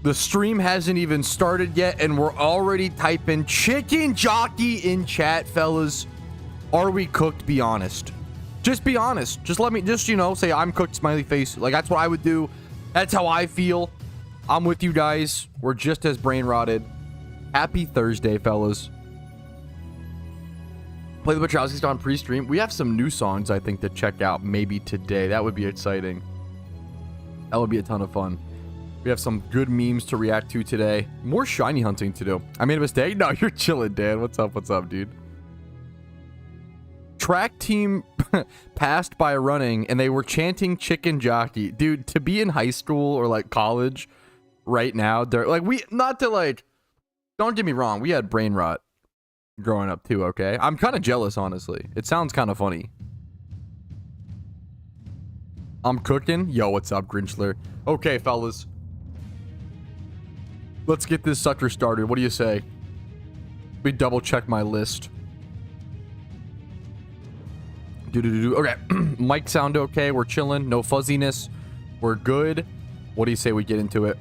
The stream hasn't even started yet, and we're already typing chicken jockey in chat, fellas. Are we cooked? Be honest. Just be honest. Just let me, you know, say I'm cooked, smiley face. Like, that's what I would do. That's how I feel. I'm with you guys. We're just as brain rotted. Happy Thursday, fellas. Play the Patrouski on pre-stream. We have some new songs, I think, to check out maybe today. That would be exciting. That would be a ton of fun. We have some good memes to react to today. More shiny hunting to do. I made a mistake? No, you're chilling, Dan. What's up? What's up, dude? Track team passed by running, and they were chanting chicken jockey. Dude, to be in high school or, like, college right now, they're, like, not to, like, don't get me wrong. We had brain rot growing up, too, okay? I'm kind of jealous, honestly. It sounds kind of funny. I'm cooking. Yo, what's up, Grinchler? Okay, fellas. Let's get this sucker started. What do you say? We double check my list. Okay. Mic sound okay. We're chilling. No fuzziness. We're good. What do you say we get into it?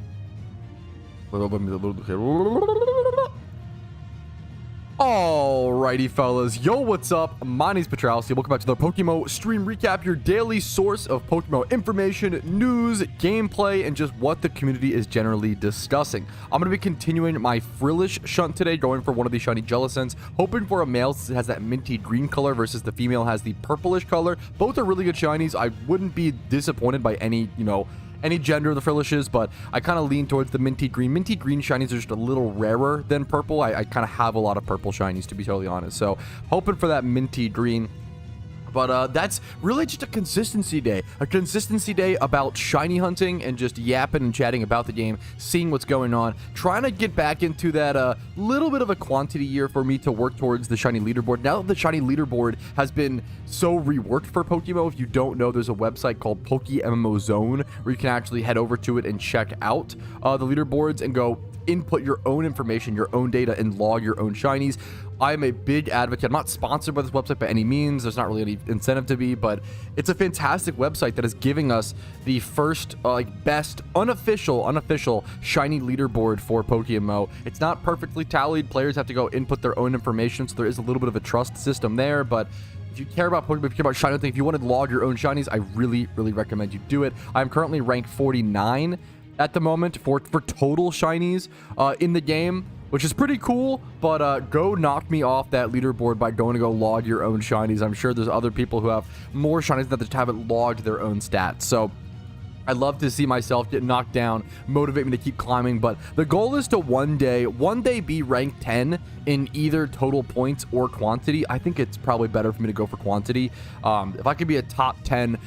Alrighty, fellas. Yo, what's up? My name's Patrouski. Welcome back to the PokeMMO Stream Recap, your daily source of PokeMMO information, news, gameplay, and just what the community is generally discussing. I'm going to be continuing my Frillish shunt today, going for one of the shiny Jellicents, hoping for a male since it has that minty green color versus the female has the purplish color. Both are really good shinies. I wouldn't be disappointed by any, you know, any gender of the Frillishes, but I kind of lean towards the minty green. Minty green shinies are just a little rarer than purple. I kind of have a lot of purple shinies, to be totally honest. So hoping for that minty green. But that's really just a consistency day. A consistency day about shiny hunting and just yapping and chatting about the game, seeing what's going on. Trying to get back into that little bit of a quantity year for me to work towards the shiny leaderboard. Now that the shiny leaderboard has been so reworked for Pokemon, if you don't know, there's a website called PokeMMO Zone where you can actually head over to it and check out the leaderboards and go input your own information, your own data, and log your own shinies. I am a big advocate. I'm not sponsored by this website by any means. There's not really any incentive to be, but it's a fantastic website that is giving us the first, like, best unofficial shiny leaderboard for PokeMMO. It's not perfectly tallied. Players have to go input their own information, so there is a little bit of a trust system there, but if you care about Pokemon, if you care about shiny hunting, if you want to log your own shinies, I really recommend you do it. I'm currently ranked 49 at the moment for total shinies in the game, which is pretty cool, but go knock me off that leaderboard by going to go log your own shinies. I'm sure there's other people who have more shinies that just haven't logged their own stats. So I'd love to see myself get knocked down, motivate me to keep climbing, but the goal is to one day be ranked 10 in either total points or quantity. I think it's probably better for me to go for quantity. If I could be a top 10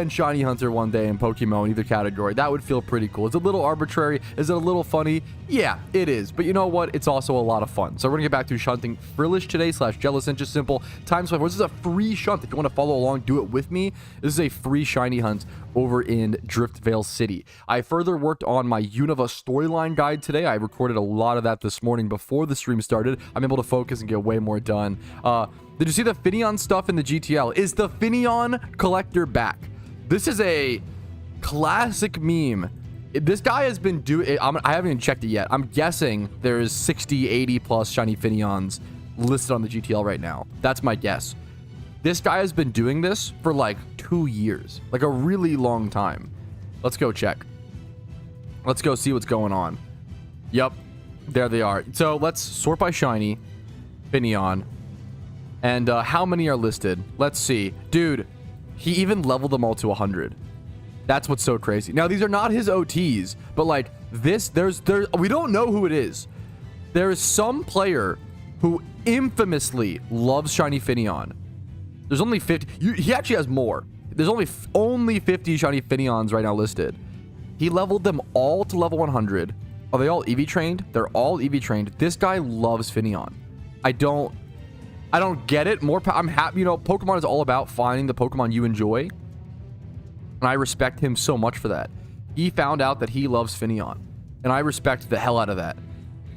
shiny hunter one day in Pokemon in either category, that would feel pretty cool. It's a little arbitrary. Is it a little funny? Yeah, it is. But you know what? It's also a lot of fun. So we're gonna get back to shunting Frillish today / Jellicent. Just simple times 5. This is a free shunt. If you want to follow along, do it with me. This is a free shiny hunt over in Driftvale City. I further worked on my Unova storyline guide today. I recorded a lot of that this morning before the stream started. I'm able to focus and get way more done. Did you see the Finneon stuff in the GTL? Is the Finneon collector back? This is a classic meme. This guy has been doing... I haven't even checked it yet. I'm guessing there's 60, 80 plus shiny Finneons listed on the GTL right now. That's my guess. This guy has been doing this for like 2 years, like a really long time. Let's go check. Let's go see what's going on. Yep, there they are. So let's sort by shiny, Finneon, and how many are listed? Let's see. Dude, he even leveled them all to 100. That's what's so crazy. Now, these are not his OTs, but like this, we don't know who it is. There is some player who infamously loves shiny Finneon. There's only 50. He actually has more. There's only 50 shiny Finneons right now listed. He leveled them all to level 100. Are they all EV trained? They're all EV trained. This guy loves Finneon. I don't get it. I'm happy. You know, Pokemon is all about finding the Pokemon you enjoy, and I respect him so much for that. He found out that he loves Finneon, and I respect the hell out of that.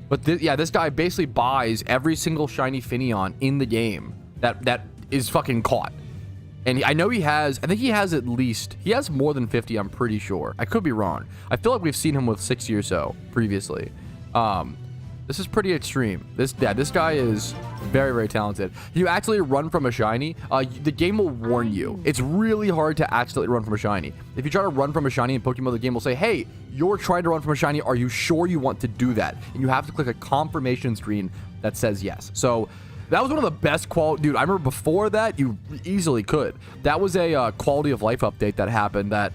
But yeah, this guy basically buys every single shiny Finneon in the game that is fucking caught. And I know he has, I think he has he has more than 50, I'm pretty sure. I could be wrong. I feel like we've seen him with 60 or so previously. This is pretty extreme. This guy is very, very talented. You actually run from a shiny, the game will warn you. It's really hard to accidentally run from a shiny. If you try to run from a shiny in Pokemon, the game will say, hey, you're trying to run from a shiny. Are you sure you want to do that? And you have to click a confirmation screen that says yes. So that was one of the best quality, dude. I remember before that, you easily could. That was a quality of life update that happened that,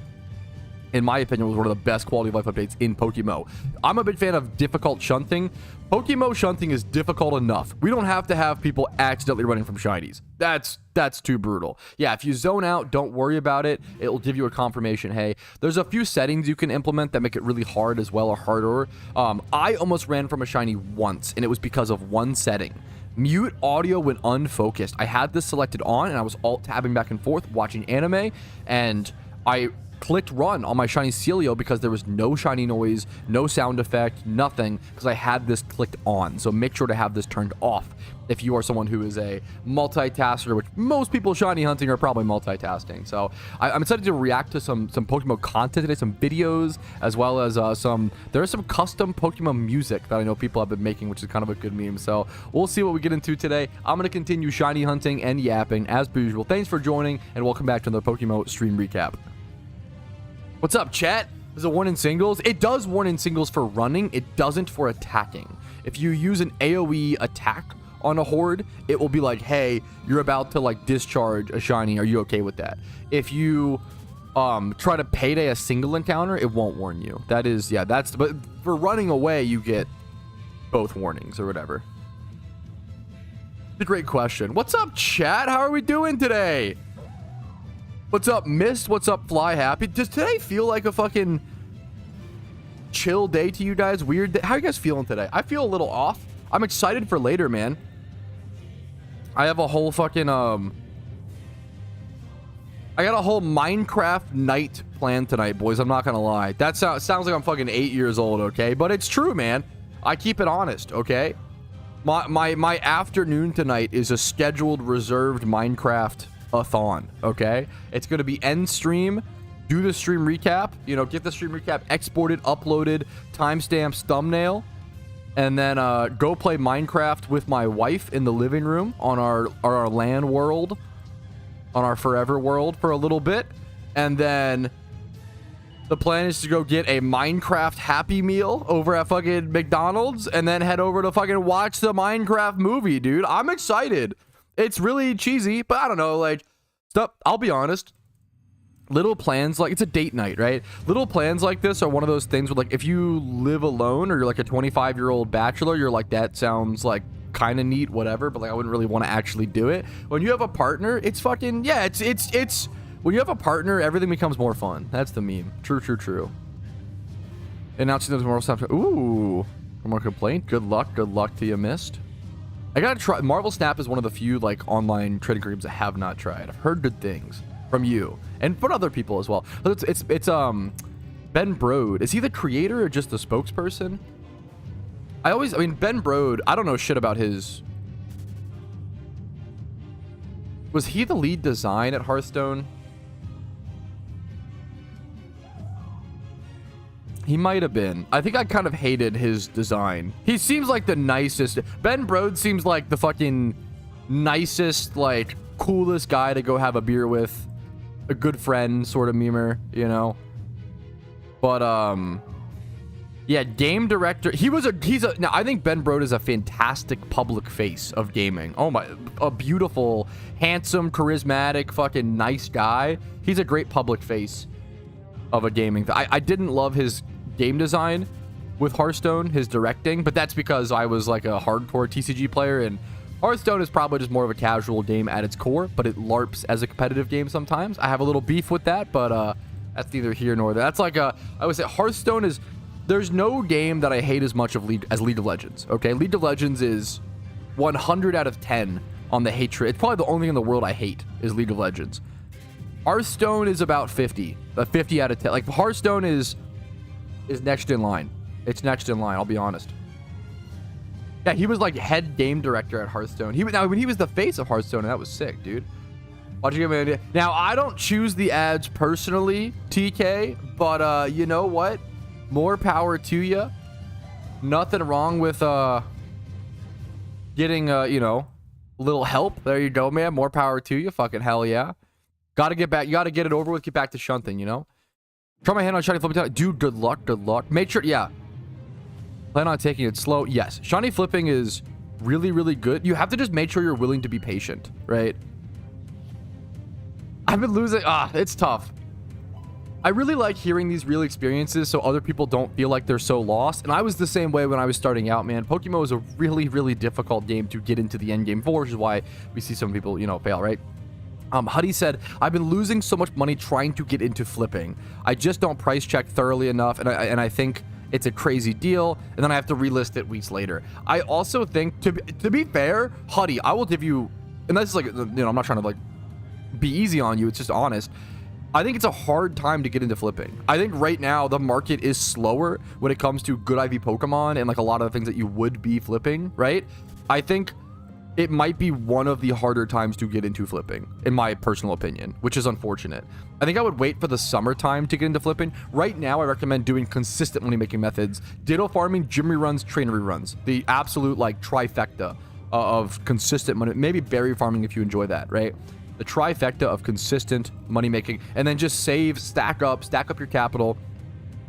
in my opinion, was one of the best quality of life updates in PokeMMO. I'm a big fan of difficult shunting. PokeMMO shunting is difficult enough. We don't have to have people accidentally running from shinies. That's too brutal. Yeah, if you zone out, don't worry about it. It will give you a confirmation. Hey, there's a few settings you can implement that make it really hard as well, or harder. I almost ran from a shiny once, and it was because of one setting. Mute audio when unfocused. I had this selected on, and I was alt tabbing back and forth watching anime, and I clicked run on my shiny Celio because there was no shiny noise, no sound effect, nothing, because I had this clicked on. So make sure to have this turned off if you are someone who is a multitasker, which most people shiny hunting are probably multitasking. So I'm excited to react to some Pokemon content today, some videos, as well as there is some custom Pokemon music that I know people have been making, which is kind of a good meme. So we'll see what we get into today. I'm going to continue shiny hunting and yapping as per usual. Thanks for joining, and welcome back to another Pokemon stream recap. What's up, chat? Does it warn in singles? It does warn in singles for running. It doesn't for attacking. If you use an AoE attack on a horde, it will be like, hey, you're about to like discharge a shiny. Are you okay with that? If you try to payday a single encounter, it won't warn you. That is, yeah, but for running away, you get both warnings or whatever. It's a great question. What's up, chat? How are we doing today? What's up, Mist? What's up, Fly Happy? Does today feel like a fucking chill day to you guys? Weird day? How are you guys feeling today? I feel a little off. I'm excited for later, man. I have a whole fucking, I got a whole Minecraft night planned tonight, boys. I'm not gonna lie. That sounds like I'm fucking 8 years old, okay? But it's true, man. I keep it honest, okay? My afternoon tonight is a scheduled, reserved Minecraft a-thon, okay? It's gonna be end stream, do the stream recap, you know, get the stream recap exported, uploaded, timestamps, thumbnail, and then go play Minecraft with my wife in the living room on our LAN world, on our forever world for a little bit, and then the plan is to go get a Minecraft Happy Meal over at fucking McDonald's, and then head over to fucking watch the Minecraft movie, dude. I'm excited. It's really cheesy, but I don't know, like, stuff. I'll be honest. Little plans, like, it's a date night, right? Little plans like this are one of those things where, like, if you live alone or you're like a 25-year-old bachelor, you're like, that sounds like kind of neat, whatever, but like, I wouldn't really want to actually do it. When you have a partner, it's fucking, yeah, it's when you have a partner, everything becomes more fun. That's the meme. True. Announcing those Marvel Snap. Ooh, no more complaint. Good luck to you, Mist. I gotta try. Marvel Snap is one of the few like online trading games I have not tried. I've heard good things from you and from other people as well. It's Ben Brode. Is he the creator or just the spokesperson? I mean, Ben Brode, I don't know shit about his. Was he the lead design at Hearthstone? He might have been. I think I kind of hated his design. He seems like the nicest. Ben Brode seems like the fucking nicest, like, coolest guy to go have a beer with. A good friend sort of memer, you know? But, yeah, game director. Now, I think Ben Brode is a fantastic public face of gaming. Oh my, a beautiful, handsome, charismatic, fucking nice guy. He's a great public face of a gaming. I didn't love his game design with Hearthstone, his directing, but that's because I was like a hardcore TCG player, and Hearthstone is probably just more of a casual game at its core, but it LARPs as a competitive game sometimes. I have a little beef with that, but that's neither here nor there. That's like I would say Hearthstone is, there's no game that I hate as much as League of Legends, okay? League of Legends is 100 out of 10 on the hatred. It's probably the only thing in the world I hate is League of Legends. Hearthstone is about 50 out of 10. Like, Hearthstone is next in line. It's next in line, I'll be honest. Yeah, he was like head game director at Hearthstone. When he was the face of Hearthstone, and that was sick, dude. Watch you give me an idea. Now, I don't choose the ads personally, TK, but you know what? More power to you. Nothing wrong with getting you know, a little help. There you go, man. More power to you. Fucking hell yeah. Gotta get back. You gotta get it over with. Get back to shunting, you know? Try my hand on shiny flipping. Dude, good luck. Good luck. Make sure, yeah. Plan on taking it slow. Yes. Shiny flipping is really, really good. You have to just make sure you're willing to be patient, right? I've been losing. It's tough. I really like hearing these real experiences so other people don't feel like they're so lost. And I was the same way when I was starting out, man. PokeMMO is a really, really difficult game to get into the end game for, which is why we see some people, you know, fail, right? Huddy said, I've been losing so much money trying to get into flipping. I just don't price check thoroughly enough, and I think it's a crazy deal, and then I have to relist it weeks later. I also think, to be fair, Huddy, I will give you, and that's like, you know, I'm not trying to like be easy on you, it's just honest. I think it's a hard time to get into flipping. I think right now the market is slower when it comes to good IV Pokemon and like a lot of the things that you would be flipping, right? I think it might be one of the harder times to get into flipping, in my personal opinion, which is unfortunate. I think I would wait for the summertime to get into flipping. Right now, I recommend doing consistent money-making methods. Ditto farming, gym reruns, trainer reruns. The absolute, like, trifecta of consistent money. Maybe berry farming if you enjoy that, right? The trifecta of consistent money-making. And then just save, stack up your capital.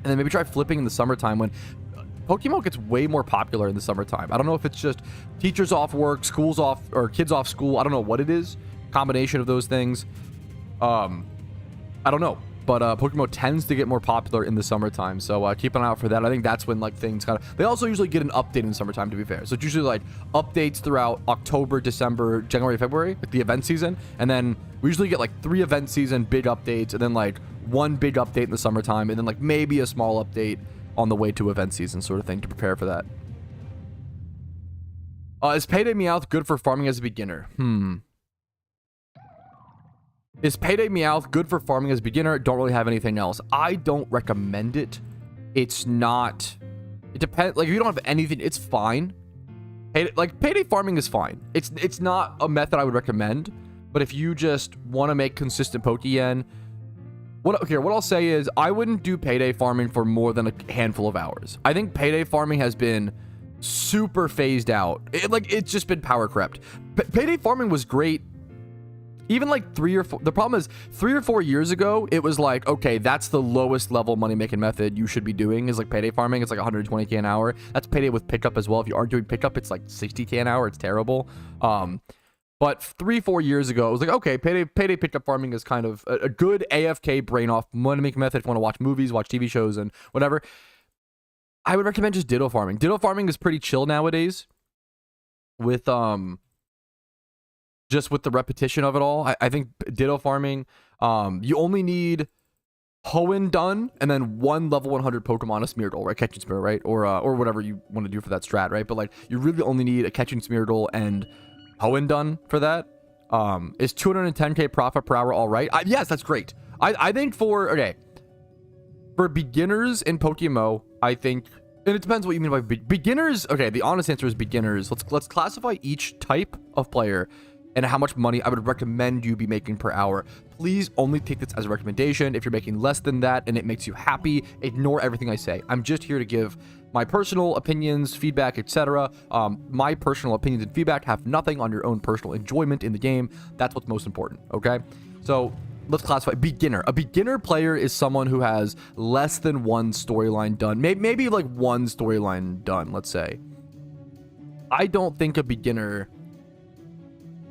And then maybe try flipping in the summertime when PokeMMO gets way more popular in the summertime. I don't know if it's just teachers off work, schools off, or kids off school. I don't know what it is. Combination of those things. I don't know. But PokeMMO tends to get more popular in the summertime. So keep an eye out for that. I think that's when like things kind of... They also usually get an update in the summertime, to be fair. So it's usually like updates throughout October, December, January, February, like the event season. And then we usually get like 3 event season big updates, and then like 1 big update in the summertime, and then like maybe a small update on the way to event season, sort of thing, to prepare for that. Is Payday Meowth good for farming as a beginner? Is Payday Meowth good for farming as a beginner? Don't really have anything else. I don't recommend it. It's not... It depends. Like, if you don't have anything, it's fine. Payday farming is fine. It's not a method I would recommend. But if you just want to make consistent Pokeyen... What I'll say is, I wouldn't do payday farming for more than a handful of hours. I think payday farming has been super phased out. It's just been power crept. Payday farming was great. Even like 3 or 4, the problem is 3 or 4 years ago, it was like, okay, that's the lowest level money making method you should be doing is like payday farming. It's like 120k an hour. That's payday with pickup as well. If you aren't doing pickup, it's like 60k an hour. It's terrible. But 3-4 years ago, it was like, okay, payday pickup farming is kind of a good AFK brain off money making method if you want to watch movies, watch TV shows, and whatever. I would recommend just ditto farming. Ditto farming is pretty chill nowadays with just with the repetition of it all. I think ditto farming, you only need Hoenn done and then 1 level 100 Pokemon, a Smeargle, right? Catching Spear, right? Or whatever you want to do for that strat, right? But like, you really only need a Catching Smeargle and Hoenn done for that. Is 210k profit per hour all right? Yes, that's great. I think for beginners in PokeMMO, I think, and it depends what you mean by beginners. Okay, the honest answer is beginners. Let's classify each type of player and how much money I would recommend you be making per hour. Please only take this as a recommendation. If you're making less than that and it makes you happy, ignore everything I say. I'm just here to give my personal opinions, feedback, etc. My personal opinions and feedback have nothing on your own personal enjoyment in the game. That's what's most important, okay? So let's classify beginner. A beginner player is someone who has less than 1 storyline done. Maybe like 1 storyline done, let's say. I don't think a beginner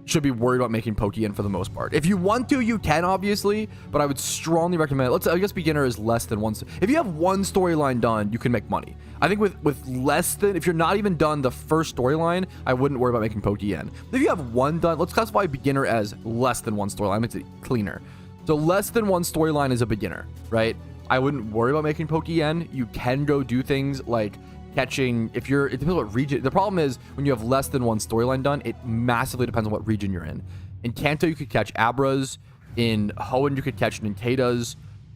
should be worried about making Pokeyen for the most part. If you want to, you can, obviously, but I would strongly recommend it. I guess beginner is less than 1. If you have 1 storyline done, you can make money. I think with less than, if you're not even done the first storyline, I wouldn't worry about making Pokeyen. If you have 1 done, let's classify beginner as less than 1 storyline. Makes it cleaner. So less than 1 storyline is a beginner, right? I wouldn't worry about making Pokeyen. You can go do things like catching, it depends on what region. The problem is when you have less than 1 storyline done, it massively depends on what region you're in. In Kanto, you could catch Abras. In Hoenn, you could catch Nintedas.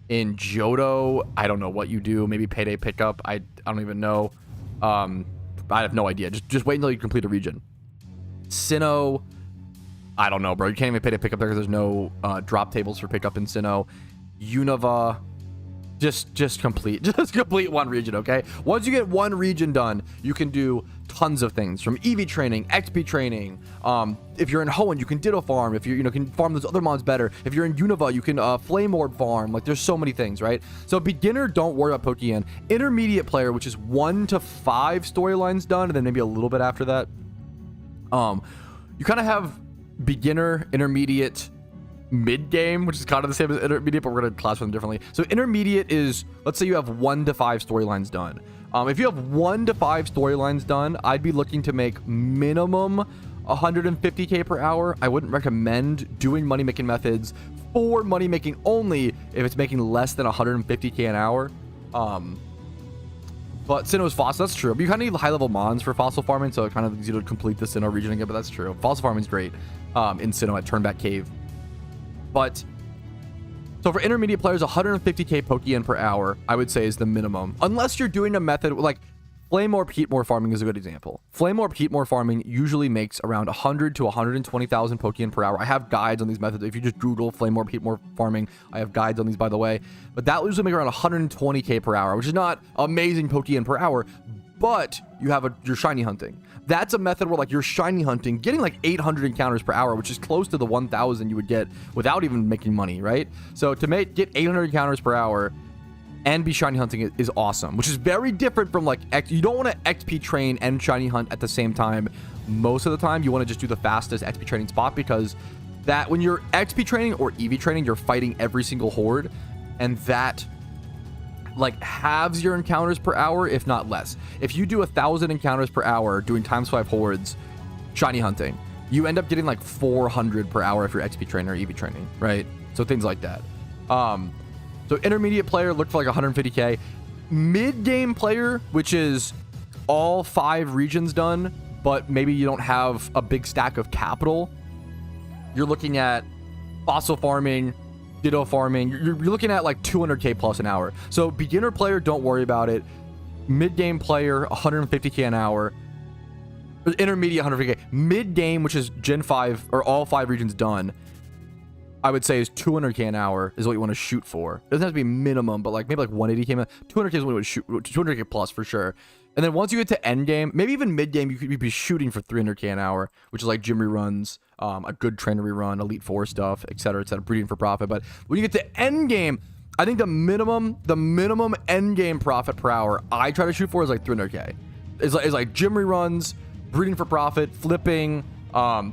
In Johto, I don't know what you do. Maybe payday pickup. I don't even know. I have no idea. Just wait until you complete a region. Sinnoh, I don't know, bro. You can't even pay to pick up there because there's no drop tables for pickup in Sinnoh. Unova, just complete one region, okay? Once you get one region done, you can do tons of things, from EV training, XP training. If you're in Hoenn, you can Ditto farm. If you can farm those other mons better. If you're in Unova, you can Flame Orb farm. Like, there's so many things, right? So beginner, don't worry about Pokeyen. Intermediate player, which is 1 to 5 storylines done, and then maybe a little bit after that. You kind of have beginner, intermediate, mid game, which is kind of the same as intermediate, but we're going to classify them differently. So intermediate is, let's say you have 1 to 5 storylines done. If you have 1 to 5 storylines done, I'd be looking to make minimum 150k per hour. I wouldn't recommend doing money making methods for money making only if it's making less than 150k an hour. But Sinnoh's fossil, that's true. But you kind of need high level mons for fossil farming, so it kind of easy to complete the Sinnoh region again, but that's true. Fossil farming is great in Sinnoh at Turnback Cave. But so for intermediate players, 150k Pokeyen per hour, I would say, is the minimum. Unless you're doing a method like Flame Orb Heatmore farming is a good example. Flame Orb Heatmore farming usually makes around 100 to 120,000 Pokeyen per hour. I have guides on these methods. If you just Google Flame Orb Heatmore farming, I have guides on these, by the way. But that usually make around 120k per hour, which is not amazing Pokeyen per hour, but you have your shiny hunting. That's a method where, like, you're shiny hunting, getting like 800 encounters per hour, which is close to the 1,000 you would get without even making money, right? So to get 800 encounters per hour and be shiny hunting is awesome, which is very different from, like, you don't want to XP train and shiny hunt at the same time. Most of the time, you want to just do the fastest XP training spot, because that when you're XP training or EV training, you're fighting every single horde, and that like halves your encounters per hour, if not less. If you do 1,000 encounters per hour doing ×5 hordes, shiny hunting, you end up getting like 400 per hour if you're XP training or EV training, right? So things like that. So intermediate player, look for like 150k. Mid-game player, which is all 5 regions done, but maybe you don't have a big stack of capital. You're looking at fossil farming, Ditto farming. You're looking at like 200k plus an hour. So beginner player, don't worry about it. Mid-game player, 150k an hour. Intermediate, 150k. Mid-game, which is Gen 5 or all 5 regions done, I would say is 200k an hour is what you want to shoot for. It doesn't have to be minimum, but like maybe like 180k. 200k is what you would shoot. 200k plus for sure. And then once you get to end game, maybe even mid game, you could be shooting for 300k an hour, which is like gym reruns, a good trainer rerun, Elite Four stuff, etc., breeding for profit. But when you get to end game, I think the minimum end game profit per hour I try to shoot for is like 300k. It's like gym reruns, breeding for profit, flipping,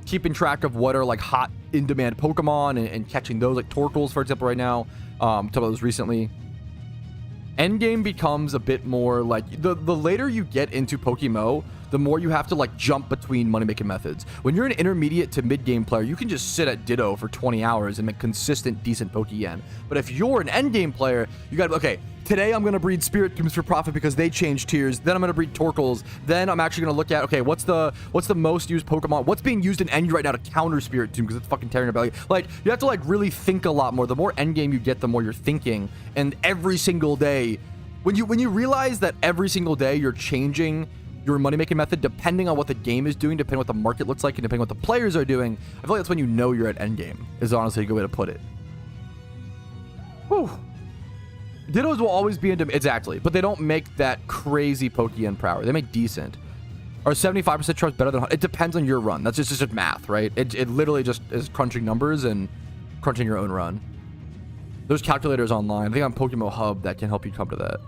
keeping track of what are like hot in demand Pokemon and catching those, like Torkoals, for example, right now. Talked about those recently. Endgame becomes a bit more like the later you get into PokeMMO, the more you have to like jump between money making methods. When you're an intermediate to mid game player, you can just sit at Ditto for 20 hours and make consistent, decent Pokeyen. But if you're an end game player, you got to, okay, today I'm going to breed Spirit Tombs for profit because they change tiers. Then I'm going to breed Torkoals. Then I'm actually going to look at, okay, what's the most used Pokemon? What's being used in NU right now to counter Spirit Tomb because it's fucking tearing about. Like, you have to like really think a lot more. The more end game you get, the more you're thinking. And every single day, when you realize that every single day you're changing your money making method depending on what the game is doing, depending on what the market looks like, and depending on what the players are doing, I feel like that's when you know you're at end game. Is honestly a good way to put it. Whew. Dittos will always be into exactly, but they don't make that crazy Pokeyen per hour. They make decent. Or 75% chance better than it depends on your run. That's just math, right? It literally just is crunching numbers and crunching your own run. There's calculators online. I think on PokeMMO Hub that can help you come to that.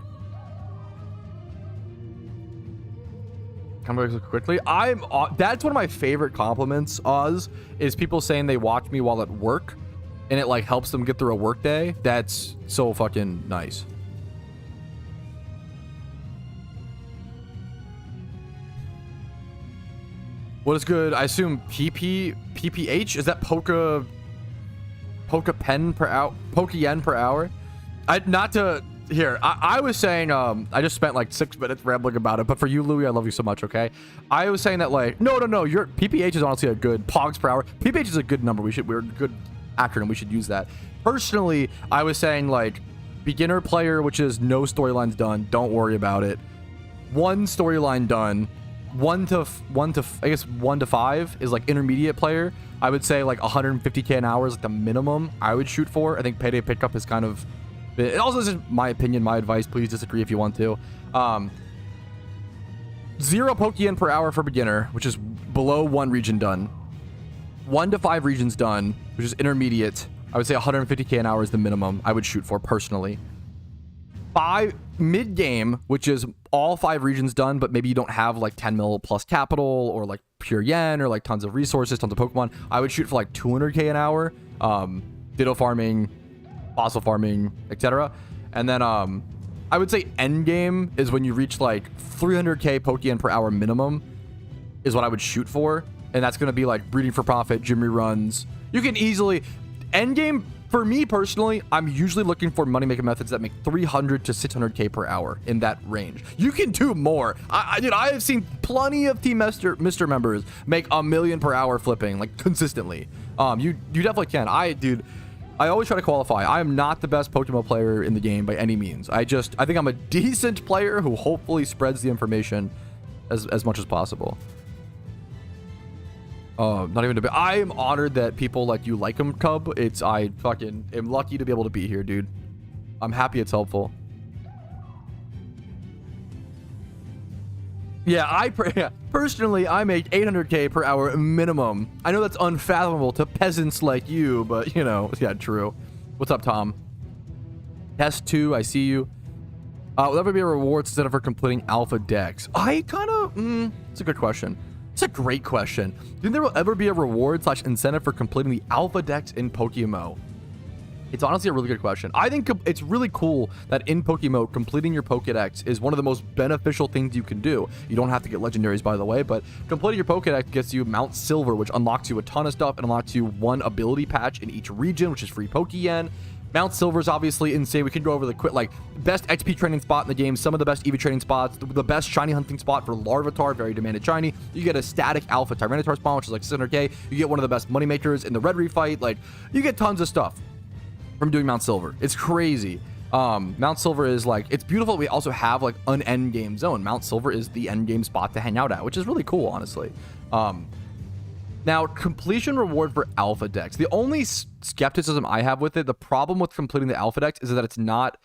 Come back quickly. That's one of my favorite compliments, Oz, is people saying they watch me while at work and it like helps them get through a work day. That's so fucking nice. What is good? I assume PPH? Is that Pokeyen per hour? I was saying, I just spent like 6 minutes rambling about it, but for you, Louis, I love you so much, okay? I was saying that like, no, your PPH is honestly a good Pogs per hour. PPH is a good number. We're a good acronym. We should use that. Personally, I was saying like beginner player, which is no storylines done. Don't worry about it. 1 storyline done. I guess 1 to 5 is like intermediate player. I would say like 150k an hour is like the minimum I would shoot for. I think payday pickup is kind of, it also is my opinion, my advice. Please disagree if you want to. 0 Pokeyen per hour for beginner, which is below 1 region done. 1 to 5 regions done, which is intermediate. I would say 150k an hour is the minimum I would shoot for personally. 5 mid game, which is all 5 regions done, but maybe you don't have like 10 mil plus capital or like pure yen or like tons of resources, tons of Pokemon. I would shoot for like 200k an hour. Ditto farming, fossil farming, etc. And then I would say end game is when you reach like 300k Pokeyen per hour minimum is what I would shoot for. And that's going to be like breeding for profit, gym reruns. You can easily end game. For me personally, I'm usually looking for money making methods that make 300 to 600k per hour in that range. You can do more. Dude, I have seen plenty of Team Mr. members make $1 million per hour flipping like consistently. You definitely can. I always try to qualify. I am not the best PokeMMO player in the game by any means. I think I'm a decent player who hopefully spreads the information as much as possible. Not even a bit. I am honored that people like you like him, Cub. I fucking am lucky to be able to be here, dude. I'm happy it's helpful. Yeah, personally, I make 800k per hour minimum. I know that's unfathomable to peasants like you, but you know, yeah, true. What's up, Tom? Test 2, I see you. Will there ever be a reward instead of for completing alpha decks? I kind of, it's a good question. It's a great question. Do you think there will ever be a reward / incentive for completing the alpha decks in PokeMMO? It's honestly a really good question. I think it's really cool that in PokeMMO, completing your Pokédex is one of the most beneficial things you can do. You don't have to get legendaries, by the way, but completing your Pokédex gets you Mount Silver, which unlocks you a ton of stuff and unlocks you 1 ability patch in each region, which is free Pokeyen. Mount Silver is obviously insane. We can go over the like best XP training spot in the game, some of the best EV training spots, the best shiny hunting spot for Larvitar, very demanded shiny. You get a static alpha Tyranitar spawn, which is like 600k. You get one of the best money makers in the Red Reef fight. Like, you get tons of stuff from doing Mount Silver. It's crazy. Mount Silver is like, it's beautiful. We also have like an end game zone. Mount Silver is the end game spot to hang out at, which is really cool, honestly. Now, completion reward for alpha decks. The only skepticism I have with it, the problem with completing the alpha decks is that it's not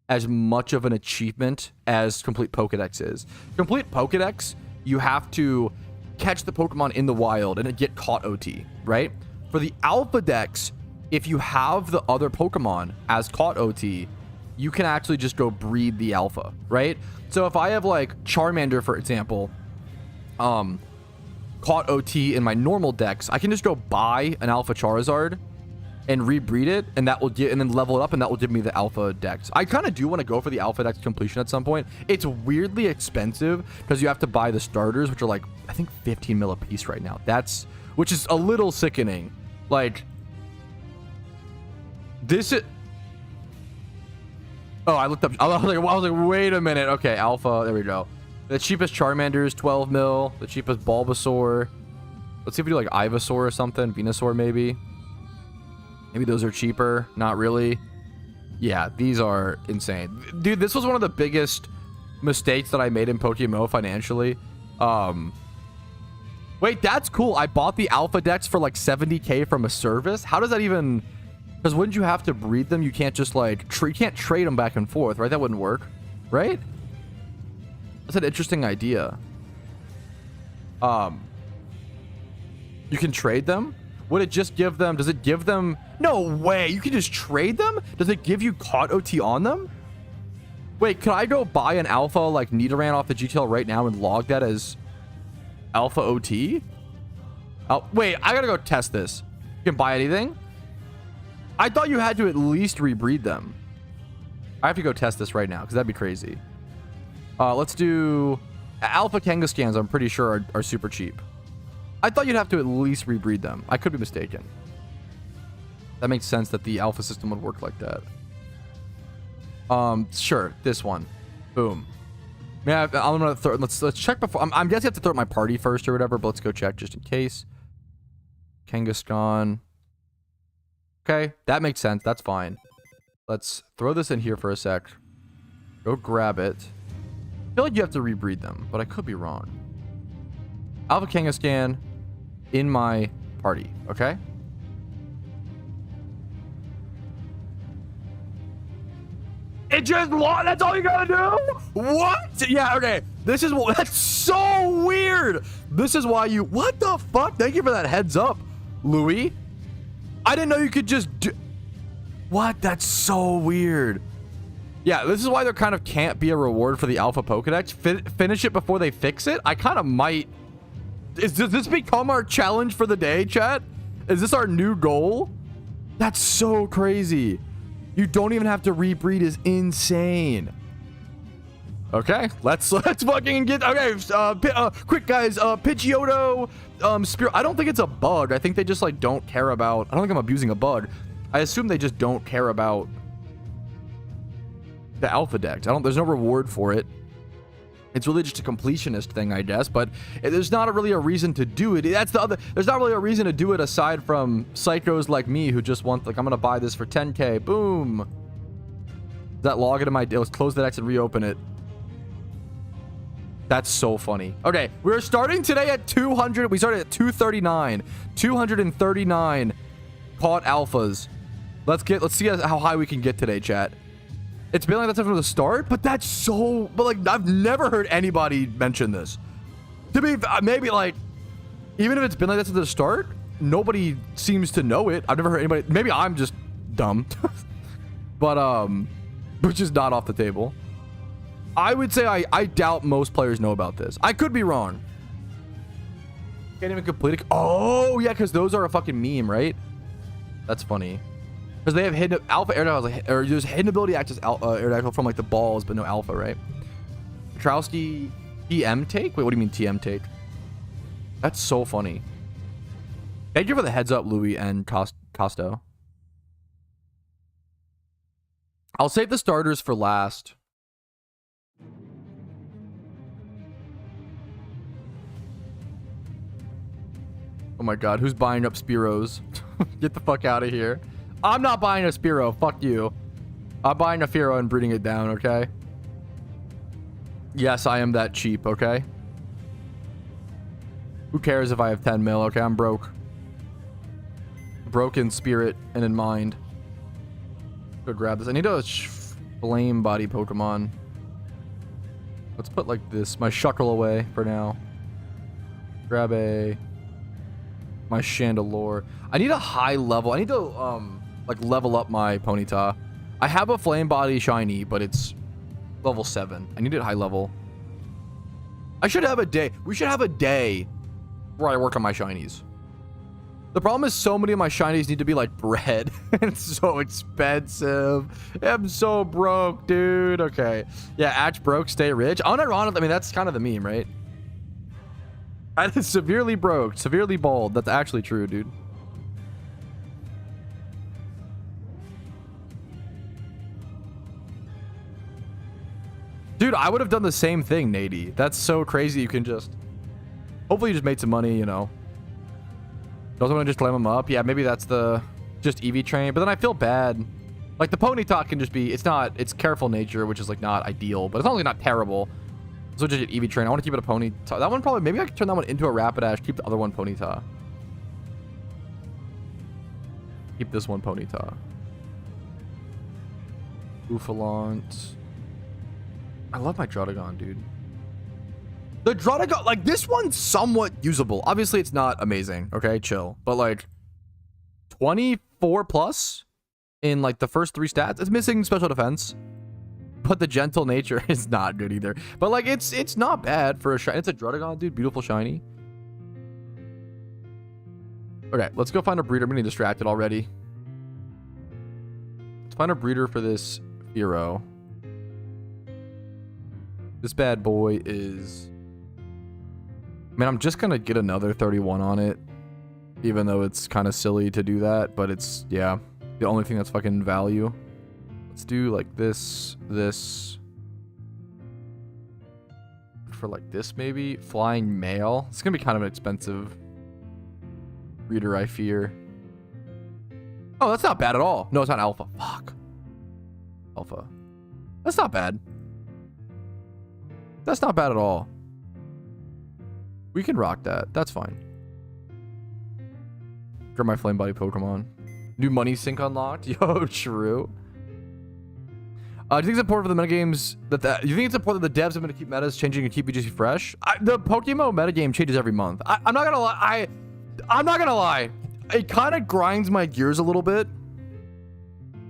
as much of an achievement as complete Pokedex is. Complete Pokedex, you have to catch the Pokemon in the wild and get caught OT, right? For the alpha decks, if you have the other Pokemon as caught OT, you can actually just go breed the alpha, right? So if I have like Charmander, for example, caught OT in my normal decks, I can just go buy an alpha Charizard and rebreed it, and that will get, and then level it up, and that will give me the alpha dex. I kind of do want to go for the alpha dex completion at some point. It's weirdly expensive because you have to buy the starters, which are like, I think 15 mil a piece right now. Which is a little sickening. Like, this is, oh, I looked up, I was like, wait a minute. Okay, alpha, there we go. The cheapest Charmander is 12 mil. The cheapest Bulbasaur. Let's see if we do like Ivysaur or something. Venusaur maybe. Maybe those are cheaper. Not really. Yeah, these are insane. Dude, this was one of the biggest mistakes that I made in PokeMMO financially. Wait, that's cool. I bought the alpha decks for like 70k from a service. How does that even... Because wouldn't you have to breed them? You can't just like... You can't trade them back and forth, right? That wouldn't work. Right? That's an interesting idea. You can trade them? Would it just give them... Does it give them... No way! You can just trade them? Does it give you caught OT on them? Wait, could I go buy an alpha like Nidoran off the GTL right now and log that as alpha OT? Oh, wait, I gotta go test this. You can buy anything? I thought you had to at least rebreed them. I have to go test this right now because that'd be crazy. Let's do... Alpha Kangaskans, I'm pretty sure, are super cheap. I thought you'd have to at least rebreed them. I could be mistaken. That makes sense that the alpha system would work like that. Sure, this one. Boom. Yeah, I'm gonna throw... Let's check before... I'm guessing I have to throw it my party first or whatever, but let's go check just in case. Kangaskhan. Okay, that makes sense. That's fine. Let's throw this in here for a sec. Go grab it. I feel like you have to rebreed them, but I could be wrong. Alpha Kangaskhan in my party, okay? It just what? That's all you gotta do? What? Yeah, okay. That's so weird. This is why you, what the fuck? Thank you for that heads up, Louis. I didn't know you could just do, what? That's so weird. Yeah, this is why there kind of can't be a reward for the Alpha Pokedex. Finish it before they fix it. I kind of might. Does this become our challenge for the day, chat? Is this our new goal? That's so crazy. You don't even have to rebreed is insane. Okay, let's fucking get, okay, quick guys, Pidgeotto, Spirit. I don't think it's a bug. I think they just like don't care about, I don't think I'm abusing a bug. I assume they just don't care about the Alpha Dex. There's no reward for it. It's really just a completionist thing, I guess, but there's not really a reason to do it. That's the other, there's not really a reason to do it aside from psychos like me who just want, like, I'm gonna buy this for 10k. Boom. That log into my, let's close the Dex and reopen it. That's so funny. Okay, we're starting today at 200. We started at 239. 239 caught alphas. Let's see how high we can get today, chat. It's been like that from the start, but that's so, but like, I've never heard anybody mention this. To be, maybe like, even if it's been like that since the start, nobody seems to know it. I've never heard anybody, maybe I'm just dumb, but, which is not off the table. I would say I doubt most players know about this. I could be wrong. Can't even complete it. Oh, yeah, because those are a fucking meme, right? That's funny. Because they have hidden alpha Aerodactyl, or there's hidden ability access Aerodactyl from like the balls, but no alpha, right? Patrouski TM take? Wait, what do you mean TM take? That's so funny. Thank you for the heads up, Louis and Costo. I'll save the starters for last. Oh my god, who's buying up Spearows? Get the fuck out of here. I'm not buying a Spearow. Fuck you. I'm buying a Fearow and breeding it down, okay? Yes, I am that cheap, okay? Who cares if I have 10 mil, okay? I'm broke. Broke in spirit and in mind. Go grab this. I need a flame body Pokemon. Let's put like this. My Shuckle away for now. Grab my Chandelure. I need a high level. I need to like level up my Ponyta. I have a flame body shiny, but it's level 7. I need it high level. I should have a day. We should have a day where I work on my shinies. The problem is so many of my shinies need to be like bred. It's so expensive. I'm so broke, dude. Okay. Yeah, act broke, stay rich. Unironically, I mean, that's kind of the meme, right? I is severely broke, severely bald. That's actually true, dude. Dude, I would have done the same thing, Nady. That's so crazy. You can just... Hopefully you just made some money, you know. Doesn't want to just climb them up. Yeah, maybe that's the... Just EV train. But then I feel bad. Like, the Ponyta can just be... It's not... It's careful nature, which is, like, not ideal. But it's only not terrible. So just an EV train. I want to keep it a Ponyta. That one probably... Maybe I could turn that one into a Rapidash. Keep the other one Ponyta. Keep this one Ponyta. Buffalant. I love my Druddigon, dude. The Druddigon, like, this one's somewhat usable. Obviously, it's not amazing. Okay, chill. But, like, 24 plus in, like, the first 3 stats. It's missing special defense. But the gentle nature is not good either. But, like, it's not bad for a shiny. It's a Druddigon, dude. Beautiful shiny. Okay, let's go find a breeder. I'm getting distracted already. Let's find a breeder for this Fearow. This bad boy is... Man, I'm just gonna get another 31 on it. Even though it's kind of silly to do that. But it's, yeah, the only thing that's fucking value. Let's do like this. For like this maybe. Flying male. It's gonna be kind of an expensive breeder, I fear. Oh, that's not bad at all. No, it's not alpha. Fuck. Alpha. That's not bad. That's not bad at all. We can rock that. That's fine. Grab my flame body Pokemon. New money sync unlocked. Yo, true. Do you think it's important for the metagames you think it's important that the devs have been to keep metas changing and keep BGC fresh? The PokeMMO metagame changes every month. I'm not gonna lie. I'm not gonna lie. It kind of grinds my gears a little bit.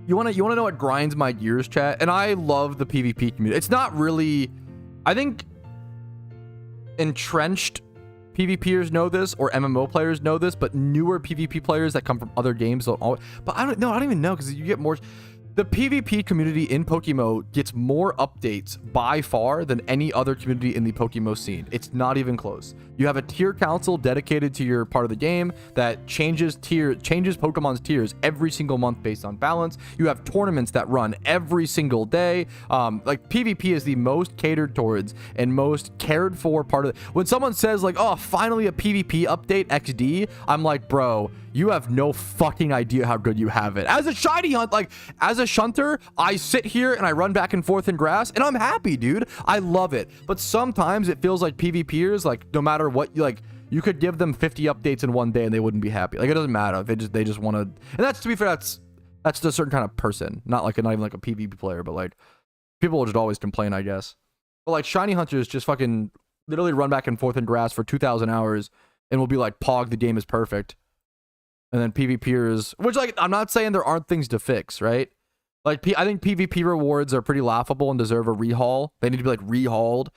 You wanna know what grinds my gears, chat? And I love the PvP community. It's not really. I think entrenched PvPers know this, or MMO players know this, but newer PvP players that come from other games don't always. But I don't even know, because you get more. The PvP community in PokeMMO gets more updates by far than any other community in the PokeMMO scene. It's not even close. You have a tier council dedicated to your part of the game that changes Pokemon's tiers every single month based on balance. You have tournaments that run every single day. Like PvP is the most catered towards and most cared for part of it. When someone says like, oh, finally a PvP update XD, I'm like, bro, you have no fucking idea how good you have it. As a shiny hunt, like as a shunter, I sit here and I run back and forth in grass and I'm happy, dude. I love it. But sometimes it feels like PvPers, like no matter what, like you could give them 50 updates in one day and they wouldn't be happy. Like it doesn't matter. They just want to, and that's, to be fair, that's a certain kind of person, not even like a PvP player, but like people will just always complain, I guess. But like shiny hunters just fucking literally run back and forth in grass for 2,000 hours and will be like, Pog, the game is perfect. And then PvPers, which like, I'm not saying there aren't things to fix, right? Like, I think PvP rewards are pretty laughable and deserve a rehaul. They need to be like rehauled.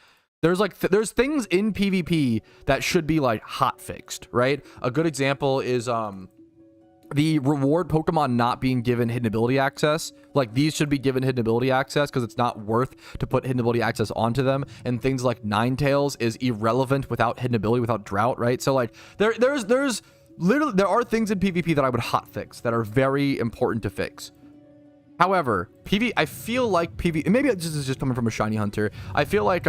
There's like, there's things in PvP that should be like hot fixed, right? A good example is the reward Pokemon not being given hidden ability access. Like these should be given hidden ability access because it's not worth to put hidden ability access onto them. And things like Ninetales is irrelevant without hidden ability, without drought, right? So like there's literally, there are things in PvP that I would hot fix that are very important to fix. However, I feel like maybe this is just coming from a shiny hunter. I feel like,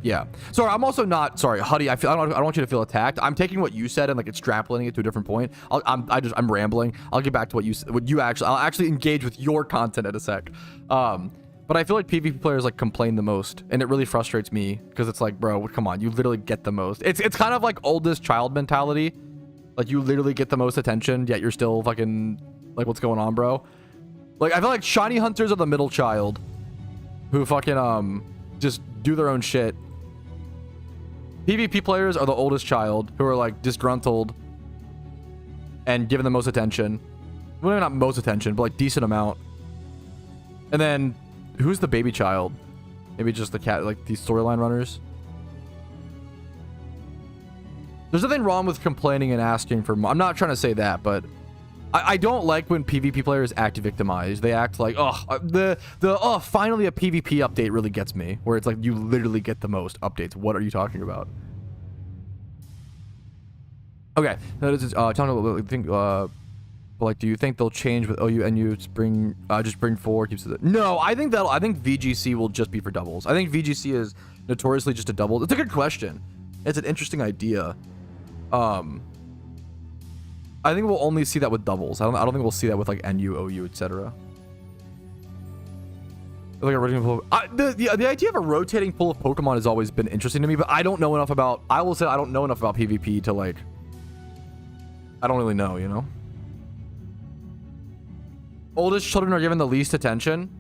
yeah. Sorry, I'm also not, sorry, Huddy, I don't want you to feel attacked. I'm taking what you said and like extrapolating it to a different point. I'm rambling. I'll get back to I'll actually engage with your content in a sec. But I feel like PvP players like complain the most, and it really frustrates me because it's like, bro, come on, you literally get the most. It's kind of like oldest child mentality. Like you literally get the most attention, yet you're still fucking like, what's going on, bro? Like I feel like shiny hunters are the middle child who fucking just do their own shit. PvP players are the oldest child who are like disgruntled and given the most attention. Well, maybe not most attention, but like decent amount. And then who's the baby child? Maybe just the cat, like these storyline runners. There's nothing wrong with complaining and asking for more. I'm not trying to say that, but I don't like when PvP players act victimized. They act like, oh, finally a PvP update really gets me. Where it's like, you literally get the most updates. What are you talking about? Okay. Tell me what you think, like, do you think they'll change with OU, NU, spring, just bring 4, keeps it? No, I think VGC will just be for doubles. I think VGC is notoriously just a double. It's a good question. It's an interesting idea. I think we'll only see that with doubles. I don't think we'll see that with like NU, OU, etc. Like a rotating pool the idea of a rotating pool of Pokemon has always been interesting to me, but I don't know enough about. I will say I don't know enough about PvP to like. I don't really know, you know. Oldest children are given the least attention.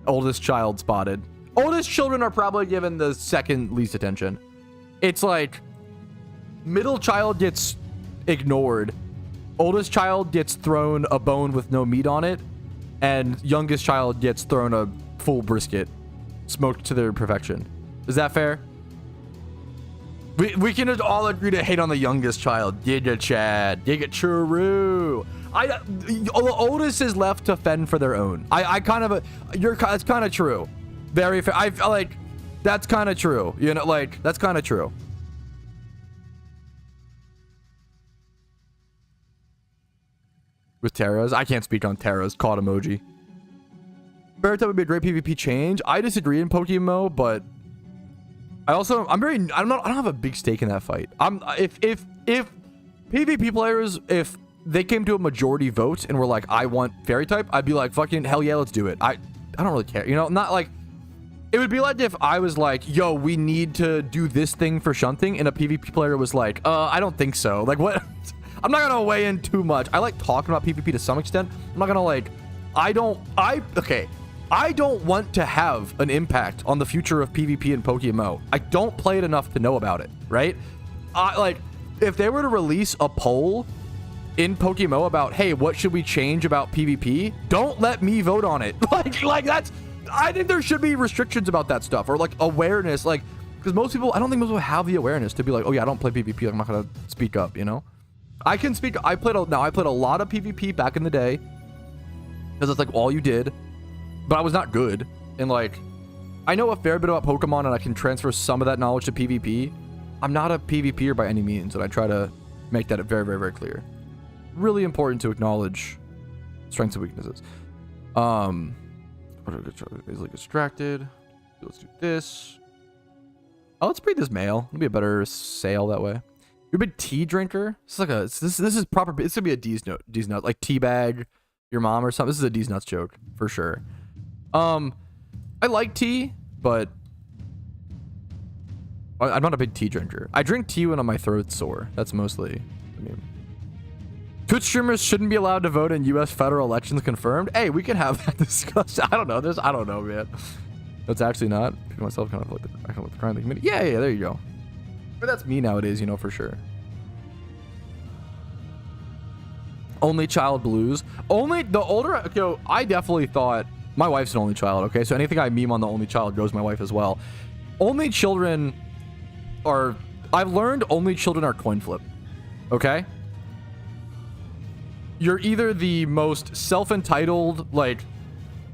Oldest child spotted. Oldest children are probably given the second least attention. It's like middle child gets ignored, oldest child gets thrown a bone with no meat on it, and youngest child gets thrown a full brisket smoked to their perfection. Is that fair? We can just all agree to hate on the youngest child. Giga Chad, Giga Churu. The oldest is left to fend for their own. It's kind of true. Very fair. I feel like that's kind of true. You know, like that's kind of true. With Terras, I can't speak on Terras. Caught emoji. Beartop would be a great PvP change. I disagree in PokeMMO, but I don't have a big stake in that fight. If PvP players, if they came to a majority vote and were like, I want fairy type, I'd be like, fucking hell yeah, let's do it. I don't really care. You know, not like It would be like if I was like, yo, we need to do this thing for shunting, and a PvP player was like, I don't think so. Like, what? I'm not gonna weigh in too much. I like talking about PvP to some extent. I'm not gonna like, I don't want to have an impact on the future of PvP and PokeMMO. I don't play it enough to know about it, right? Like, if they were to release a poll in PokeMMO about, hey, what should we change about PvP? Don't let me vote on it. Like that's, I think there should be restrictions about that stuff, or like awareness, like, because most people, I don't think most people have the awareness to be like, oh yeah, I don't play PvP. Like, I'm not gonna speak up, you know? I can speak. I played a lot of PvP back in the day because it's like all you did, but I was not good. And like, I know a fair bit about Pokemon, and I can transfer some of that knowledge to PvP. I'm not a PvPer by any means, and I try to make that very, very, very clear. Really important to acknowledge strengths and weaknesses. Easily distracted. Let's do this. Oh, let's breed this male. It'll be a better sale that way. You're a big tea drinker. This is like a this is proper. It's gonna be a D's nut, like teabag your mom or something. This is a D's nuts joke for sure. I like tea, but I'm not a big tea drinker. I drink tea when my throat's sore. That's mostly. I mean, Twitch streamers shouldn't be allowed to vote in U.S. federal elections confirmed. Hey, we can have that discussion. I don't know. I don't know, man. That's actually not. I myself kind of like the crime committee. Yeah, there you go. But that's me nowadays, you know, for sure. Only child blues. Only the older. Yo, I definitely thought my wife's an only child. Okay, so anything I meme on the only child goes my wife as well. Only children are. I've learned only children are coin flip. Okay. You're either the most self-entitled, like,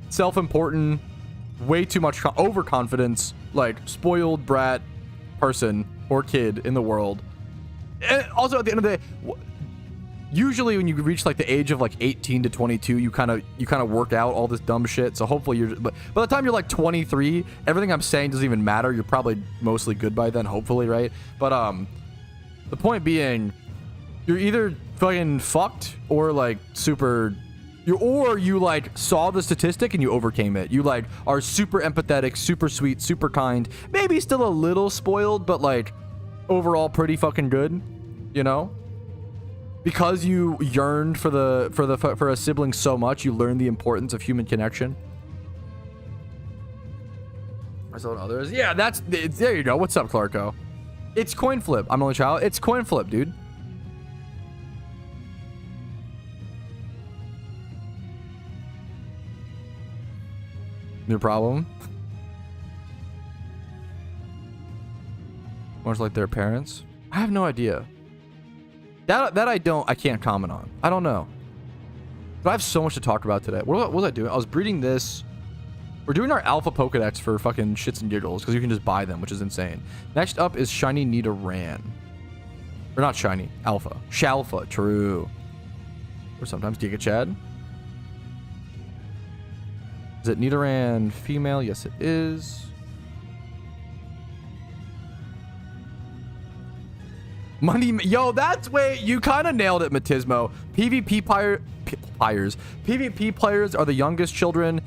self-important, way too much overconfidence, like, spoiled brat person or kid in the world. And also, at the end of the day, usually when you reach, like, the age of, like, 18 to 22, you kind of work out all this dumb shit. So hopefully you're... But by the time you're, like, 23, everything I'm saying doesn't even matter. You're probably mostly good by then, hopefully, right? But, the point being... You're either fucking fucked or like super, you like saw the statistic and you overcame it. You like are super empathetic, super sweet, super kind, maybe still a little spoiled, but like overall pretty fucking good, you know? Because you yearned for a sibling so much, you learned the importance of human connection. Or so others. Yeah, there you go. What's up, Clarko? It's coin flip. I'm only child. It's coin flip, dude. Your problem? Much like their parents? I have no idea. That I can't comment on. I don't know. But I have so much to talk about today. What was I doing? I was breeding this. We're doing our alpha Pokedex for fucking shits and giggles because you can just buy them, which is insane. Next up is Shiny Nidoran. Or not Shiny, Alpha. Shalfa, true. Or sometimes Giga Chad. Is it Nidoran female? Yes, it is. Yo, that's way you kind of nailed it, Matismo. PvP players are the youngest children.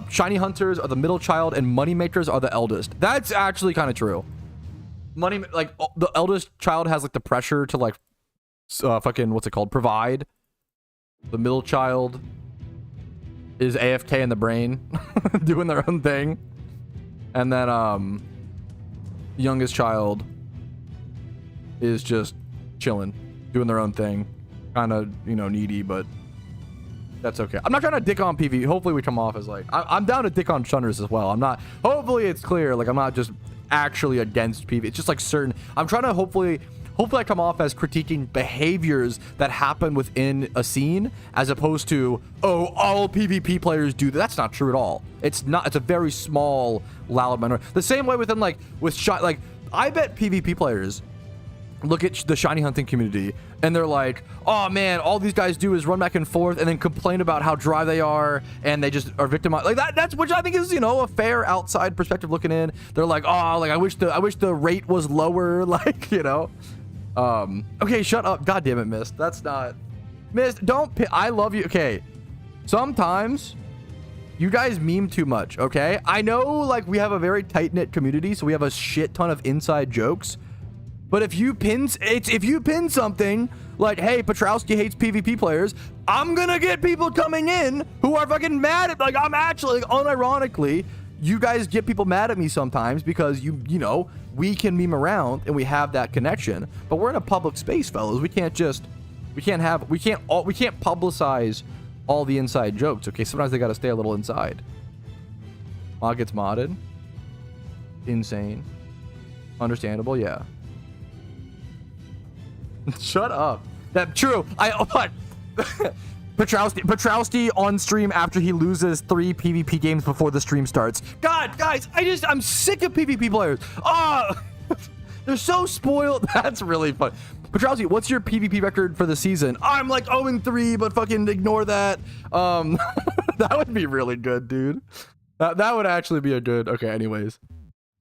Shiny hunters are the middle child, and moneymakers are the eldest. That's actually kind of true. Like the eldest child has like the pressure to like, fucking what's it called? Provide. The middle child is AFK in the brain, doing their own thing, and then youngest child is just chilling, doing their own thing, kind of, you know, needy, but that's okay. I'm not trying to dick on PvP. Hopefully we come off as like I'm down to dick on shunners as well. I'm not. Hopefully it's clear. Like I'm not just actually against PvP. It's just like certain. I'm trying to hopefully I come off as critiquing behaviors that happen within a scene, as opposed to, oh, all PvP players do that. That's not true at all. It's not. It's a very small, loud minority. The same way within like I bet PvP players look at the shiny hunting community and they're like, oh man, all these guys do is run back and forth and then complain about how dry they are, and they just are victimized like that. That's, which I think is, you know, a fair outside perspective looking in. They're like, oh, like I wish the rate was lower, like, you know. Okay, shut up. God damn it, Mist. That's not... Mist, don't... I love you. Okay. Sometimes You guys meme too much, okay? I know, like, we have a very tight-knit community, so we have a shit ton of inside jokes. But if you pin something like, hey, Patrouski hates PvP players, I'm gonna get people coming in who are fucking mad at, like, I'm actually, like, unironically, you guys get people mad at me sometimes because you know, we can meme around and we have that connection. But we're in a public space, fellas. We can't publicize all the inside jokes, okay? Sometimes they gotta stay a little inside. Mod gets modded. Insane. Understandable, yeah. Shut up. That true. Patrouski on stream after he loses 3 PvP games before the stream starts. God, guys, I'm sick of PvP players. Oh, they're so spoiled. That's really fun. Patrouski, what's your PvP record for the season? I'm like 0-3, but fucking ignore that. That would be really good, dude. That would actually be a good, okay, anyways.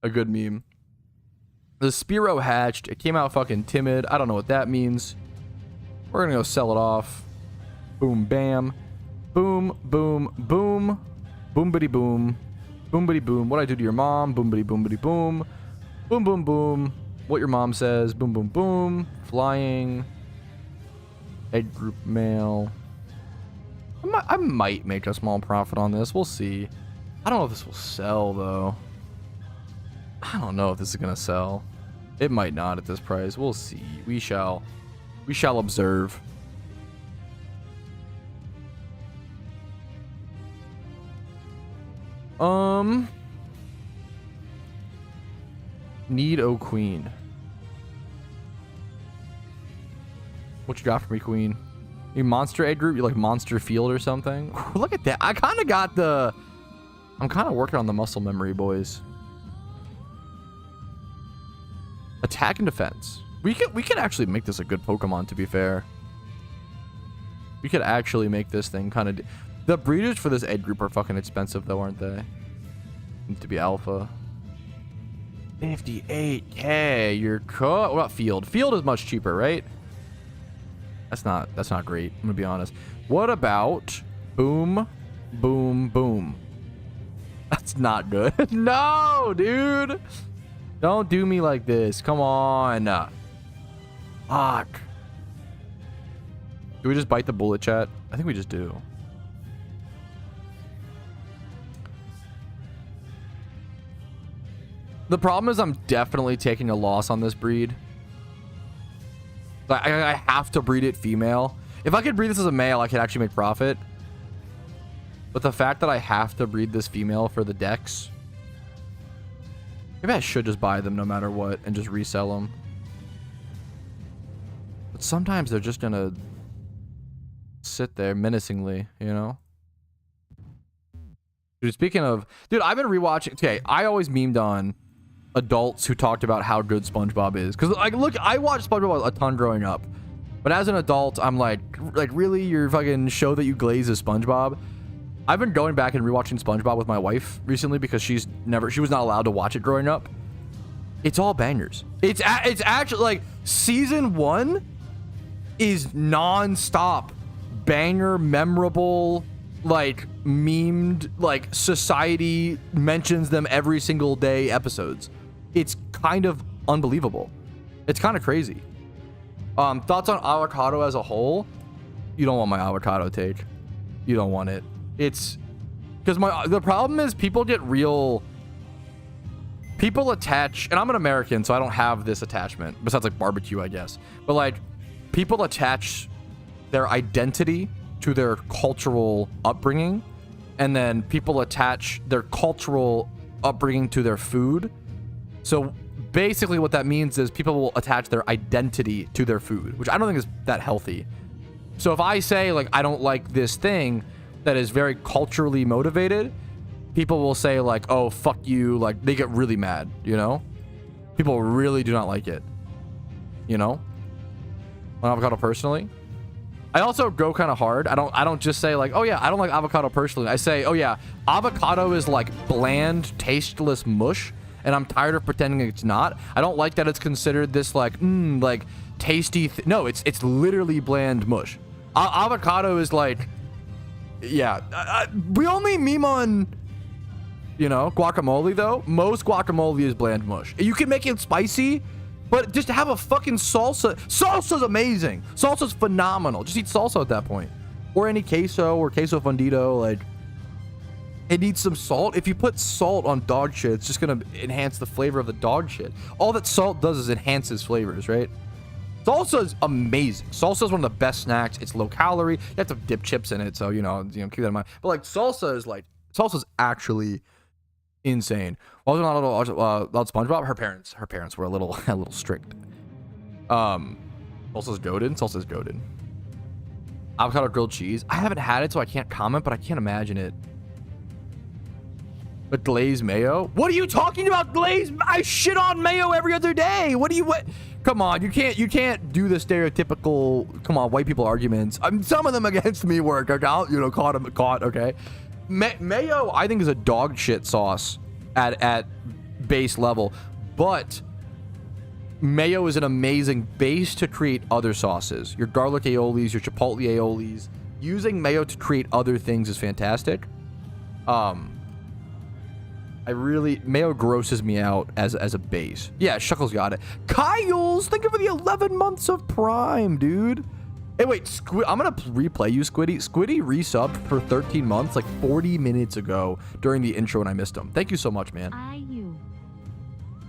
A good meme. The Spearow hatched. It came out fucking timid. I don't know what that means. We're gonna go sell it off. Boom, bam. Boom, boom, boom. Boom, bitty, boom. Boom, bitty, boom. What I do to your mom? Boom, bitty, boom, bitty, boom. Boom, boom, boom. What your mom says? Boom, boom, boom. Flying. Egg group mail. I might make a small profit on this. We'll see. I don't know if this will sell, though. I don't know if this is gonna sell. It might not at this price. We'll see. We shall observe. Need O Queen. What you got for me, Queen? You monster egg group? You like monster field or something? Look at that. I kind of got the... I'm kind of working on the muscle memory, boys. Attack and defense. We could actually make this a good Pokemon, to be fair. We could actually make this thing kind of... The breeders for this egg group are fucking expensive, though, aren't they? Need to be alpha. 58k. You're cut. What about field? Field is much cheaper, right? That's not great. I'm gonna be honest. What about boom, boom, boom? That's not good. No, dude. Don't do me like this. Come on. Fuck. Do we just bite the bullet, chat? I think we just do. The problem is I'm definitely taking a loss on this breed. I have to breed it female. If I could breed this as a male, I could actually make profit. But the fact that I have to breed this female for the dex... Maybe I should just buy them no matter what and just resell them. But sometimes they're just gonna sit there menacingly, you know? Dude, speaking of... Dude, I've been rewatching... Okay, I always memed on adults who talked about how good SpongeBob is. Because, like, look, I watched SpongeBob a ton growing up. But as an adult, I'm like, really? Your fucking show that you glaze is SpongeBob? I've been going back and rewatching SpongeBob with my wife recently because she was not allowed to watch it growing up. It's all bangers. It's actually, like, season 1 is non-stop banger, memorable, like, memed, like, society mentions them every single day episodes. It's kind of unbelievable. It's kind of crazy. Thoughts on avocado as a whole? You don't want my avocado take. You don't want it. It's because the problem is people attach, and I'm an American, so I don't have this attachment besides like barbecue, I guess. But like people attach their identity to their cultural upbringing, and then people attach their cultural upbringing to their food. So basically what that means is people will attach their identity to their food, which I don't think is that healthy. So if I say like I don't like this thing that is very culturally motivated, people will say like, oh, fuck you. Like they get really mad, you know? People really do not like it, you know? On avocado personally. I also go kind of hard. I don't just say like, oh yeah, I don't like avocado personally. I say, oh yeah, avocado is like bland, tasteless mush, and I'm tired of pretending it's not. I don't like that it's considered this like, like tasty. No, it's literally bland mush. Avocado is like, Yeah, we only meme on, you know, guacamole though. Most guacamole is bland mush. You can make it spicy, but just have a fucking salsa. Salsa's amazing. Salsa's phenomenal. Just eat salsa at that point, or any queso or queso fundido. Like, it needs some salt. If you put salt on dog shit, it's just gonna enhance the flavor of the dog shit. All that salt does is enhances flavors, right? Salsa is amazing. Salsa is one of the best snacks. It's low calorie. You have to dip chips in it, so you know, keep that in mind. But like salsa's actually insane. Well, not a little about SpongeBob. Her parents were a little strict. Salsa's goated. Salsa's goated. Avocado grilled cheese. I haven't had it, so I can't comment, but I can't imagine it. But glazed mayo? What are you talking about? Glazed? I shit on mayo every other day. What? Come on, you can't do the stereotypical, come on, white people arguments. Some of them against me work. Okay, you know, caught. Okay, mayo I think is a dog shit sauce at base level, but mayo is an amazing base to create other sauces. Your garlic aiolis, your chipotle aiolis. Using mayo to create other things is fantastic. Mayo grosses me out as a base. Yeah, Shuckles got it. Kyles, thank you for the 11 months of Prime, dude. Hey, wait, I'm gonna replay you, Squiddy. Squiddy resubbed for 13 months, like 40 minutes ago during the intro, and I missed him. Thank you so much, man.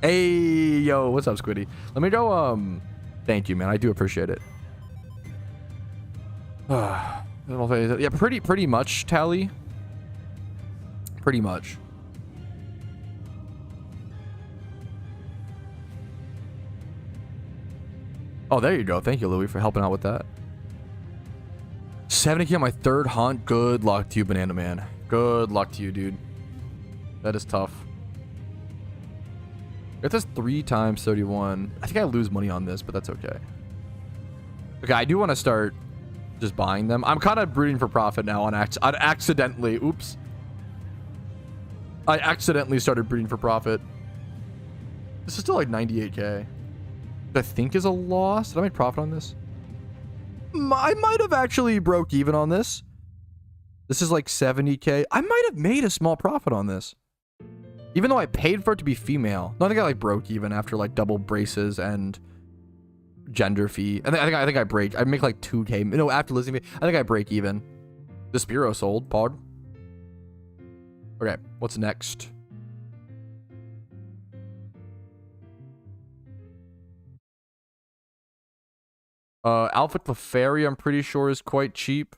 Hey, yo, what's up, Squiddy? Let me go, thank you, man. I do appreciate it. Yeah, pretty much, Tally. Pretty much. Oh, there you go. Thank you, Louis, for helping out with that. 70k on my third hunt. Good luck to you, Banana Man. Good luck to you, dude. That is tough. Get this 3 times 31. I think I lose money on this, but that's okay. Okay, I do want to start just buying them. I'm kind of breeding for profit now on accidentally. Oops. I accidentally started breeding for profit. This is still like 98k. I think is a loss. Did I make profit on this? I might have actually broke even on this. This is like 70k. I might have made a small profit on this, even though I paid for it to be female. No, I think I like broke even after like double braces and gender fee. I think I make like 2k. No, after listing fee, I think I break even. The Spiro sold. Pog. Okay, what's next? Alpha Clefairy, I'm pretty sure, is quite cheap.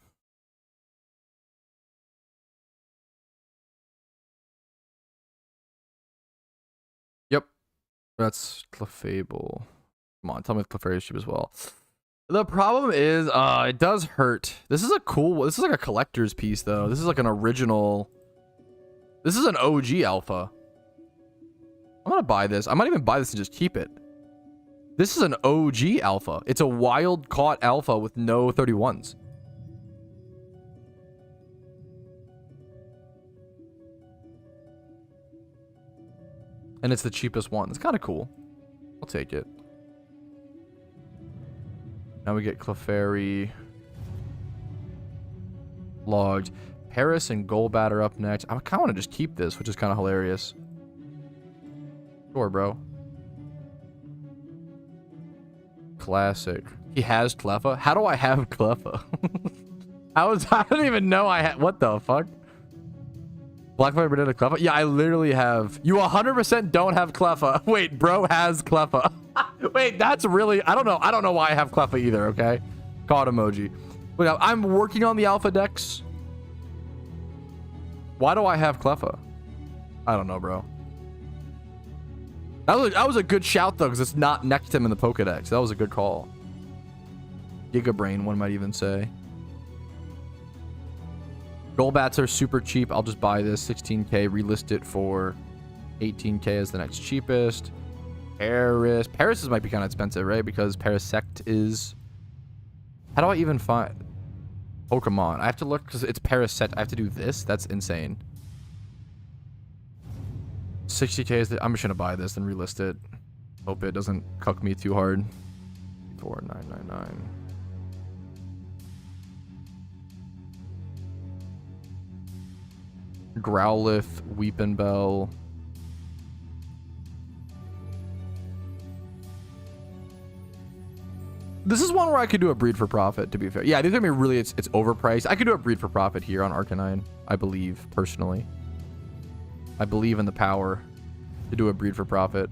Yep. That's Clefable. Come on, tell me if Clefairy is cheap as well. The problem is, it does hurt. This is like a collector's piece, though. This is like an original. This is an OG alpha. I'm gonna buy this. I might even buy this and just keep it. This is an OG alpha. It's a wild caught alpha with no 31s. And it's the cheapest one. It's kind of cool. I'll take it. Now we get Clefairy. Logged. Paris and Golbat are up next. I kind of want to just keep this, which is kind of hilarious. Sure, bro. Classic. He has Cleffa? How do I have Cleffa? I don't even know I had. What the fuck? Black Fire Banana Cleffa? Yeah, I literally have. You 100% don't have Cleffa. Wait, bro has Cleffa. Wait, that's really. I don't know why I have Cleffa either, okay? God emoji. Wait, I'm working on the Alpha Dex. Why do I have Cleffa? I don't know, bro. That was a good shout, though, because it's not next to him in the Pokedex. That was a good call. Giga Brain, one might even say. Golbats are super cheap. I'll just buy this. 16k. Relist it for 18k as the next cheapest. Paris. Paris might be kind of expensive, right? Because Parasect is... How do I even find... Pokemon. I have to look because it's Parasect. I have to do this? That's insane. 60k is the... I'm just going to buy this and relist it. Hope it doesn't cuck me too hard. 4999. Growlithe, Weepinbell. This is one where I could do a breed for profit, to be fair. Yeah, these are gonna be really, it's overpriced. I could do a breed for profit here on Arcanine, I believe, personally. I believe in the power to do a breed for profit.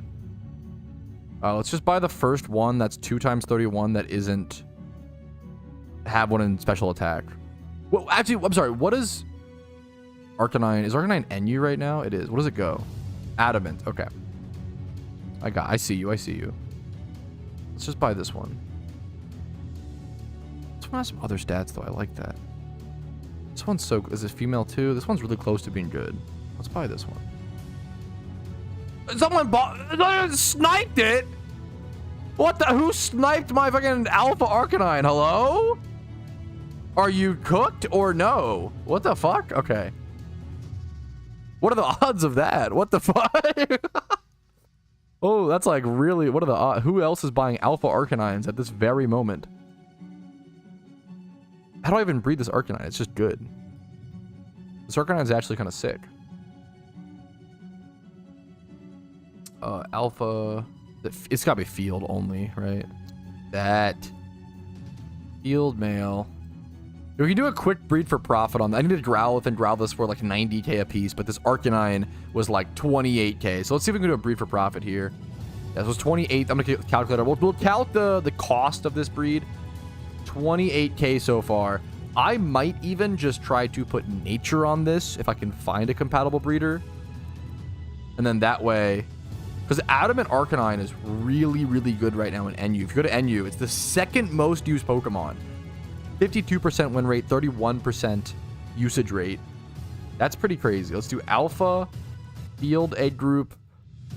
Let's just buy the first one that's 2 times 31 that isn't have one in special attack. Well, actually, I'm sorry. What is Arcanine? Is Arcanine NU right now? It is. What does it go? Adamant. Okay. I see you. I see you. Let's just buy this one. This one has some other stats, though. I like that. This one's so... Is it female, too? This one's really close to being good. Let's buy this one. Someone sniped it? What the... Who sniped my fucking Alpha Arcanine? Hello? Are you cooked or no? What the fuck? Okay. What are the odds of that? What the fuck? Oh, that's like really... What are the odds? Who else is buying Alpha Arcanines at this very moment? How do I even breed this Arcanine? It's just good. This Arcanine is actually kind of sick. Alpha... It's gotta be field only, right? That... Field male... We can do a quick breed for profit on that. I needed Growlithe and Growlithe for like 90k a piece, but this Arcanine was like 28k. So let's see if we can do a breed for profit here. Yeah, this was 28. I'm gonna calculate it. We'll calc the cost of this breed. 28k so far. I might even just try to put nature on this if I can find a compatible breeder. And then that way, because Adamant Arcanine is really, really good right now in NU. If you go to NU, it's the second most used Pokemon. 52% win rate, 31% usage rate. That's pretty crazy. Let's do Alpha, Field, Egg Group.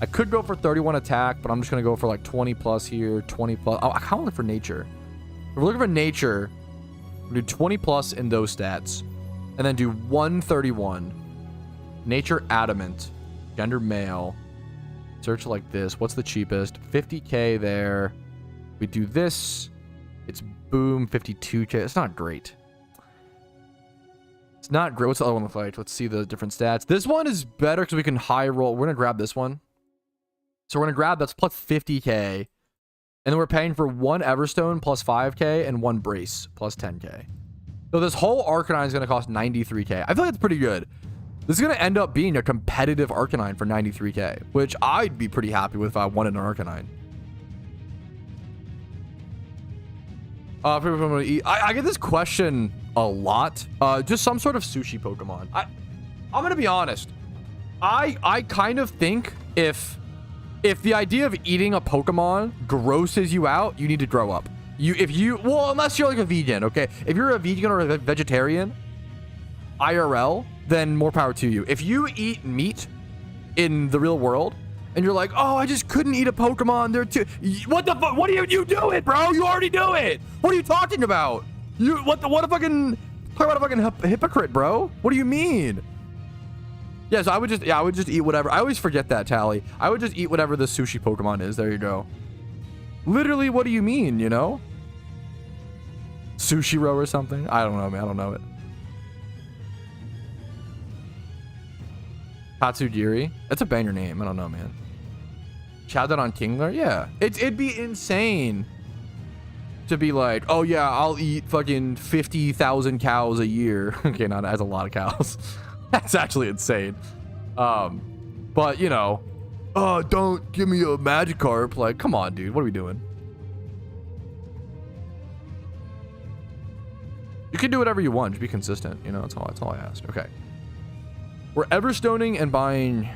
I could go for 31 attack, but I'm just going to go for like 20 plus here, 20 plus. Oh, I can't look for nature. If we're looking for nature, we'll do 20 plus in those stats. And then do 131. Nature Adamant. Gender male. Search like this. What's the cheapest? 50k there. We do this. It's boom, 52k. It's not great. It's not great. What's the other one look like? Let's see the different stats. This one is better because we can high roll. We're going to grab this one. So we're going to grab that's plus 50k. And then we're paying for 1 Everstone plus 5k and 1 Brace plus 10k. So this whole Arcanine is going to cost 93k. I feel like it's pretty good. This is going to end up being a competitive Arcanine for 93k, which I'd be pretty happy with if I wanted an Arcanine. I get this question a lot. Just some sort of sushi Pokemon. I'm gonna be honest. I kind of think if the idea of eating a Pokemon grosses you out, you need to grow up. Well, unless you're like a vegan, okay? If you're a vegan or a vegetarian, IRL, then more power to you. If you eat meat in the real world, and you're like, oh, I just couldn't eat a Pokemon. They're too... What the fuck? What do you do it, bro? You already do it. What are you talking about? What a fucking... Talk about a fucking hypocrite, bro. What do you mean? Yeah, so I would just eat whatever. I always forget that, Tally. I would just eat whatever the sushi Pokemon is. There you go. Literally, what do you mean, you know? Sushiro or something? I don't know, man. I don't know it. Tatsugiri? That's a banger name. I don't know, man. Shouted on Kingler? Yeah. It'd be insane to be like, oh yeah, I'll eat fucking 50,000 cows a year. Okay, not as a lot of cows. That's actually insane. But you know, oh, don't give me a Magikarp. Like, come on, dude. What are we doing? You can do whatever you want. Just be consistent. You know, that's all I ask. Okay. We're Everstoning and buying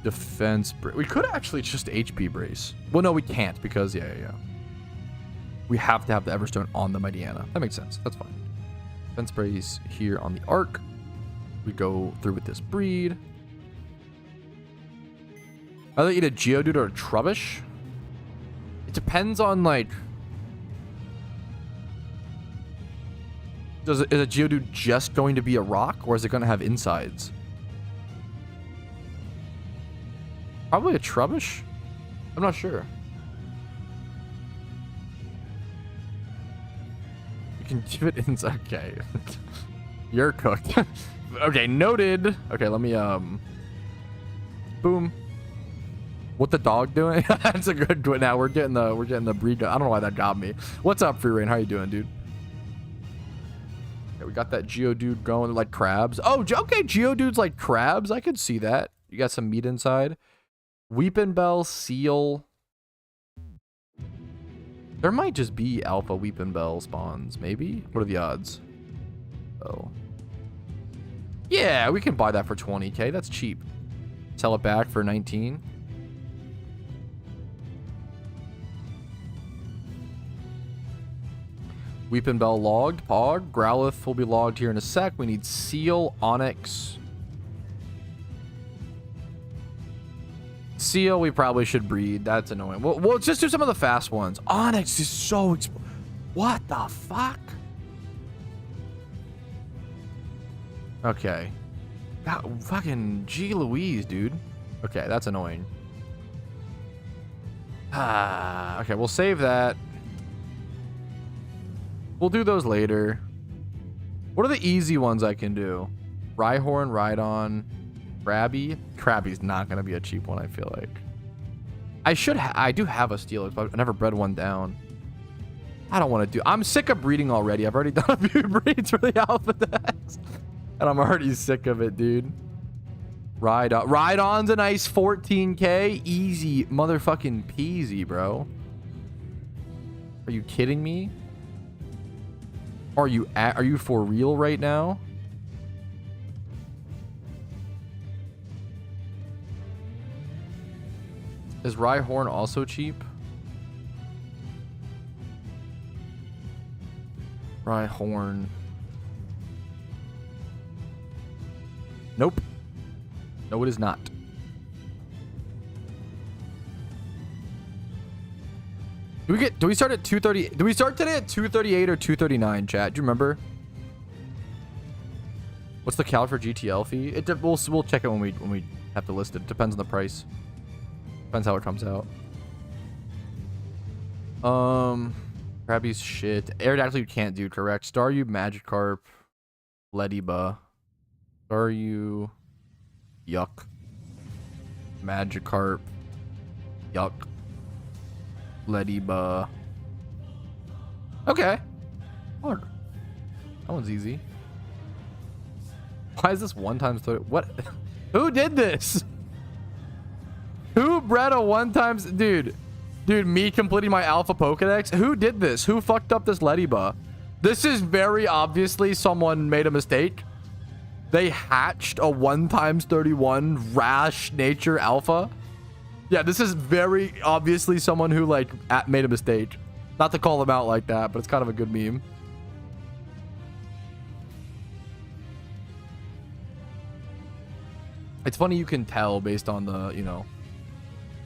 defense. We could actually just HP brace. Well, no, we can't because, yeah. We have to have the Everstone on the Mightyena. That makes sense. That's fine. Defense brace here on the Arc. We go through with this breed. Either eat a Geodude or a Trubbish. It depends on, like... Is a Geodude just going to be a rock, or is it going to have insides? Probably a Trubbish? I'm not sure. You can give it inside. Okay. You're cooked. Okay, noted. Okay, let me boom. What the dog doing? That's a good one. Now we're getting the breed. I don't know why that got me. What's up, Free Rain? How you doing, dude? Okay, we got that Geodude going like crabs. Oh, okay, Geodude's like crabs. I could see that. You got some meat inside. Weeping Bell, Seal. There might just be alpha Weeping Bell spawns, maybe. What are the odds? Oh. Yeah, we can buy that for 20k. That's cheap. Sell it back for 19. Weeping Bell logged. Pog. Growlithe will be logged here in a sec. We need Seal, Onyx. Seal, we probably should breed. That's annoying. Well, let's just do some of the fast ones. Onyx is so... What the fuck? Okay. God, fucking G Louise, dude. Okay, that's annoying. Okay, we'll save that. We'll do those later. What are the easy ones I can do? Rhyhorn, Rhydon, Krabby. Krabby's not going to be a cheap one, I feel like. I do have a Steelix, but I've never bred one down. I don't want to do... I'm sick of breeding already. I've already done a few breeds for the Alpha Dex. And I'm already sick of it, dude. Rhydon. Rhydon's a nice 14k. Easy motherfucking peasy, bro. Are you kidding me? Are you for real right now? Is Rhyhorn also cheap? Rhyhorn. Nope. No, it is not. Do we start at 230? Do we start today at 238 or 239, chat? Do you remember? What's the cal for GTL fee? We'll check it when we have to list it. Depends on the price. Depends how it comes out. Krabby's shit. Aerodactyl you can't do, correct? Staryu, Magikarp, Ledyba. Staryu, yuck. Magikarp, yuck. Ledyba. Okay. Oh, that one's easy. Why is this 1 times 30? What? Who did this? Who bred a 1 times... Dude, me completing my alpha Pokedex? Who did this? Who fucked up this Ledyba? This is very obviously someone made a mistake. They hatched a 1 times 31 rash nature alpha. Yeah, this is very obviously someone who like made a mistake. Not to call them out like that, but it's kind of a good meme. It's funny you can tell based on the, you know,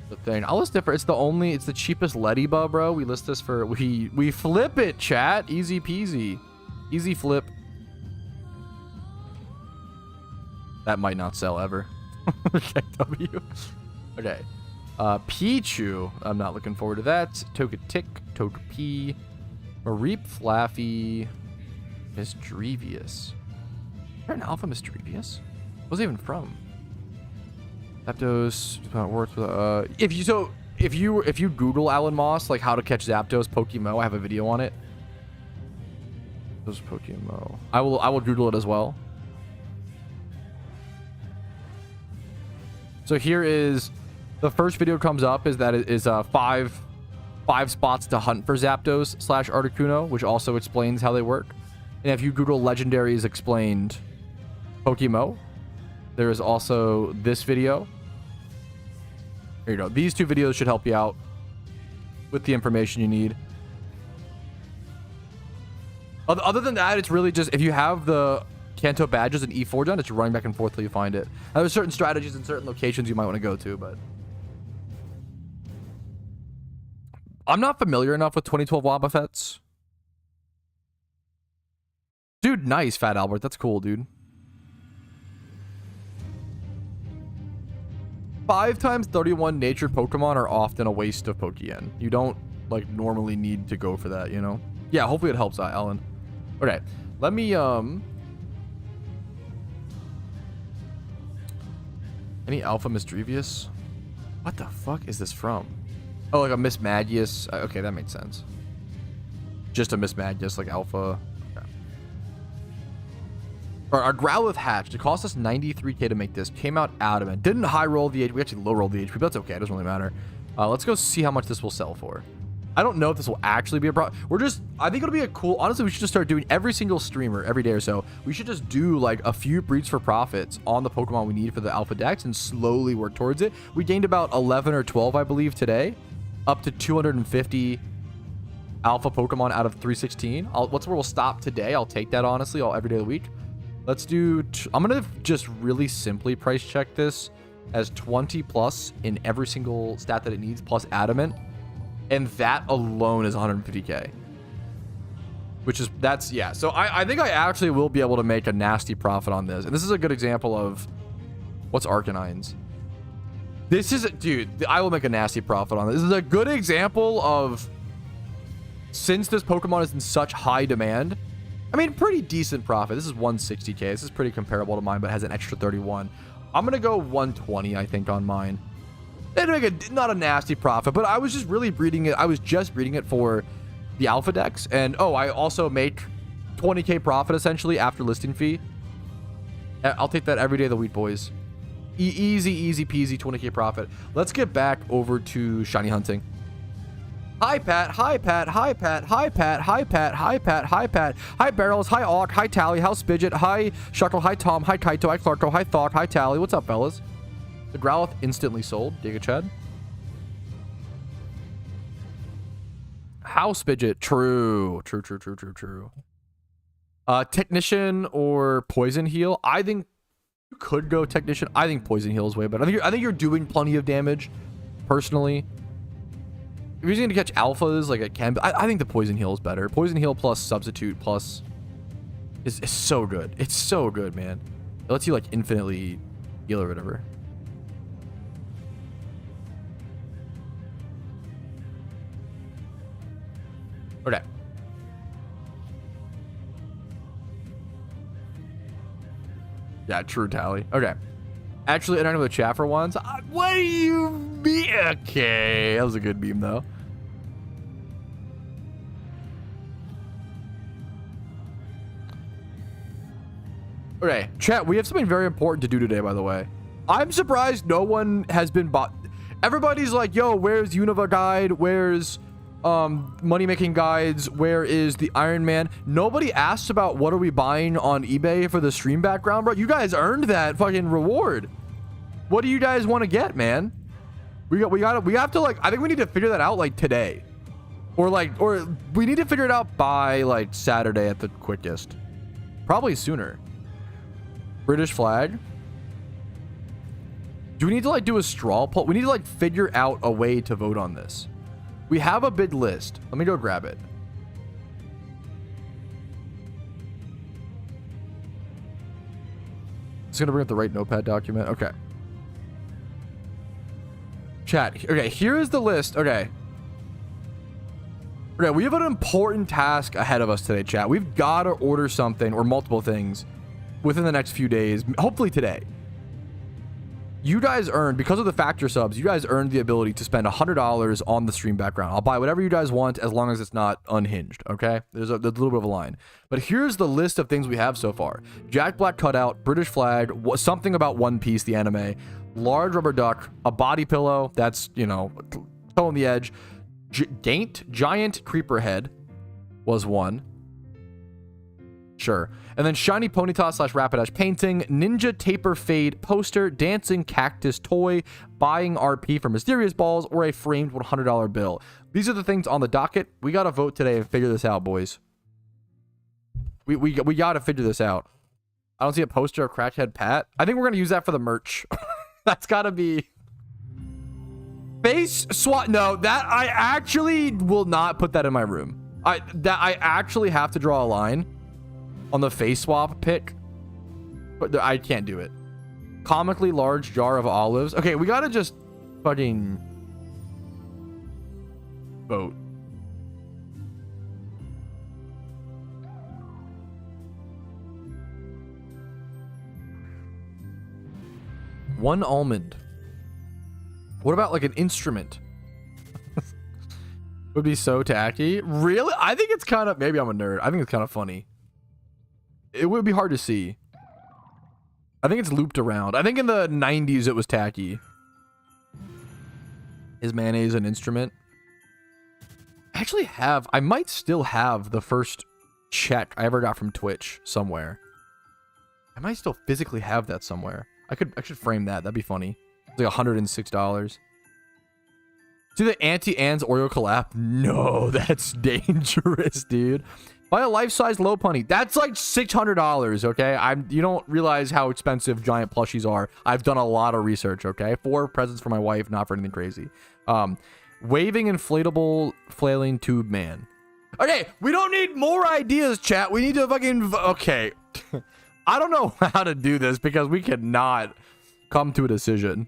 the thing. I'll list it for, it's the cheapest Ledyba, bro. We list this for, we flip it, chat. Easy peasy. Easy flip. That might not sell ever. Okay, W. Okay. Pichu. I'm not looking forward to that. Togetic, Togepi, Mareep, Flaffy, Misdrevious. Is there an alpha Misdrevious? What's it even from? Zapdos works with if you Google Alan Moss like how to catch Zapdos PokeMMO, I have a video on it. Those PokeMMO. I will Google it as well. So here is the first video comes up is that it is five spots to hunt for Zapdos / Articuno, which also explains how they work. And if you Google Legendaries Explained PokeMMO, there is also this video. Here you go. These 2 videos should help you out with the information you need. Other than that, it's really just if you have the Kanto badges and E4 done, it's running back and forth till you find it. Now, there's certain strategies and certain locations you might want to go to, but I'm not familiar enough with 2012 Wobbuffets. Dude, nice, Fat Albert. That's cool, dude. 5 times 31 nature Pokemon are often a waste of Pokeyen. You don't like normally need to go for that, you know? Yeah, hopefully it helps out, Alan. Okay, let me Any alpha mischievous? What the fuck is this from? Oh, like a Miss Magius. Okay, that makes sense. Just a Miss Magius, like alpha. Okay. Our Growlithe hatched. It cost us 93k to make this. Came out adamant. Didn't high roll the HP. We actually low rolled the HP, but that's okay. It doesn't really matter. Let's go see how much this will sell for. I don't know if this will actually be a problem. I think it'll be a cool, honestly, we should just start doing every single streamer every day or so. We should just do like a few breeds for profits on the Pokemon we need for the Alpha Dex and slowly work towards it. We gained about 11 or 12, I believe, today, up to 250 Alpha Pokemon out of 316. What's where we'll stop today? I'll take that, honestly, every day of the week. Let's do, I'm going to just really simply price check this as 20 plus in every single stat that it needs, plus adamant. And that alone is 150k. Yeah. So I think I actually will be able to make a nasty profit on this. And this is a good example of, what's Arcanines? Dude, I will make a nasty profit on this. This is a good example of, since this Pokemon is in such high demand, I mean, pretty decent profit. This is 160k. This is pretty comparable to mine, but has an extra 31. I'm going to go 120, I think, on mine. It'd make not a nasty profit, but I was just really breeding it. I was just breeding it for the Alpha Dex. And, oh, I also make 20k profit, essentially, after listing fee. I'll take that every day of the week, boys. Easy peasy 20k profit. Let's get back over to shiny hunting. Hi, Pat. Hi, Pat. Hi, Pat. Hi, Pat. Hi, Pat. Hi, Pat. Hi, Pat. Hi, Barrels. Hi, Auk. Hi, Tally. Hi, Spidget. Hi, Shuckle. Hi, Tom. Hi, Kaito. Hi, Clarko. Hi, Thawk. Hi, Tally. What's up, fellas? The Growlithe instantly sold. Giga Chad. How Spidget? True. Technician or Poison Heal? I think you could go Technician. I think Poison Heal is way better. I think you're doing plenty of damage, personally. If you're going to catch alphas, like it can, I think the Poison Heal is better. Poison Heal plus Substitute plus is so good. It's so good, man. It lets you like infinitely heal or whatever. Okay. Yeah, true, Tally. Okay. Actually, I don't know the chat for once. What do you mean? Okay. That was a good meme, though. Okay, chat, we have something very important to do today, by the way. I'm surprised no one has been bought. Everybody's like, yo, where's Unova Guide? Where's Moneymaking Guides? Where is the Iron Man? Nobody asked about what are we buying on eBay for the stream background, bro. You guys earned that fucking reward. What do you guys want to get, man? We have to, like, I think we need to figure that out like today. Or we need to figure it out by like Saturday at the quickest. Probably sooner. British flag. Do we need to like do a straw poll? We need to like figure out a way to vote on this. We have a bid list. Let me go grab it. It's gonna bring up the right notepad document. Okay. Chat. Okay, here is the list. Okay. Okay, we have an important task ahead of us today, chat. We've got to order something or multiple things within the next few days, hopefully today. You guys earned, because of the factor subs, you guys earned the ability to spend $100 on the stream background. I'll buy whatever you guys want as long as it's not unhinged, okay? There's a little bit of a line. But here's the list of things we have so far. Jack Black cutout, British flag, something about One Piece, the anime, large rubber duck, a body pillow, that's, you know, toe on the edge, giant creeper head was one. Sure. And then shiny Ponyta / Rapidash painting, ninja taper fade poster, dancing cactus toy, buying RP for mysterious balls, or a framed $100 bill. These are the things on the docket. We got to vote today and figure this out, boys. We got to figure this out. I don't see a poster of Crackhead Pat. I think we're going to use that for the merch. That's got to be... Face swap. No, that I actually will not put that in my room. I actually have to draw a line on the face swap pick, but I can't do it. Comically large jar of olives. Okay, we gotta just fucking vote. 1 almond. What about like an instrument? Would be so tacky. Really? I think it's kind of, maybe I'm a nerd. I think it's kind of funny. It would be hard to see. I think it's looped around. I think in the 90s it was tacky. Is mayonnaise an instrument? I actually have, I might still have the first check I ever got from Twitch somewhere. I might still physically have that somewhere. I should frame that. That'd be funny. It's like $106. See the Auntie Anne's Oreo collab? No, that's dangerous, dude. Buy a life-size Lopunny. That's like $600, okay? You don't realize how expensive giant plushies are. I've done a lot of research, okay? 4 presents for my wife, not for anything crazy. Waving inflatable flailing tube man. Okay, we don't need more ideas, chat. We need to fucking... Okay. I don't know how to do this because we cannot come to a decision.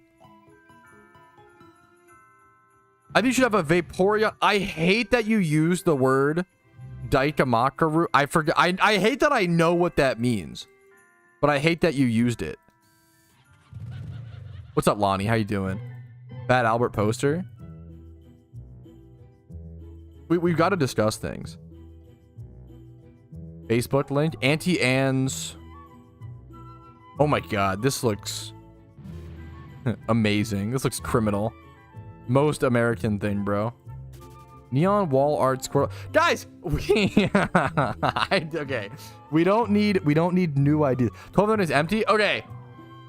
I think you should have a Vaporeon. I hate that you use the word Daikamakaru. I forget. I hate that I know what that means, but I hate that you used it. What's up, Lonnie? How you doing? Bad Albert poster. We've got to discuss things. Facebook link. Auntie Anne's. Oh my god, this looks amazing. This looks criminal. Most American thing, bro. Neon wall art squirrel. Guys, okay. We don't need new ideas. 12 is empty. Okay.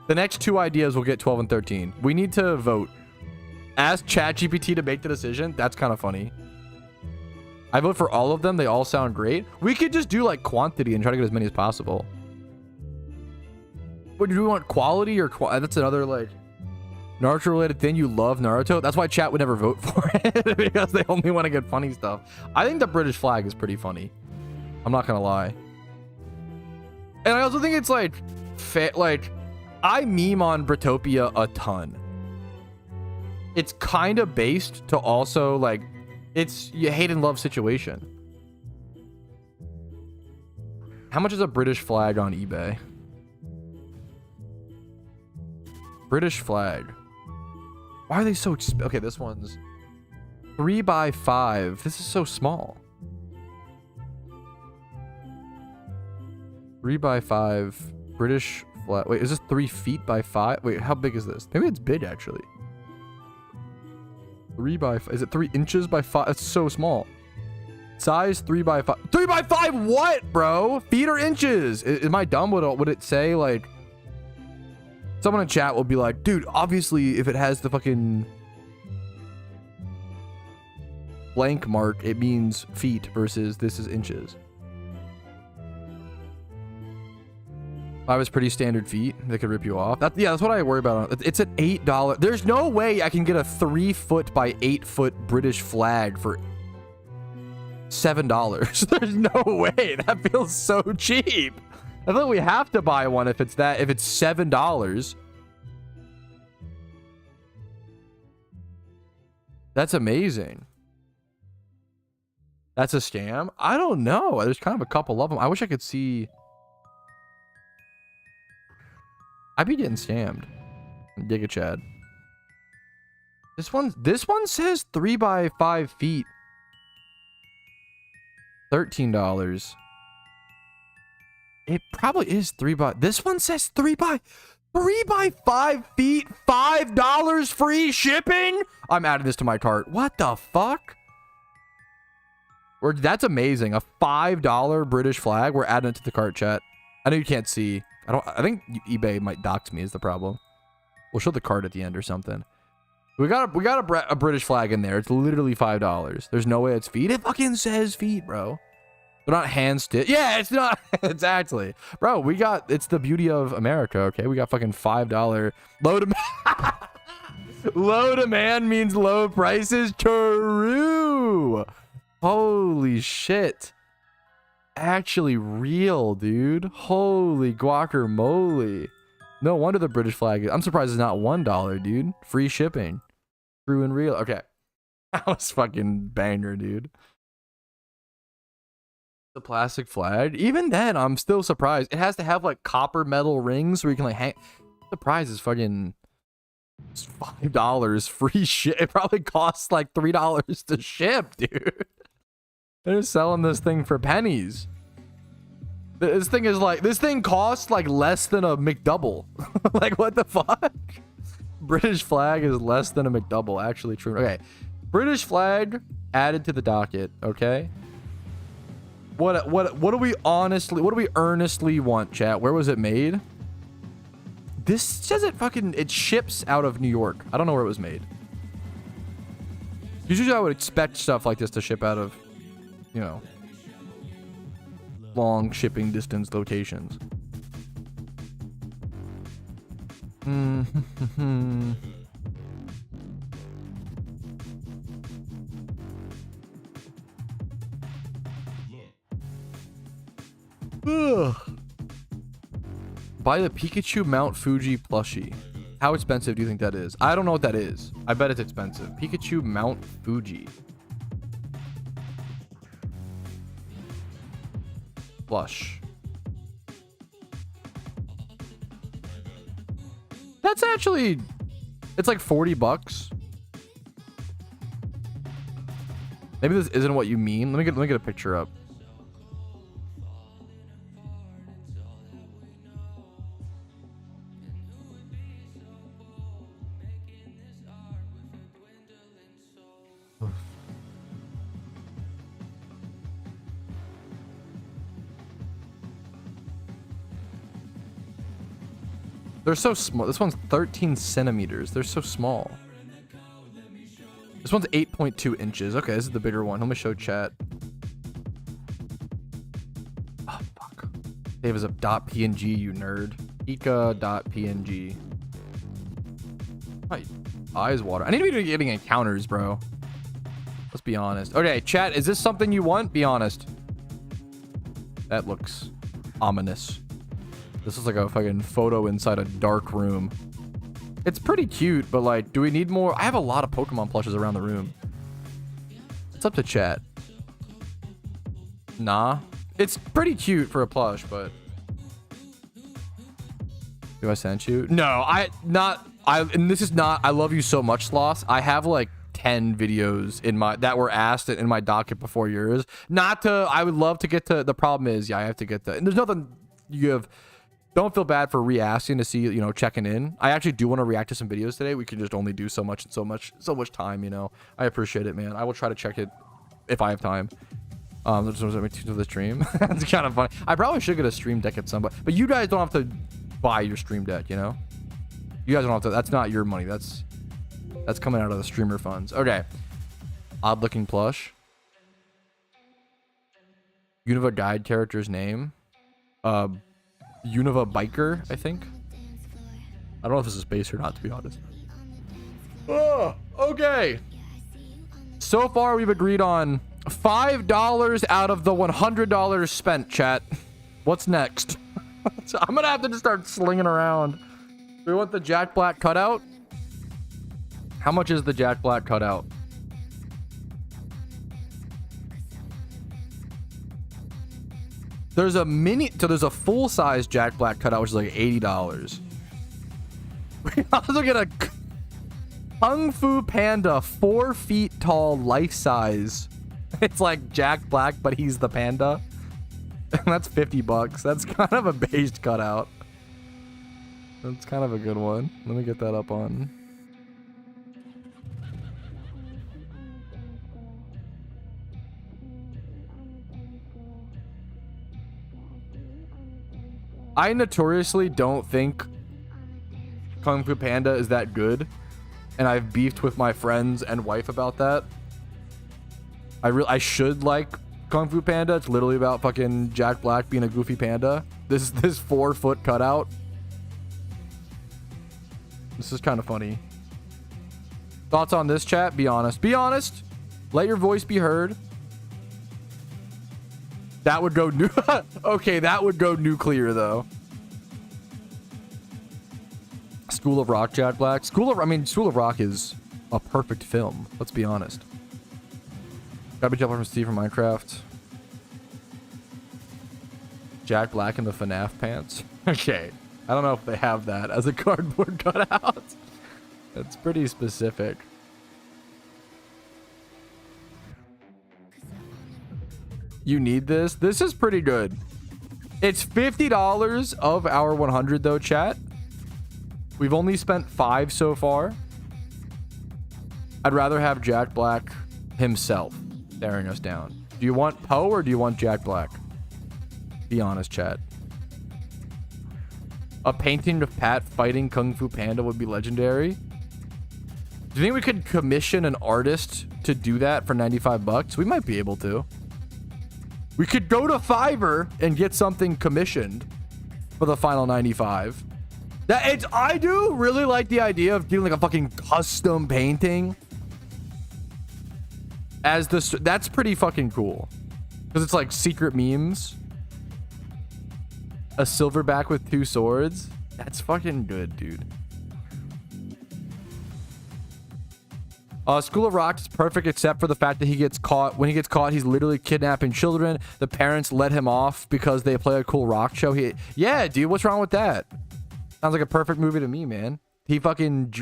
The next 2 ideas will get 12 and 13. We need to vote. Ask ChatGPT to make the decision. That's kind of funny. I vote for all of them. They all sound great. We could just do like quantity and try to get as many as possible. What do we want? Quality or that's another like Naruto related thing. You love Naruto. That's why chat would never vote for it because they only want to get funny stuff. I think the British flag is pretty funny. I'm not gonna lie. And I also think it's like like I meme on Britopia a ton. It's kind of based to also like it's you hate and love situation. How much is a British flag on eBay? British flag. Why are they so expensive? Okay, this one's 3x5. This is so small. 3x5 British flag. Wait, is this 3 feet by 5? Wait, how big is this? Maybe it's big actually. 3x5. Is it 3 inches by 5? That's so small. Size 3x5. 3x5 what, bro? Feet or inches? Am I dumb? Would it say like... Someone in chat will be like, dude, obviously if it has the fucking blank mark, it means feet versus this is inches. 5 is pretty standard feet. They could rip you off. Yeah, that's what I worry about. It's an $8. There's no way I can get a 3 foot by 8 foot British flag for $7. There's no way. That feels so cheap. I feel like we have to buy one if it's $7. That's amazing. That's a scam? I don't know. There's kind of a couple of them. I wish I could see. I'd be getting scammed. Giga Chad. This one says 3x5 feet. $13. It probably is 3 by. This one says 3 by 5 feet, $5 free shipping. I'm adding this to my cart. What the fuck? That's amazing. A $5 British flag. We're adding it to the cart, chat. I know you can't see. I think eBay might dox me is the problem. We'll show the cart at the end or something. We got a British flag in there. It's literally $5. There's no way it's feet. It fucking says feet, bro. They're not hand stitched. Yeah, it's not. Exactly. Bro, it's the beauty of America, okay? We got fucking $5 low demand. Low demand means low prices. True. Holy shit. Actually real, dude. Holy guacamole. No wonder the British flag. I'm surprised it's not $1, dude. Free shipping. True and real. Okay. That was fucking banger, dude. The plastic flag. Even then, I'm still surprised. It has to have like copper metal rings where you can like hang. The prize is fucking It's $5 free ship. It probably costs like $3 to ship, dude. They're selling this thing for pennies. This thing is like, this thing costs like less than a McDouble. Like, what the fuck? British flag is less than a McDouble. Actually true. Okay. British flag added to the docket. Okay. What do we earnestly want, chat? Where was it made? This says it ships out of New York. I don't know where it was made. Usually I would expect stuff like this to ship out of, you know, long shipping distance locations. Ugh. Buy the Pikachu Mount Fuji plushie. How expensive do you think that is? I don't know what that is. I bet it's expensive. Pikachu Mount Fuji. Plush. That's actually... It's like $40. Maybe this isn't what you mean. Let me get a picture up. They're so small. This one's 13 centimeters. They're so small. This one's 8.2 inches. Okay, this is the bigger one. Let me show chat. Oh, fuck. Save as a .png, you nerd. Ika.png. My eyes water. I need to be getting encounters, bro. Let's be honest. Okay, chat, is this something you want? Be honest. That looks ominous. This is like a fucking photo inside a dark room. It's pretty cute, but like, do we need more? I have a lot of Pokemon plushes around the room. It's up to chat. Nah. It's pretty cute for a plush, but... Do I sent you? No, and this is not, I love you so much, Sloss. I have like 10 videos in my, that were asked in my docket before yours. Not to, I would love to get to, the problem is, yeah, I have to get to, and there's nothing you have... Don't feel bad for re-asking to see, you know, checking in. I actually do want to react to some videos today. We can just only do so much and so much time, you know. I appreciate it, man. I will try to check it if I have time. Just to the stream. It's kind of funny. I probably should get a stream deck at some point, but you guys don't have to buy your stream deck, you know. You guys don't have to. That's not your money. That's coming out of the streamer funds. Okay. Odd looking plush. Unova guide character's name. Unova Biker, I think. I don't know if this is base or not, to be honest. Oh, okay. So far, we've agreed on $5 out of the $100 spent, chat. What's next? So I'm gonna have to just start slinging around. Do we want the Jack Black cutout? How much is the Jack Black cutout? There's a there's a full-size Jack Black cutout, which is like $80. We also get a Kung Fu Panda 4 feet tall, life-size. It's like Jack Black, but he's the panda. And that's $50. That's kind of a based cutout. That's kind of a good one. Let me get that up on. I notoriously don't think Kung Fu Panda is that good, and I've beefed with my friends and wife about that. I should like Kung Fu Panda. It's literally about fucking Jack Black being a goofy panda. This 4 foot cutout. This is kind of funny. Thoughts on this, chat? Be honest. Be honest. Let your voice be heard. That would go okay, that would go nuclear though. School of Rock, Jack Black. School of Rock is a perfect film. Let's be honest. Gotta be jumping from Steve from Minecraft. Jack Black in the FNAF pants. Okay. I don't know if they have that as a cardboard cutout. That's pretty specific. You need this? This is pretty good. It's $50 of our 100 though, chat. We've only spent 5 so far. I'd rather have Jack Black himself staring us down. Do you want Poe or do you want Jack Black? Be honest, chat. A painting of Pat fighting Kung Fu Panda would be legendary. Do you think we could commission an artist to do that for 95 bucks? We might be able to. We could go to Fiverr and get something commissioned for the final 95. I do really like the idea of doing like a fucking custom painting as this. That's pretty fucking cool because it's like secret memes. A silverback with 2 swords. That's fucking good, dude. School of Rock is perfect except for the fact that he gets caught. When he gets caught, he's literally kidnapping children. The parents let him off because they play a cool rock show. Yeah, dude, what's wrong with that? Sounds like a perfect movie to me, man. He fucking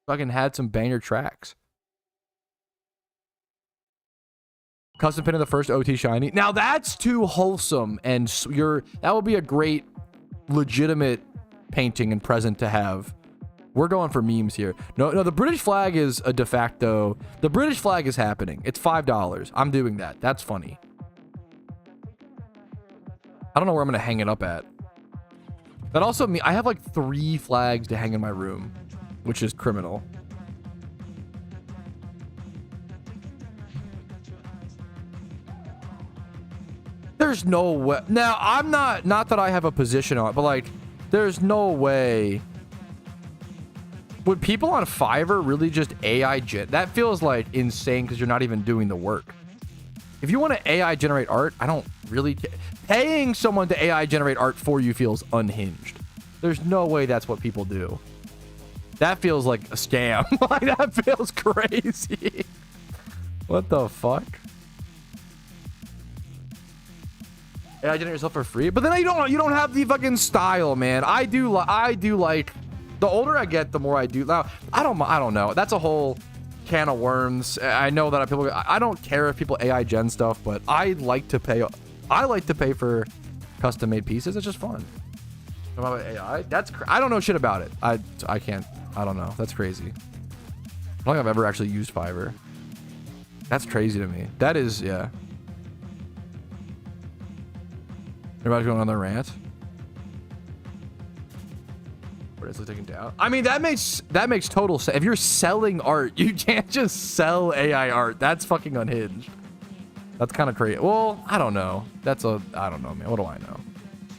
had some banger tracks. Custom pin of the first OT shiny. Now that's too wholesome, and that will be a great, legitimate painting and present to have. We're going for memes here. No, the British flag is a de facto. The British flag is happening. It's $5. I'm doing that. That's funny. I don't know where I'm gonna hang it up at. That also means I have like 3 flags to hang in my room, which is criminal. There's no way. Now, I'm not that I have a position on it, but like, there's no way. Would people on Fiverr really just AI that feels like insane because you're not even doing the work. If you want to AI generate art, I don't really care. Paying someone to AI generate art for you feels unhinged. There's no way that's what people do. That feels like a scam. Like, that feels crazy. What the fuck? AI generate yourself for free, but then you don't have the fucking style, man. I do like. The older I get, the more I do. Now, I don't know. That's a whole can of worms. I know that I don't care if people AI gen stuff, but I like to pay for custom made pieces. It's just fun. About AI, I don't know shit about it. I don't know. That's crazy. I don't think I've ever actually used Fiverr. That's crazy to me. That is, yeah. Everybody's going on their rant. It's taken down. I mean, that makes total sense. If you're selling art, you can't just sell AI art. That's fucking unhinged. That's kind of crazy. Well, I don't know. I don't know, man. What do I know?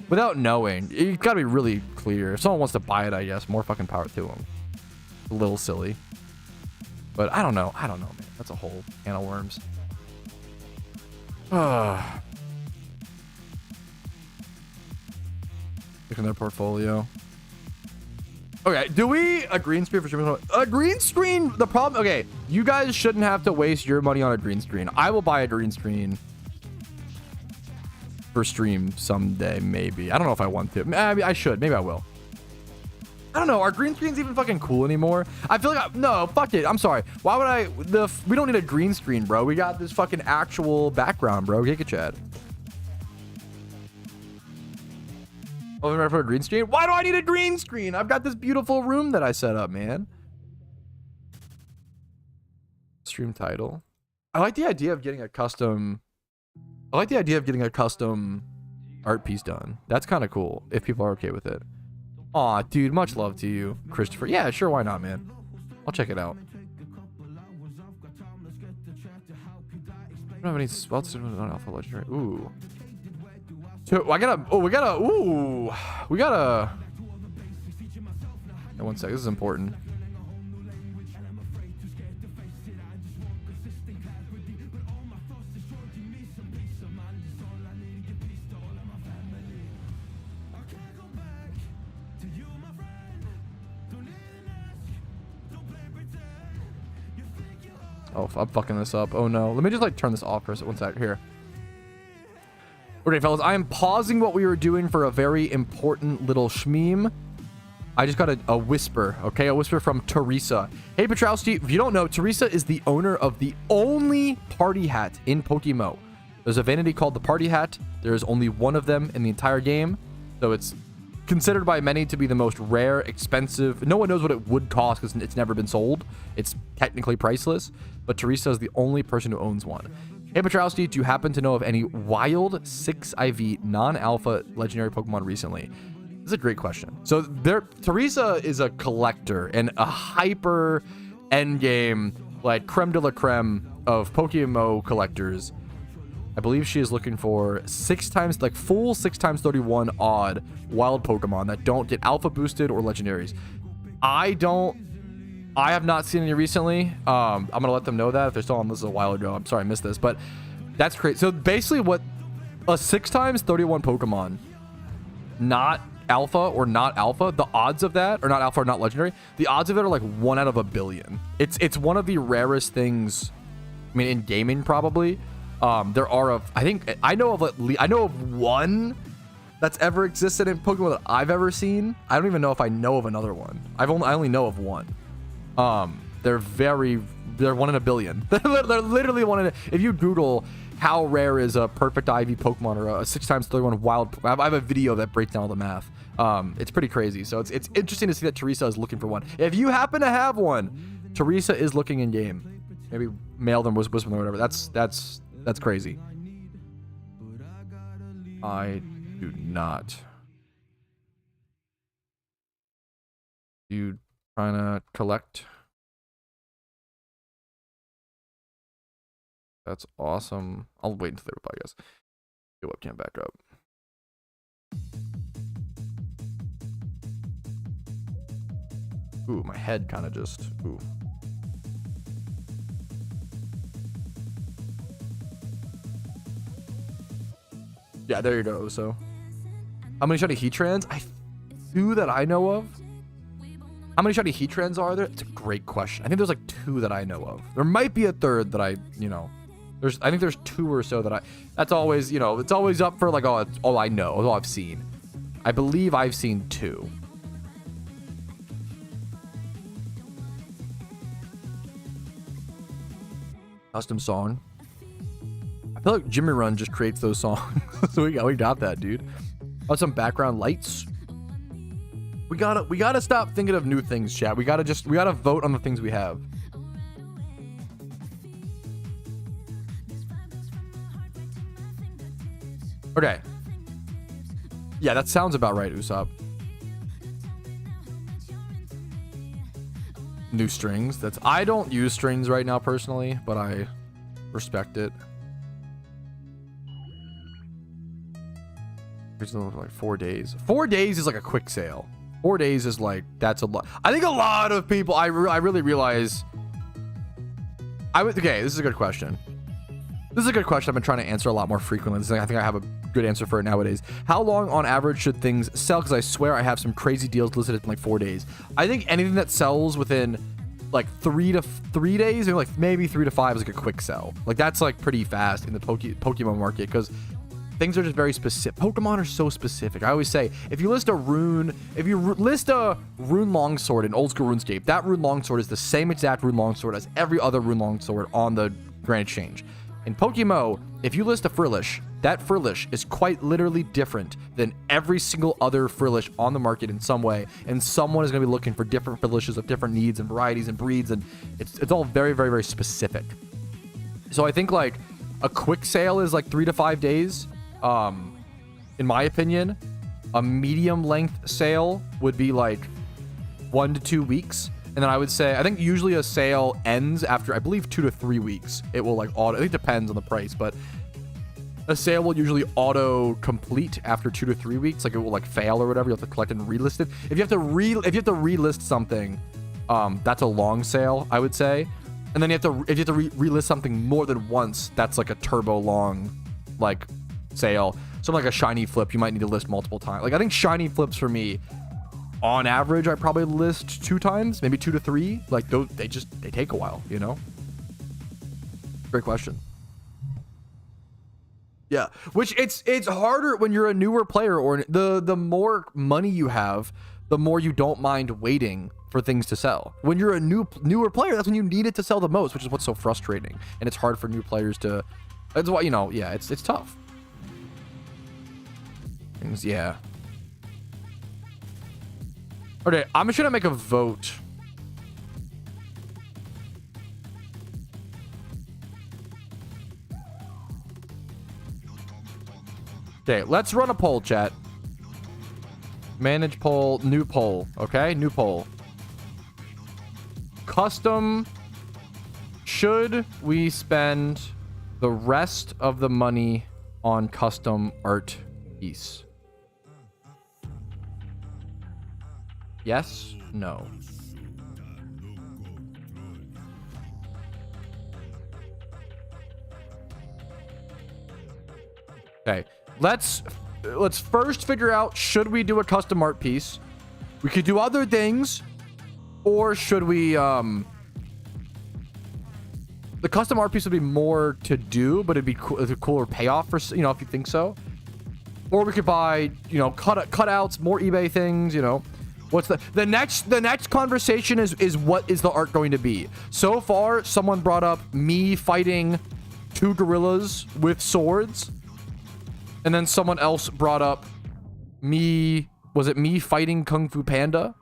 Without knowing, you gotta be really clear. If someone wants to buy it, I guess more fucking power to them. A little silly, but I don't know, man. That's a whole can of worms. Look in their portfolio. Okay, do we a green screen for streaming? A green screen, the problem, okay, you guys shouldn't have to waste your money on a green screen. I will buy a green screen for stream someday, maybe. I don't know if I want to. Maybe I should. Maybe I will. I don't know. Are green screens even fucking cool anymore? I feel like no, fuck it. I'm sorry. Why would we don't need a green screen, bro. We got this fucking actual background, bro. Giga Chad. Oh, I'm ready for a green screen? Why do I need a green screen? I've got this beautiful room that I set up, man. Stream title. I like the idea of getting a custom art piece done. That's kind of cool if people are okay with it. Aw, dude, much love to you, Christopher. Yeah, sure, why not, man? I'll check it out. I don't have any spells on Alpha Legendary. Ooh. So we gotta. Hey, one sec. This is important. Oh, I'm fucking this up. Oh no. Let me just like turn this off for a second. 1 sec. Here. Okay, fellas, I am pausing what we were doing for a very important little shmeme. I just got a whisper, okay? A whisper from Teresa. Hey, Patrouski, if you don't know, Teresa is the owner of the only party hat in PokeMMO. There's a vanity called the party hat. There's only one of them in the entire game. So it's considered by many to be the most rare, expensive. No one knows what it would cost because it's never been sold. It's technically priceless. But Teresa is the only person who owns one. Hey, Patrouski, do you happen to know of any wild 6IV non-alpha legendary Pokemon recently? This is a great question. So Teresa is a collector and a hyper endgame, like creme de la creme of PokeMMO collectors. I believe she is looking for 6 times, like full 6 times 31 odd wild Pokemon that don't get alpha boosted or legendaries. I have not seen any recently. I'm gonna let them know that if they're still on. This is a while ago. I'm sorry I missed this, but that's great. So basically, what a 6 times 31 Pokemon, not alpha or not alpha, the odds of that, or not alpha or not legendary, the odds of it are like 1 out of a billion. It's one of the rarest things. I mean, in gaming probably. There are I know of one that's ever existed in Pokemon that I've ever seen. I don't even know if I know of another one. I only know of one. They're 1 in a billion. They're literally 1 in a, if you Google how rare is a perfect IV Pokemon or a 6 times 31 wild, I have a video that breaks down all the math. It's pretty crazy. So it's interesting to see that Teresa is looking for one. If you happen to have one, Teresa is looking in game. Maybe mail them, whisper them or whatever. That's crazy. I do not. You trying to collect? That's awesome. I'll wait until they're up, I guess. Get webcam back up. Ooh, my head kind of just. Ooh. Yeah, there you go. So, how many shiny Heatrans? 2 that I know of. How many shiny Heatrans are there? It's a great question. I think there's like 2 that I know of. There might be a 3rd that I think there's 2 or so that that's always, it's always up for like, oh, it's all I know, all I've seen. I believe I've seen 2. Custom song. I feel like Jimmy Run just creates those songs. So we got that, dude. Oh, some background lights. We gotta stop thinking of new things, chat. We gotta vote on the things we have. Okay. Yeah, that sounds about right, Usopp. New strings. I don't use strings right now personally, but I respect it. There's like 4 days. 4 days is like a quick sale. 4 days is like, that's a lot. I think a lot of people, I really realize. Okay, this is a good question. This is a good question I've been trying to answer a lot more frequently. I think I have a good answer for it nowadays. How long on average should things sell? Because I swear I have some crazy deals listed in like 4 days. I think anything that sells within like 3 days, or like maybe 3 to 5 is like a quick sell. Like that's like pretty fast in the Pokemon market because things are just very specific. Pokemon are so specific. I always say, if you list a rune longsword in old school RuneScape, that rune longsword is the same exact rune longsword as every other rune longsword on the Grand Exchange. In PokeMMO, if you list a Frillish, that Frillish is quite literally different than every single other Frillish on the market in some way, and someone is going to be looking for different Frillishes of different needs and varieties and breeds, and it's all very, very, very specific. So I think like a quick sale is like 3 to 5 days. In my opinion, a medium length sale would be like 1 to 2 weeks. And then I would say, I think usually a sale ends after, I believe, 2 to 3 weeks. It will like auto, I think it depends on the price, but a sale will usually auto complete after 2 to 3 weeks. Like it will like fail or whatever. You have to collect and relist it. If you have to relist something, that's a long sale, I would say. And then if you have to relist something more than once, that's like a turbo long, like sale. Something like a shiny flip, you might need to list multiple times. Like I think shiny flips for me, on average, I probably list 2 times, maybe 2 to 3. Like those, they take a while, you know? Great question. Yeah, which it's harder when you're a newer player, or the more money you have, the more you don't mind waiting for things to sell. When you're a newer player, that's when you need it to sell the most, which is what's so frustrating. And it's hard for new players to, that's why, you know, yeah, it's tough. Things, yeah. Okay, I'm just gonna make a vote. Okay, let's run a poll, chat. Manage poll, new poll. Okay, new poll. Custom. Should we spend the rest of the money on custom art piece? Yes? No. Okay. Let's first figure out, should we do a custom art piece? We could do other things, or should we the custom art piece would be more to do, but it'd be cool, it's a cooler payoff for, you know, if you think so. Or we could buy, you know, cutouts, more eBay things, you know. What's the next conversation is what is the art going to be? So far, someone brought up me fighting 2 gorillas with swords. And then someone else brought up me, was it me fighting Kung Fu Panda?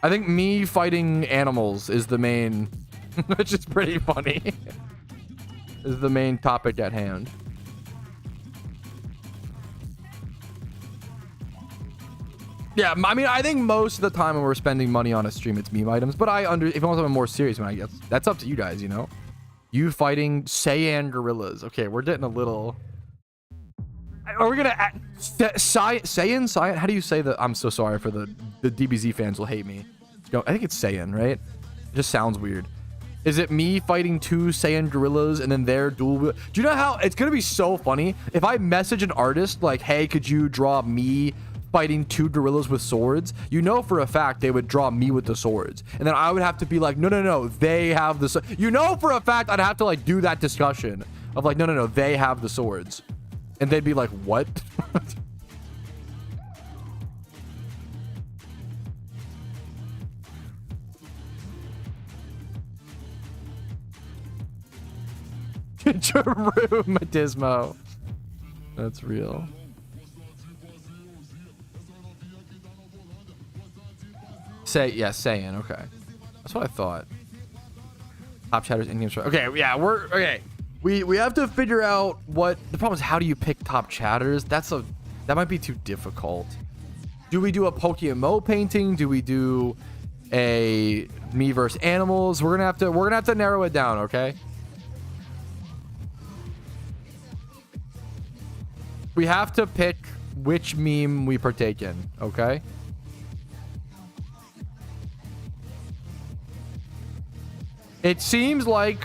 I think me fighting animals is the main, which is pretty funny, is the main topic at hand. Yeah, I mean, I think most of the time when we're spending money on a stream, it's meme items. But if you want something more serious, man, I guess that's up to you guys, you know? You fighting Saiyan gorillas. Okay, we're getting a little... Are we gonna... Saiyan? How do you say that? I'm so sorry for the DBZ fans will hate me. I think it's Saiyan, right? It just sounds weird. Is it me fighting 2 Saiyan gorillas and then their dual... Do you know how... It's gonna be so funny if I message an artist like, hey, could you draw me fighting 2 gorillas with swords? You know for a fact they would draw me with the swords, and then I would have to be like, no, they have the, you know for a fact I'd have to like do that discussion of like, no, they have the swords, and they'd be like, what? Rheumatismo. That's real. Saiyan, okay. That's what I thought. Top chatters in game. Okay, yeah, we're okay. We have to figure out what the problem is. How do you pick top chatters? That might be too difficult. Do we do a PokeMMO painting? Do we do a me versus animals? We're gonna have to narrow it down, okay? We have to pick which meme we partake in, okay? It seems like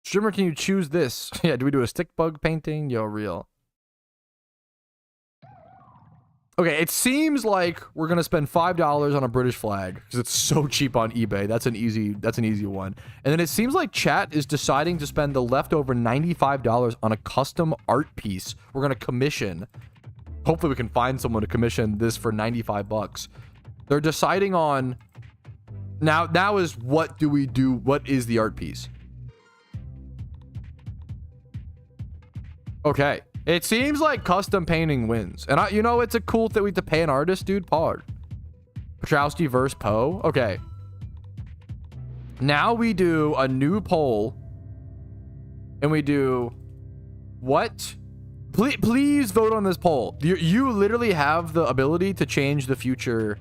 streamer, can you choose this? Yeah, do we do a stick bug painting? Yo, real. Okay, it seems like we're gonna spend $5 on a British flag because it's so cheap on eBay. That's an easy one. And then it seems like chat is deciding to spend the leftover $95 on a custom art piece. We're gonna commission. Hopefully we can find someone to commission this for 95 bucks. They're deciding on now is what do we do? What is the art piece? Okay. It seems like custom painting wins. And you know, it's a cool thing we have to pay an artist, dude. Pog. Patrouski versus Poe. Okay. Now we do a new poll. And we do what? Please vote on this poll. You literally have the ability to change the future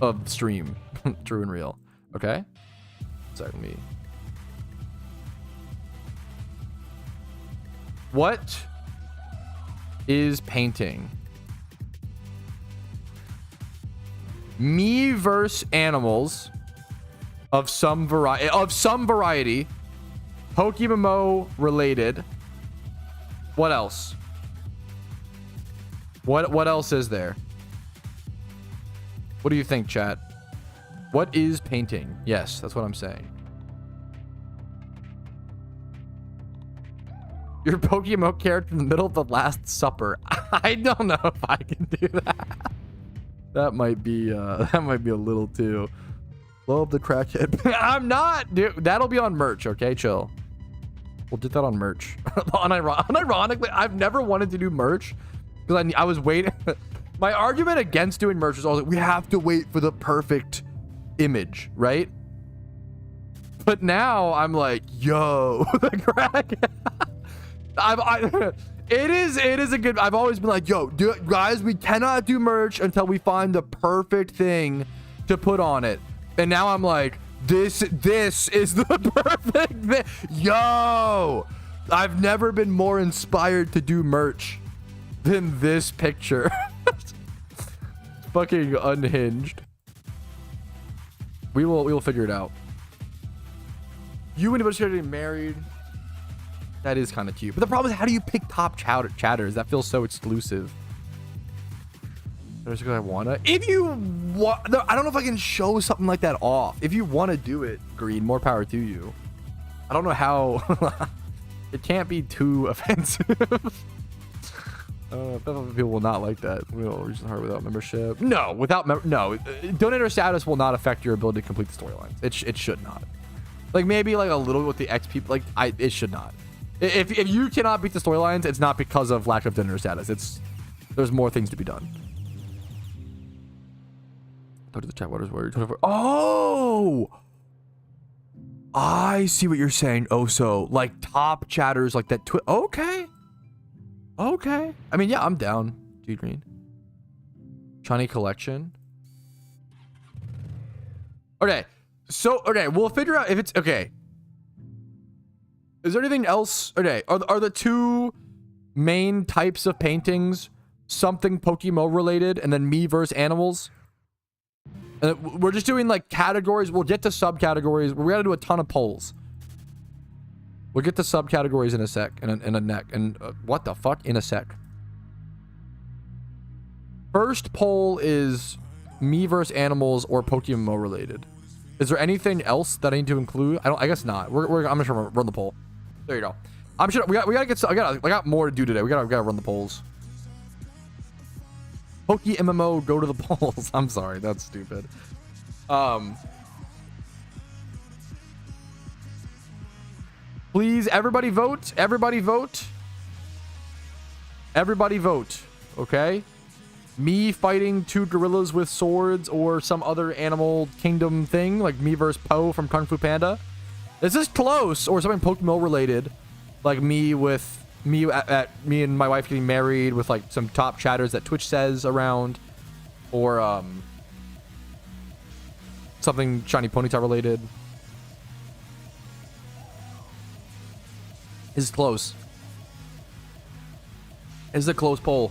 of the stream. True and real. Okay. Second me. What is painting? Me versus animals of some variety. PokeMMO related. What else? What else is there? What do you think, chat? What is painting? Yes, that's what I'm saying. Your PokeMMO character in the middle of the Last Supper. I don't know if I can do that. That might be a little too. Love the crackhead. I'm not, dude. That'll be on merch, okay? Chill. We'll do that on merch. Unironically, I've never wanted to do merch because I was waiting. My argument against doing merch was always like, we have to wait for the perfect image, right? But now I'm like, yo, the crackhead. It is a good. I've always been like, yo, guys, we cannot do merch until we find the perfect thing to put on it. And now I'm like, this is the perfect thing. Yo, I've never been more inspired to do merch than this picture. Fucking unhinged. We will figure it out. You and anybody getting married. That is kind of cute. But the problem is, how do you pick top chatters? That feels so exclusive. There's because I wanna. If you want, I don't know if I can show something like that off. If you want to do it, Green, more power to you. I don't know how. It can't be too offensive. People will not like that. We'll reach the heart without membership. No, no. Donator status will not affect your ability to complete the storylines. It should not. Like maybe like a little bit with the XP. Like it should not. If you cannot beat the storylines, it's not because of lack of donator status. There's more things to be done. Go to the chat. What is word? Oh, I see what you're saying. Oh, so like top chatters like that. Okay. I mean, yeah, I'm down. Dude, Green. Shiny collection. Okay. So, okay, we'll figure out if it's okay. Is there anything else? Okay, are the two main types of paintings something PokeMMO related, and then me versus animals? And we're just doing like categories. We'll get to subcategories. We're gonna do a ton of polls. We'll get to subcategories in a sec, in a neck. And what the fuck? In a sec. First poll is me versus animals or PokeMMO related. Is there anything else that I need to include? I guess not. I'm just gonna run the poll. There you go. I'm sure we gotta get. I got more to do today. We gotta run the polls. PokeMMO, go to the polls. I'm sorry, that's stupid. Please, everybody vote. Everybody vote. Everybody vote. Okay. Me fighting two gorillas with swords or some other animal kingdom thing, like me versus Po from Kung Fu Panda. Is this close? Or something PokeMMO related, like me and my wife getting married with like some top chatters that Twitch says around, or something shiny ponytail related. Is close. Is a close poll.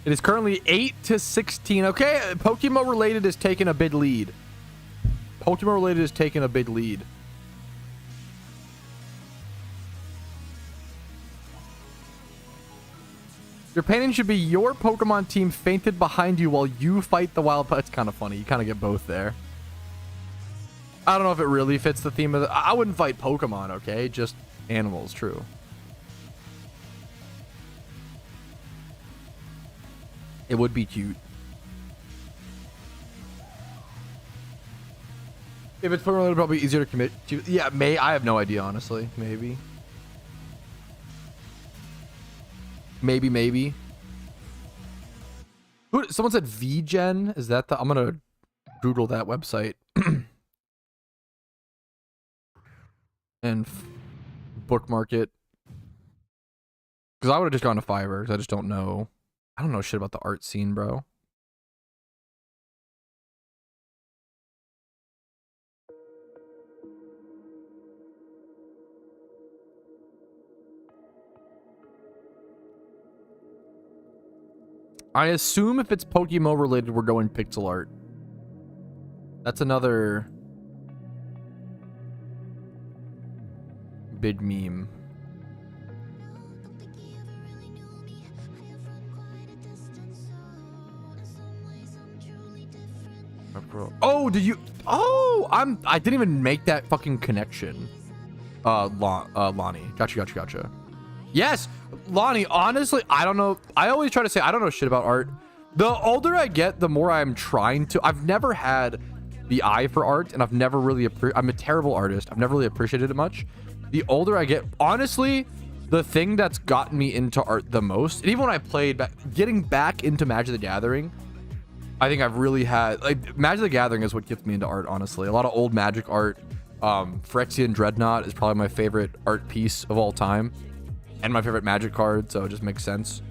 It is currently 8-16. Okay, PokeMMO related is taking a big lead. PokeMMO related is taking a big lead. Your painting should be your Pokemon team fainted behind you while you fight the wild. It's kind of funny. You kind of get both there. I don't know if it really fits the theme of the. I wouldn't fight Pokemon, okay? Just animals, true. It would be cute. If it's Pokemon, it'd probably be easier to commit to. Yeah, I have no idea, honestly. Maybe. Maybe. Someone said VGen. Is that the? I'm gonna Google that website and bookmark it. Because I would have just gone to Fiverr. Because I just don't know. I don't know shit about the art scene, bro. I assume if it's PokeMMO related, we're going pixel art. That's another big meme. Oh, did you? Oh, I didn't even make that fucking connection. Lonnie. Gotcha. Yes, Lonnie, honestly, I don't know. I always try to say I don't know shit about art. The older I get, the more I'm trying to. I've never had the eye for art, and I've never really I'm a terrible artist. I've never really appreciated it much. The older I get, honestly, the thing that's gotten me into art the most, and even when I played back, getting back into Magic the Gathering, I think I've really had, like, Magic the Gathering is what gets me into art, honestly. A lot of old Magic art. Phyrexian Dreadnought is probably my favorite art piece of all time, and my favorite Magic card, so it just makes sense.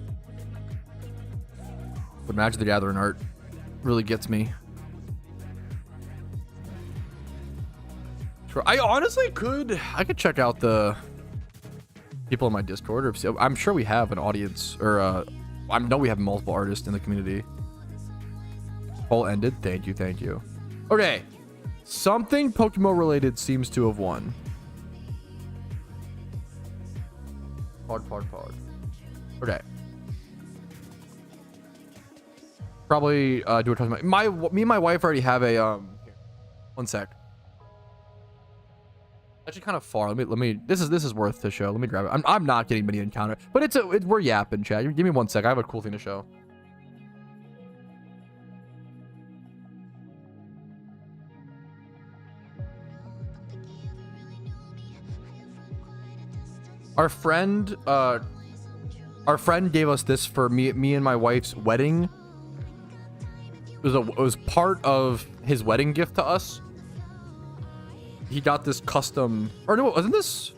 But Magic the Gathering art really gets me. Sure. I honestly I could check out the people in my Discord, or I'm sure we have an audience, or I know we have multiple artists in the community. Poll ended. Thank you. Okay. Something PokeMMO related seems to have won. Pod. Okay. Probably do a toss. Me and my wife already have a here. One sec. Actually kind of far. Let me this is worth the show. Let me grab it. I'm not getting many encounter, but we're yapping, chat. Give me one sec. I have a cool thing to show. Our friend gave us this for me and my wife's wedding. It was part of his wedding gift to us. He got this custom, or no, wasn't this?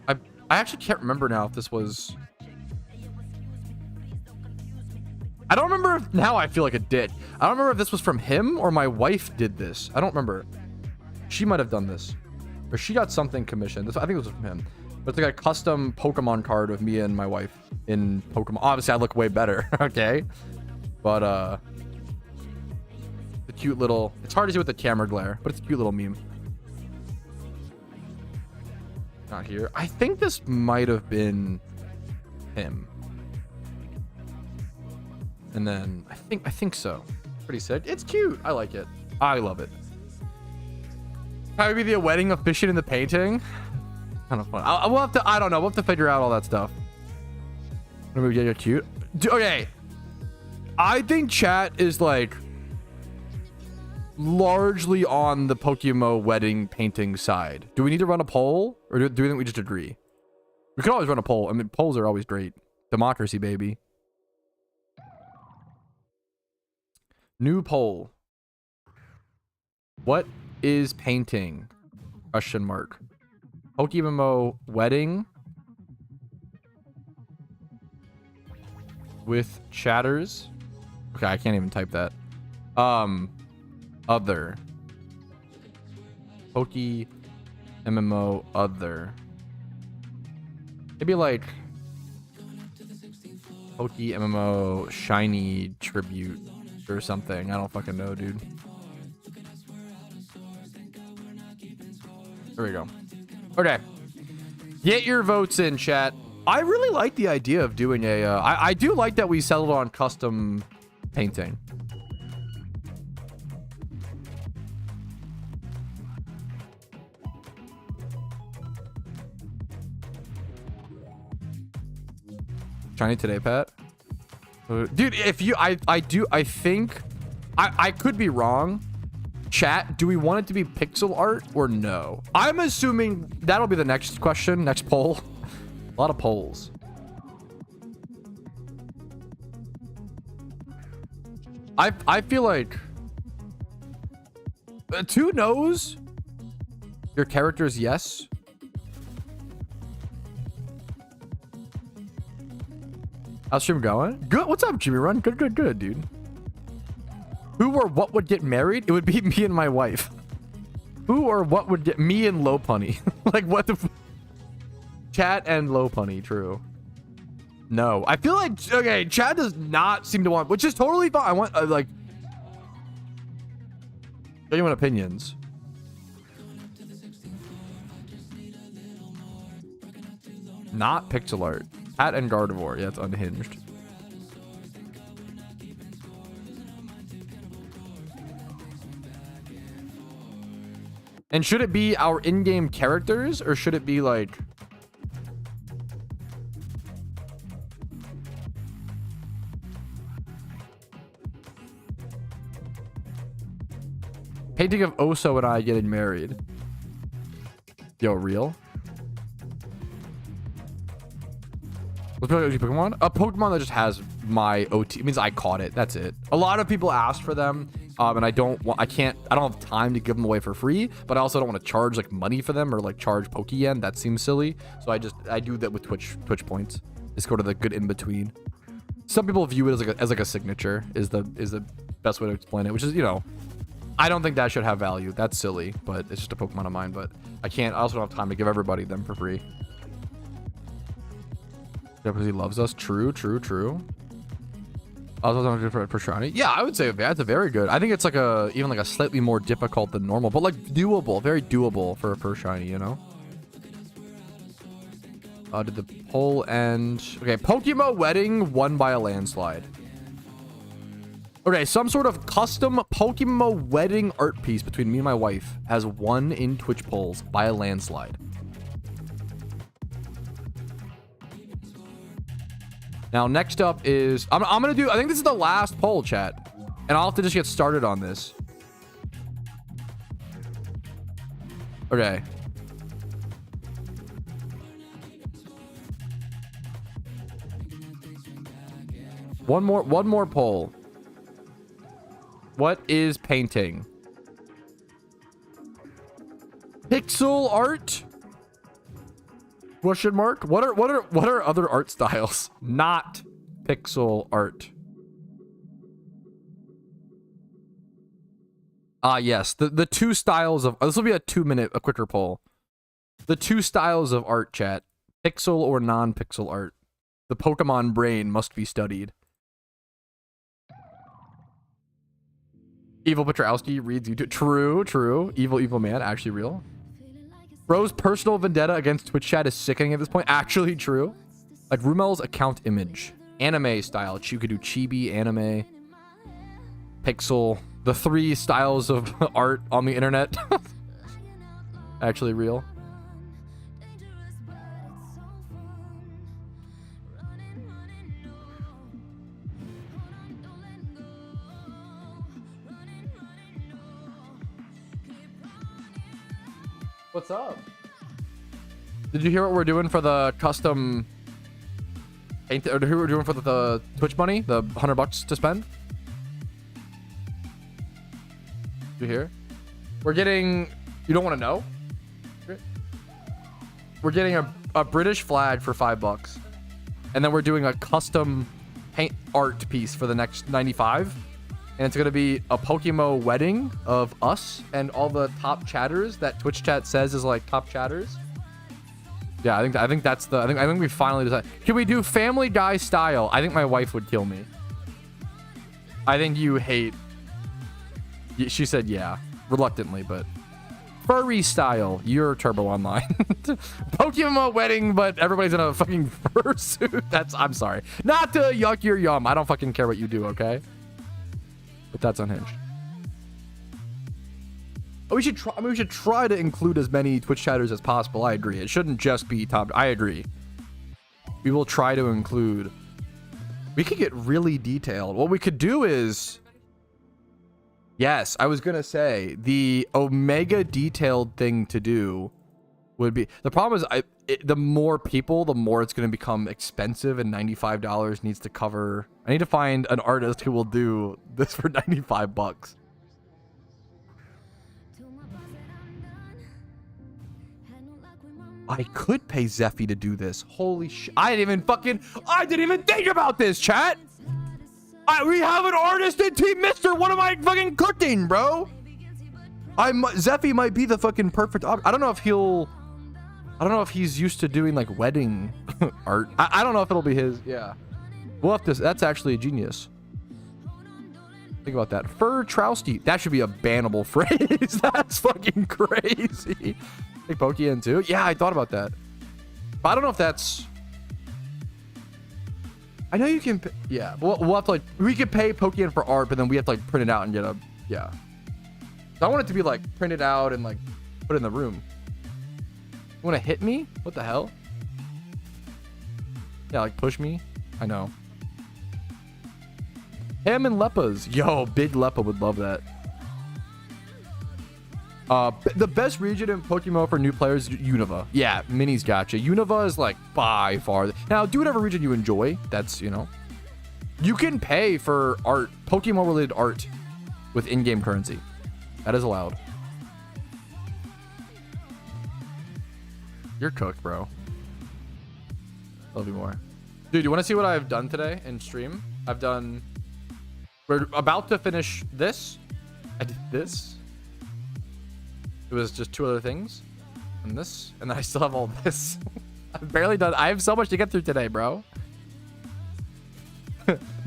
I actually can't remember now if this was. I don't remember if, now I feel like it did. I don't remember if this was from him or my wife did this. I don't remember. She might have done this, or she got something commissioned. I think it was from him, but it's like a custom Pokemon card of me and my wife in Pokemon. Obviously, I look way better, okay? But the cute little. It's hard to see with the camera glare, but it's a cute little meme. Not here. I think this might have been him, and then I think so. Pretty sick. It's cute. I like it. I love it. Probably be a wedding officiant in the painting. Kind of fun. We'll have to. I don't know. We'll have to figure out all that stuff. Maybe get you cute. Okay. I think chat is like largely on the PokeMMO wedding painting side. Do we need to run a poll, or do we think we just agree? We could always run a poll. I mean, polls are always great. Democracy, baby. New poll. What is painting? Question mark. PokeMMO wedding with chatters. Okay, I can't even type that. Other. PokeMMO other. Maybe like PokeMMO shiny tribute or something. I don't fucking know, dude. There we go. Okay. Get your votes in, chat. I really like the idea of doing a... I do like that we settled on custom painting. Shiny today, Pat? Dude, if you... I think... I could be wrong. Chat, do we want it to be pixel art or no? I'm assuming that'll be the next question, next poll. A lot of polls. I feel like 2 no's. Your character's yes. How's stream going? Good. What's up, Jimmy Run? Good, dude. Who or what would get married? It would be me and my wife. Who or what would get me and Low Punny? Like, what the... Chat and Low Punny, true. No, I feel like, okay, Chad does not seem to want, which is totally fine. I want, like, genuine opinions. Not pixel art. Cat and Gardevoir. Yeah, it's unhinged. And should it be our in-game characters, or should it be like... painting of Oso and I getting married. Yo, real? What's my OG Pokemon? A Pokemon that just has my OT. It means I caught it. That's it. A lot of people asked for them. And I don't have time to give them away for free, but I also don't want to charge like money for them or like charge Pokeyen. That seems silly. So I do that with Twitch points. It's sort of the good in between. Some people view it as like a signature is the best way to explain it, which is, you know, I don't think that should have value. That's silly, but it's just a Pokemon of mine, but I also don't have time to give everybody them for free. Yeah, because he loves us. True. Also for shiny. Yeah, I would say that's a very good. I think it's like even like a slightly more difficult than normal, but like doable, very doable for shiny, you know. Did the poll end? Okay, PokeMMO Wedding won by a landslide. Okay, some sort of custom PokeMMO Wedding art piece between me and my wife has won in Twitch polls by a landslide. Now, next up is... I'm going to do... I think this is the last poll, chat. And I'll have to just get started on this. Okay. One more poll. What is painting? Pixel art? Question mark. What are other art styles? Not pixel art. Yes. The two styles of... this will be a 2-minute, a quicker poll. The two styles of art, chat. Pixel or non-pixel art. The Pokemon brain must be studied. Evil Patrouski reads YouTube. True. Evil man. Actually real. Bro's personal vendetta against Twitch chat is sickening at this point. Actually true. Like Rumel's account image. Anime style. You could do chibi, anime, pixel. The 3 styles of art on the internet. Actually real. What's up? Did you hear what we're doing for the custom paint, or who we're doing for the Twitch money? The $100 to spend? Did you hear? We're getting... You don't want to know? We're getting a British flag for $5. And then we're doing a custom paint art piece for the next 95. And it's going to be a PokeMMO wedding of us and all the top chatters that Twitch chat says is like top chatters. Yeah, I think that's the... I think we finally decided. Can we do Family Guy style? I think my wife would kill me. I think you hate... She said yeah. Reluctantly, but... Furry style. You're Turbo Online. PokeMMO wedding, but everybody's in a fucking fursuit. I'm sorry. Not to yuck your yum. I don't fucking care what you do, okay? But that's unhinged. We should try. I mean, we should try to include as many Twitch chatters as possible. I agree. It shouldn't just be top. I agree. We will try to include. We could get really detailed. What we could do is. Yes, I was gonna say the Omega detailed thing to do would be. The problem is, the more people, the more it's gonna become expensive, and $95 needs to cover. I need to find an artist who will do this for $95. I could pay Zeffy to do this. Holy shit. I didn't even think about this, chat. We have an artist in Team Mister. What am I fucking cooking, bro? Zeffy might be the fucking perfect I don't know if he'll... I don't know if he's used to doing like wedding art. I don't know if it'll be his. Yeah. We'll have to. That's actually a genius. Think about that. Patrouski. That should be a bannable phrase. That's fucking crazy. Like Pokeyen too. Yeah, I thought about that. But I don't know if that's. I know you can. Yeah, but we'll have to like. We could pay Pokeyen for art, but then we have to like print it out and get a. Yeah. So I want it to be like printed out and like put in the room. You want to hit me? What the hell? Yeah, like push me. I know. Ham and Leppas. Yo, big Leppa would love that. The best region in PokeMMO for new players, Unova. Yeah, Mini's gotcha. Unova is like by far. Now, do whatever region you enjoy. That's, you know. You can pay for art, PokeMMO related art with in-game currency. That is allowed. You're cooked, bro. Love you more. Dude, you want to see what I've done today in stream? I've done... We're about to finish this. I did this. It was just 2 other things. And this. And then I still have all this. I've barely done... I have so much to get through today, bro.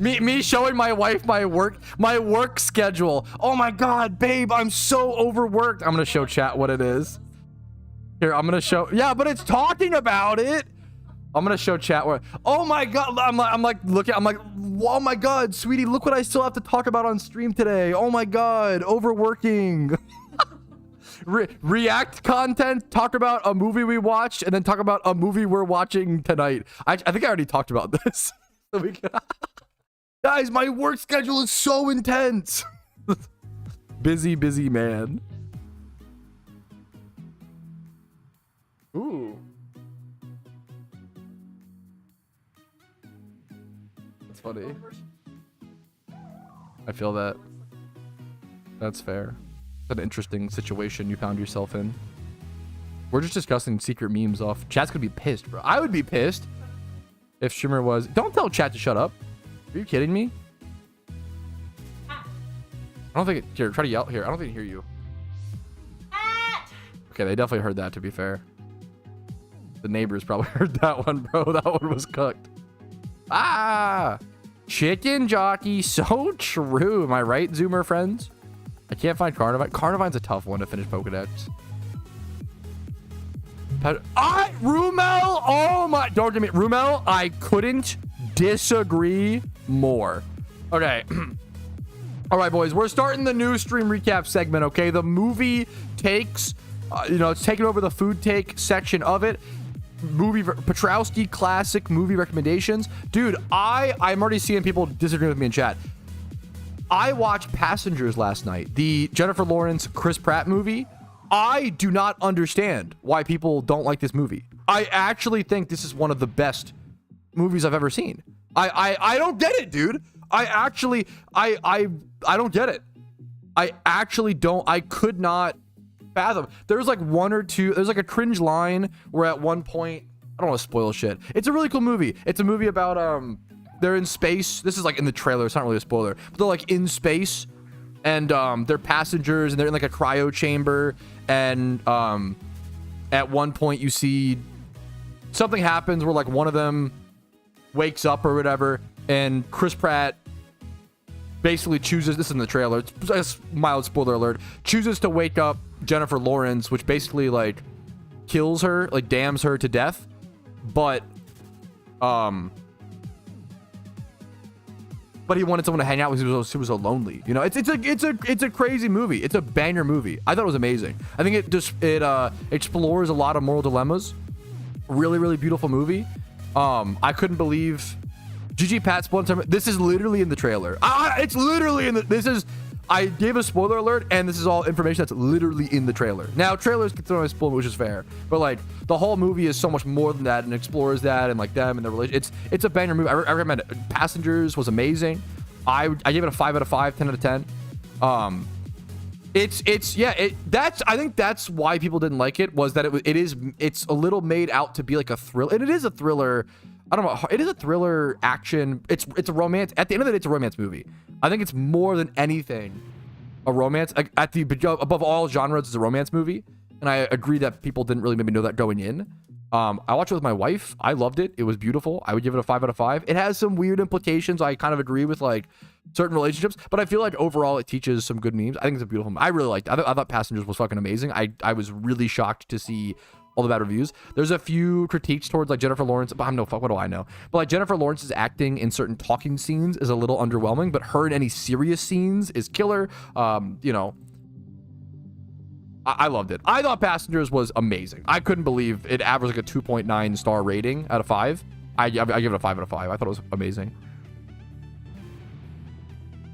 me showing my wife my work schedule. Oh my god, babe, I'm so overworked. I'm going to show chat what it is. Here, I'm gonna show. Yeah, but it's talking about it. I'm gonna show chat where. Oh my god, I'm like, looking. I'm like, oh my god, sweetie, look what I still have to talk about on stream today. Oh my god, overworking. React content. Talk about a movie we watched, and then talk about a movie we're watching tonight. I think I already talked about this. Guys, my work schedule is so intense. Busy man. Ooh. That's funny. I feel that. That's fair. It's an interesting situation you found yourself in. We're just discussing secret memes off. Chat's gonna be pissed, bro. I would be pissed if Shimmer was... Don't tell chat to shut up. Are you kidding me? I don't think it... Here, try to yell. Here, I don't think they hear you. Okay, they definitely heard that, to be fair. The neighbors probably heard that one, bro. That one was cooked. Ah! Chicken jockey. So true. Am I right, Zoomer friends? I can't find Carnivine. Carnivine's a tough one to finish Pokedex. Rumel! Oh my... Don't give me... Rumel, I couldn't disagree more. Okay. All right, boys. We're starting the new stream recap segment, okay? The movie takes... you know, it's taking over the food take section of it. Movie Patrouski classic movie recommendations. Dude, I'm already seeing people disagree with me in chat. I watched Passengers last night, the Jennifer Lawrence Chris Pratt movie. I do not understand why people don't like this movie. I actually think this is one of the best movies I've ever seen. I don't get it, dude. I don't get it. I actually don't. I could not fathom. There's like one or two. There's like a cringe line where at one point, I don't want to spoil shit. It's a really cool movie. It's a movie about they're in space. This is like in the trailer. It's not really a spoiler. But they're like in space, and they're passengers, and they're in like a cryo chamber. And at one point, you see something happens where like one of them wakes up or whatever, and Chris Pratt basically chooses, this is in the trailer, it's a mild spoiler alert, chooses to wake up Jennifer Lawrence, which basically like kills her, like damns her to death. But he wanted someone to hang out with. He was so lonely, you know. It's a crazy movie. It's a banger movie. I thought it was amazing. I think it explores a lot of moral dilemmas. Really beautiful movie. I couldn't believe GG Pat Splinter. This is literally in the trailer. It's literally in the. This is. I gave a spoiler alert, and this is all information that's literally in the trailer. Now, trailers can throw a spoiler, which is fair, but like the whole movie is so much more than that and explores that and like them and their relationship. It's a banger movie. I recommend it. Passengers was amazing. I gave it a 5 out of 5, 10 out of 10. I think that's why people didn't like it, was that it's a little made out to be like a thriller, and it is a thriller. I don't know. It is a thriller action. It's a romance. At the end of the day, it's a romance movie. I think it's more than anything a romance. Above all genres, it's a romance movie. and I agree that people didn't really maybe know that going in. I watched it with my wife. I loved it. It was beautiful. I would give it a 5 out of 5. It has some weird implications. I kind of agree with like certain relationships, but I feel like overall it teaches some good memes. I think it's a beautiful movie. I really liked it. I thought Passengers was fucking amazing. I was really shocked to see all the bad reviews. There's a few critiques towards like Jennifer Lawrence, but I'm no fuck, what do I know? But like Jennifer Lawrence's acting in certain talking scenes is a little underwhelming, but her in any serious scenes is killer. You know, I loved it. I thought Passengers was amazing. I couldn't believe it averaged like a 2.9 star rating out of 5. I give it a 5 out of 5. I thought it was amazing.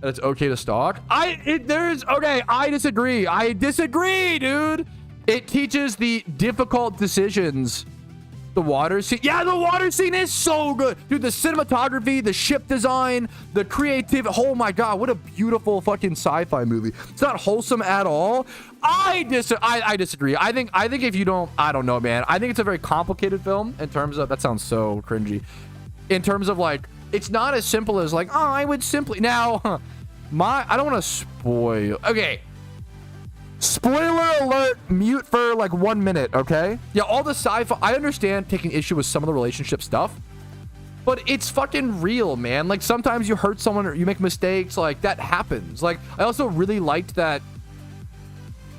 And it's okay to stalk. Okay, I disagree. I disagree, dude. It teaches the difficult decisions. The water scene. Yeah, the water scene is so good. Dude, the cinematography, the ship design, the creativity. Oh my God, what a beautiful fucking sci-fi movie. It's not wholesome at all. I disagree. I think if you don't, I don't know, man. I think it's a very complicated film in terms of, that sounds so cringy. In terms of like, it's not as simple as like, oh, I would simply, now, I don't want to spoil. Okay. Spoiler alert, mute for like 1 minute, okay? Yeah, all the sci-fi, I understand taking issue with some of the relationship stuff, but it's fucking real, man. Like sometimes you hurt someone or you make mistakes, like that happens. Like I also really liked that.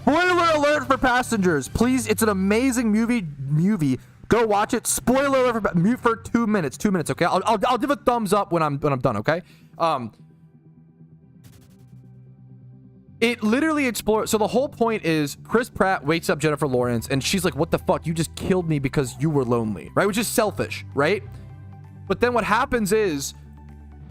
Spoiler alert for Passengers, please. It's an amazing movie. Go watch it. Spoiler alert for, mute for 2 minutes, okay? I'll give a thumbs up when I'm done, okay? It literally explores. So the whole point is Chris Pratt wakes up Jennifer Lawrence and she's like, what the fuck? You just killed me because you were lonely, right? Which is selfish, right? But then what happens is,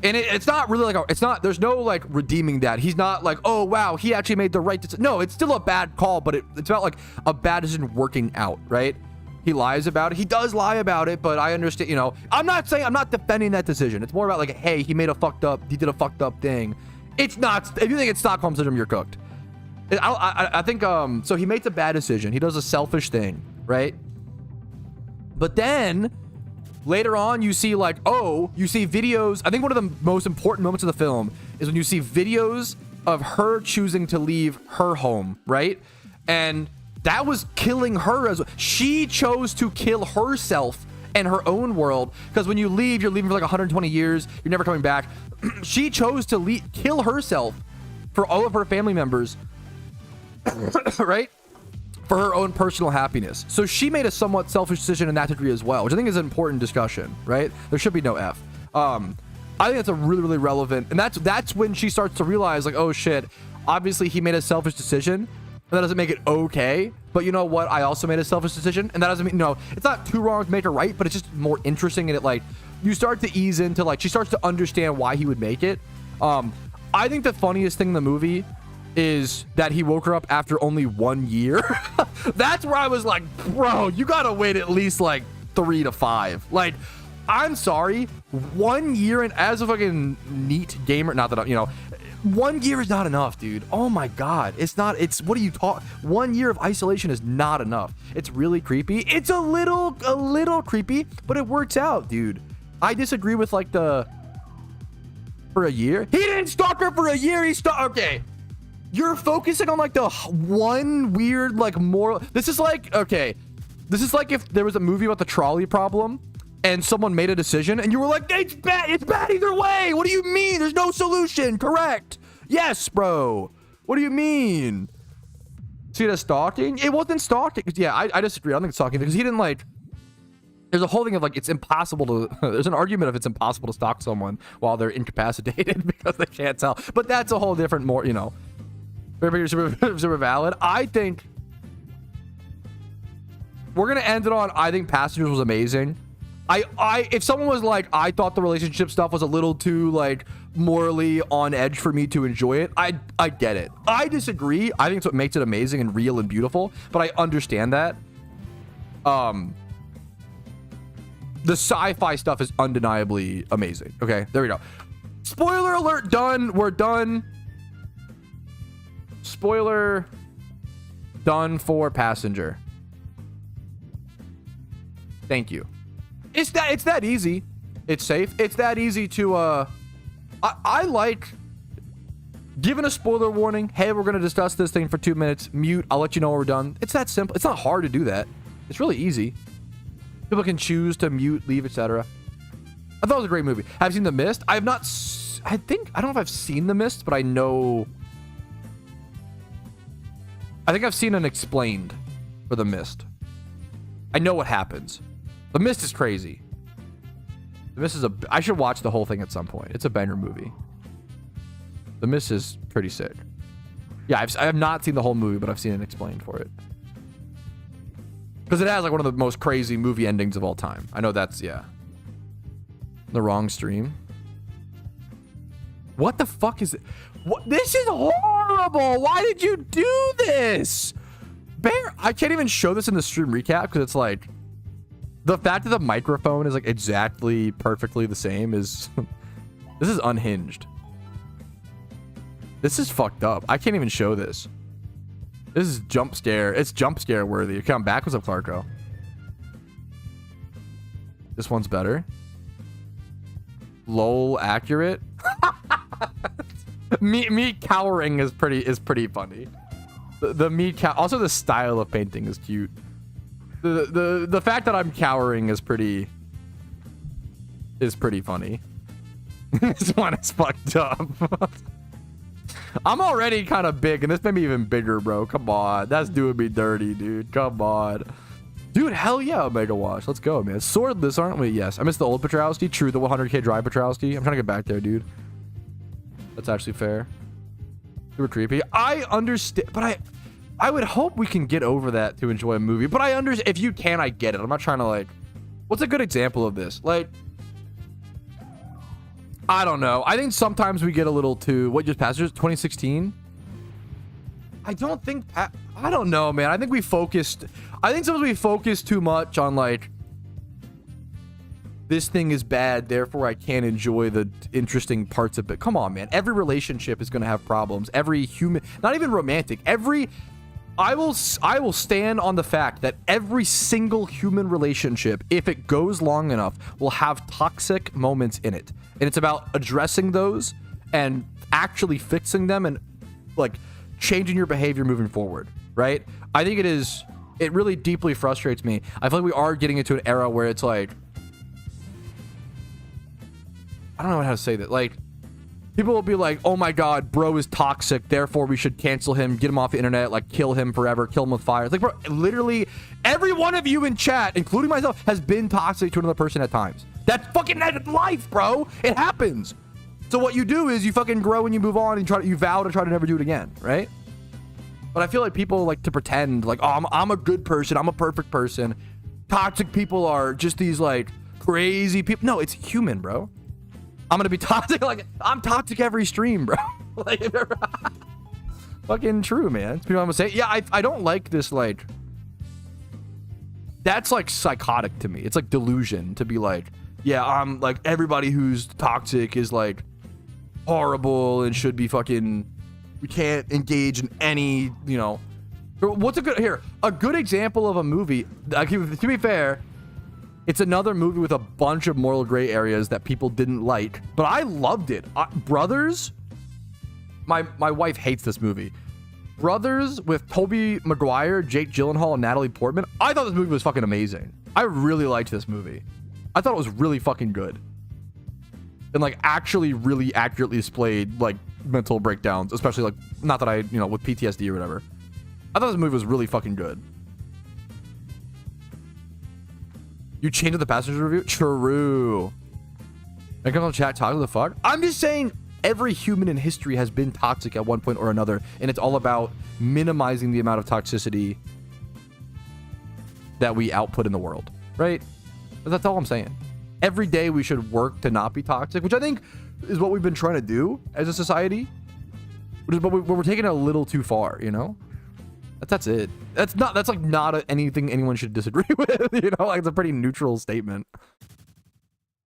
and it's not really like, there's no like redeeming that. He's not like, oh, wow, he actually made the right decision. No, it's still a bad call, but it's about like a bad decision working out, right? He lies about it. He does lie about it, but I understand, you know, I'm not defending that decision. It's more about like, hey, he did a fucked up thing. It's not. If you think it's Stockholm Syndrome, you're cooked. I think, so he makes a bad decision. He does a selfish thing, right? But then later on, you see like, oh, you see videos. I think one of the most important moments of the film is when you see videos of her choosing to leave her home, right? And that was killing her as well. She chose to kill herself and her own world, because when you leave, you're leaving for like 120 years. You're never coming back. She chose to kill herself for all of her family members, right? For her own personal happiness. So she made a somewhat selfish decision in that degree as well, which I think is an important discussion, right? There should be no F. I think that's a really, really relevant, and that's when she starts to realize like, oh shit, obviously he made a selfish decision. That doesn't make it okay, but you know what? I also made a selfish decision, and that doesn't mean, no, it's not two wrongs make a right, but it's just more interesting, and it like, you start to ease into like, she starts to understand why he would make it. I think the funniest thing in the movie is that he woke her up after only 1 year. That's where I was like, bro, you gotta wait at least like 3 to 5. Like, I'm sorry, 1 year, and as a fucking neat gamer, not that I'm, you know, 1 year is not enough, dude. Oh my God. It's not, it's, what are you talking? 1 year of isolation is not enough. It's really creepy. It's a little creepy, but it works out, dude. I disagree with like for a year. He didn't stalk her for a year. Okay. You're focusing on like the one weird, like moral. This is like, okay. This is like if there was a movie about the trolley problem and someone made a decision and you were like, it's bad either way. What do you mean? There's no solution. Correct. Yes, bro. What do you mean? See that stalking? It wasn't stalking. Yeah, I disagree. I don't think it's stalking because he didn't like, there's a whole thing of like, it's impossible to, there's an argument of it's impossible to stalk someone while they're incapacitated because they can't tell. But that's a whole different, more, you know, super valid. I think we're going to end it on, I think Passengers was amazing. If someone was like, I thought the relationship stuff was a little too like morally on edge for me to enjoy it, I get it. I disagree. I think it's what makes it amazing and real and beautiful, but I understand that. The sci-fi stuff is undeniably amazing. Okay, there we go. Spoiler alert, done. We're done. Spoiler done for Passenger. Thank you. It's that easy. It's safe. It's that easy to I like Given a spoiler warning, hey, we're going to discuss this thing for 2 minutes, mute, I'll let you know when we're done. It's that simple. It's not hard to do that. It's really easy. People can choose to mute, leave, etc. I thought it was a great movie. Have you seen The Mist? I have not. I don't know if I've seen The Mist, but I know. I think I've seen an explained for The Mist. I know what happens. The Mist is crazy. The Mist is I should watch the whole thing at some point. It's a banger movie. The Mist is pretty sick. Yeah, I have not seen the whole movie, but I've seen it explained for it. Because it has like one of the most crazy movie endings of all time. I know that's, yeah. The wrong stream. What the fuck is it? What? This is horrible. Why did you do this? Bear, I can't even show this in the stream recap because it's like the fact that the microphone is like exactly perfectly the same is this is unhinged. This is fucked up. I can't even show this. This is jump scare. It's jump scare worthy. Come back. What's up, Clarko? This one's better. Lol, accurate. me cowering is pretty funny. The me also the style of painting is cute. The fact that I'm cowering is pretty funny. This one is fucked up. I'm already kind of big, and this made me even bigger, bro. Come on. That's doing me dirty, dude. Come on. Dude, hell yeah, Omega Wash. Let's go, man. Swordless, aren't we? Yes. I missed the old Patrouski. True, the 100k drive Patrouski. I'm trying to get back there, dude. That's actually fair. Super creepy. I understand, but I would hope we can get over that to enjoy a movie. But I understand. If you can, I get it. I'm not trying to, like... What's a good example of this? Like... I don't know. I think sometimes we get a little too... What just passed? 2016? I don't think... I don't know, man. I think we focused... I think sometimes we focus too much on, like... This thing is bad, therefore I can't enjoy the interesting parts of it. Come on, man. Every relationship is going to have problems. Every human... Not even romantic. Every... I will stand on the fact that every single human relationship, if it goes long enough, will have toxic moments in it. And it's about addressing those and actually fixing them and like changing your behavior moving forward, right? I think it really deeply frustrates me. I feel like we are getting into an era where it's like, I don't know how to say that. Like, people will be like, oh my God, bro is toxic, therefore we should cancel him, get him off the internet, like kill him forever, kill him with fire. It's like, bro, literally every one of you in chat, including myself, has been toxic to another person at times. That's fucking life, bro. It happens. So what you do is you fucking grow and you move on and you vow to try to never do it again, right? But I feel like people like to pretend like, oh, I'm a good person, I'm a perfect person. Toxic people are just these like crazy people. No, it's human, bro. I'm gonna be toxic. Like, I'm toxic every stream, bro. Like, fucking true, man. You know what I'm saying? Yeah, I don't like this, like, that's like psychotic to me. It's like delusion to be like, yeah, I'm like, everybody who's toxic is like horrible and should be fucking, we can't engage in any, you know. What's a good example of a movie, to be fair, it's another movie with a bunch of moral gray areas that people didn't like, but I loved it. Brothers, my wife hates this movie. Brothers with Tobey Maguire, Jake Gyllenhaal, and Natalie Portman. I thought this movie was fucking amazing. I really liked this movie. I thought it was really fucking good. And like actually really accurately displayed like mental breakdowns, especially like, not that I, you know, with PTSD or whatever. I thought this movie was really fucking good. You changed the passenger review? True. I come on chat, talk to the fuck. I'm just saying every human in history has been toxic at one point or another, and it's all about minimizing the amount of toxicity that we output in the world, right? That's all I'm saying. Every day we should work to not be toxic, which I think is what we've been trying to do as a society. But we're taking it a little too far, you know? That's it. That's like not anything anyone should disagree with, you know? Like, it's a pretty neutral statement.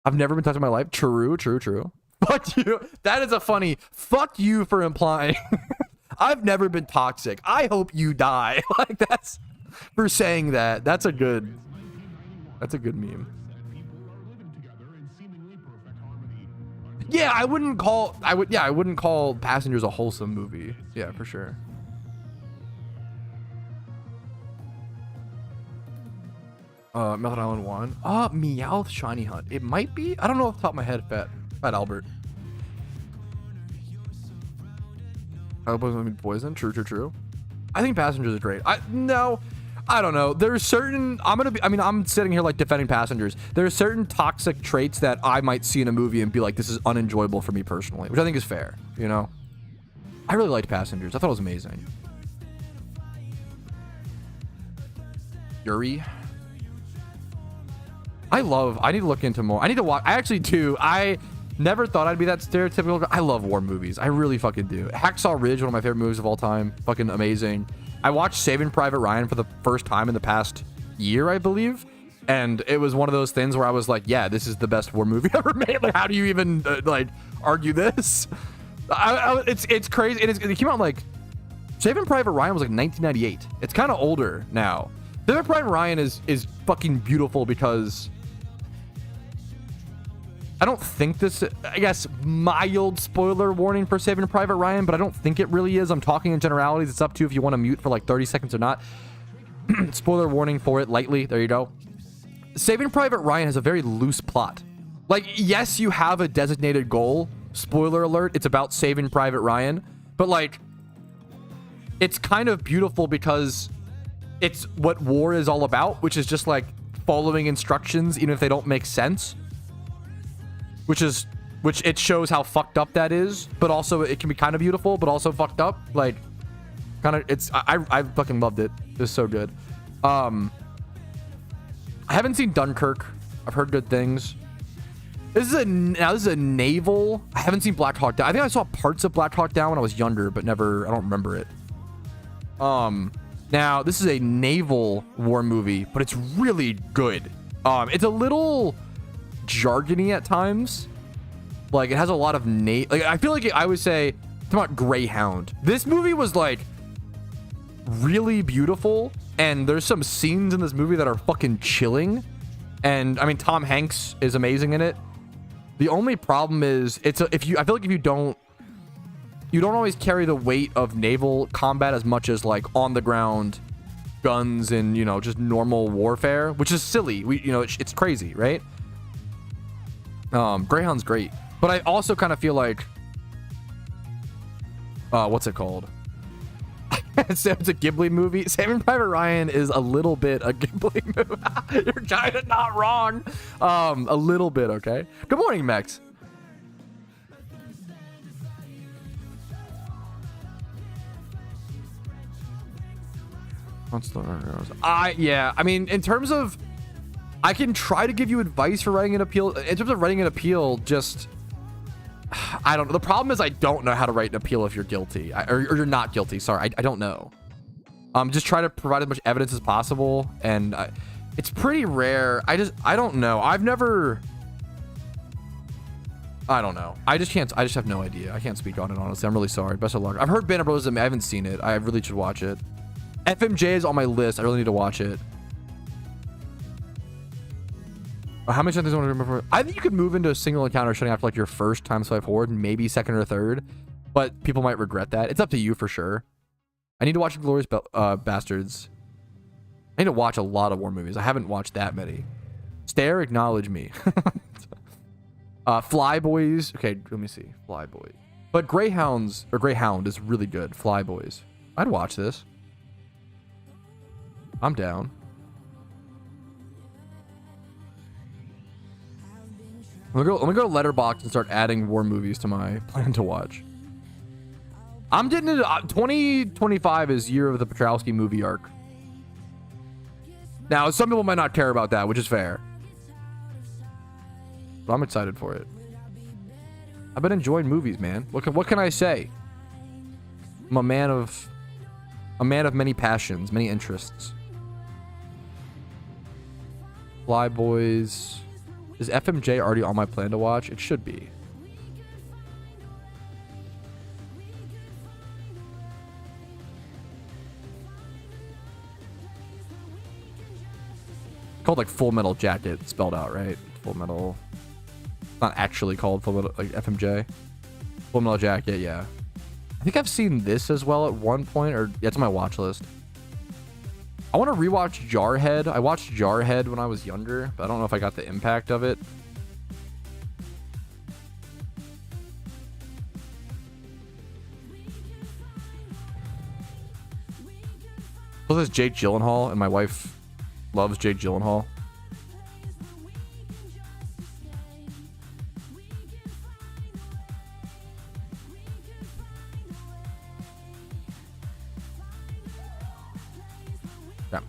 I've never been touched in my life. True. Fuck you. That is a funny fuck you for implying. I've never been toxic. I hope you die. Like, that's for saying that. That's a good meme. Yeah, I wouldn't call Passengers a wholesome movie. Yeah, for sure. Method Island 1. Meowth Shiny Hunt. It might be. I don't know off the top of my head, Fat Albert. I hope it doesn't mean poison. True. I think Passengers is great. I don't know. There's certain, I'm sitting here like defending Passengers. There are certain toxic traits that I might see in a movie and be like, this is unenjoyable for me personally, which I think is fair, you know? I really liked Passengers. I thought it was amazing. Yuri. I need to look into more. I need to watch. I actually do. I never thought I'd be that stereotypical. I love war movies. I really fucking do. Hacksaw Ridge, one of my favorite movies of all time. Fucking amazing. I watched Saving Private Ryan for the first time in the past year, I believe. And it was one of those things where I was like, yeah, this is the best war movie ever made. Like, how do you even, argue this? It's crazy. And it came out like, Saving Private Ryan was like 1998. It's kind of older now. Saving Private Ryan is fucking beautiful because I don't think this, I guess, mild spoiler warning for Saving Private Ryan, but I don't think it really is. I'm talking in generalities. It's up to you if you want to mute for like 30 seconds or not. Spoiler warning for it lightly. There you go. Saving Private Ryan has a very loose plot. Like, yes, you have a designated goal. Spoiler alert. It's about Saving Private Ryan. But like, it's kind of beautiful because it's what war is all about, which is just like following instructions, even if they don't make sense. Which it shows how fucked up that is, but also it can be kind of beautiful, but also fucked up. Like, kind of, I fucking loved it. It was so good. I haven't seen Dunkirk. I've heard good things. This is a naval. I haven't seen Black Hawk Down. I think I saw parts of Black Hawk Down when I was younger, but I don't remember it. Now this is a naval war movie, but it's really good. It's a little jargony at times. Like, it has a lot of I feel like I would say about Greyhound. This movie was like really beautiful, and there's some scenes in this movie that are fucking chilling. And I mean, Tom Hanks is amazing in it. The only problem is I feel like if you don't always carry the weight of naval combat as much as like on the ground guns and, you know, just normal warfare, which is silly. It's crazy, right? Greyhound's great, but I also kind of feel like, what's it called? It's a Ghibli movie. Saving Private Ryan is a little bit a Ghibli movie. You're kind of not wrong. A little bit, okay? Good morning, Mex. I mean, in terms of, I can try to give you advice for writing an appeal. In terms of writing an appeal, just, I don't know. The problem is I don't know how to write an appeal if you're guilty or you're not guilty. Sorry, I don't know. Just try to provide as much evidence as possible, and it's pretty rare. I don't know. I don't know. I just have no idea. I can't speak on it, honestly. I'm really sorry. Best of luck. I've heard Band of Brothers. I haven't seen it. I really should watch it. FMJ is on my list. I really need to watch it. How many times do I want to remember? I think you could move into a single encounter shutting after like your first time swipe forward, maybe second or third, but people might regret that. It's up to you for sure. I need to watch Glorious Bastards. I need to watch a lot of war movies. I haven't watched that many. Stare, acknowledge me. Fly Boys. Okay, let me see. Fly Boys. But Greyhound is really good. Fly Boys. I'd watch this. I'm down. Let me go to Letterboxd and start adding war movies to my plan to watch. I'm getting into 2025 is year of the Patrouski movie arc. Now, some people might not care about that, which is fair. But I'm excited for it. I've been enjoying movies, man. What can I say? I'm a man of many passions, many interests. Fly Boys. Is FMJ already on my plan to watch? It should be. Called like Full Metal Jacket spelled out, right? Full Metal. Not actually called Full Metal, like FMJ. Full Metal Jacket, yeah. I think I've seen this as well at one point, or yeah, it's on my watch list. I want to rewatch Jarhead. I watched Jarhead when I was younger, but I don't know if I got the impact of it. So this is Jake Gyllenhaal, and my wife loves Jake Gyllenhaal. Yeah.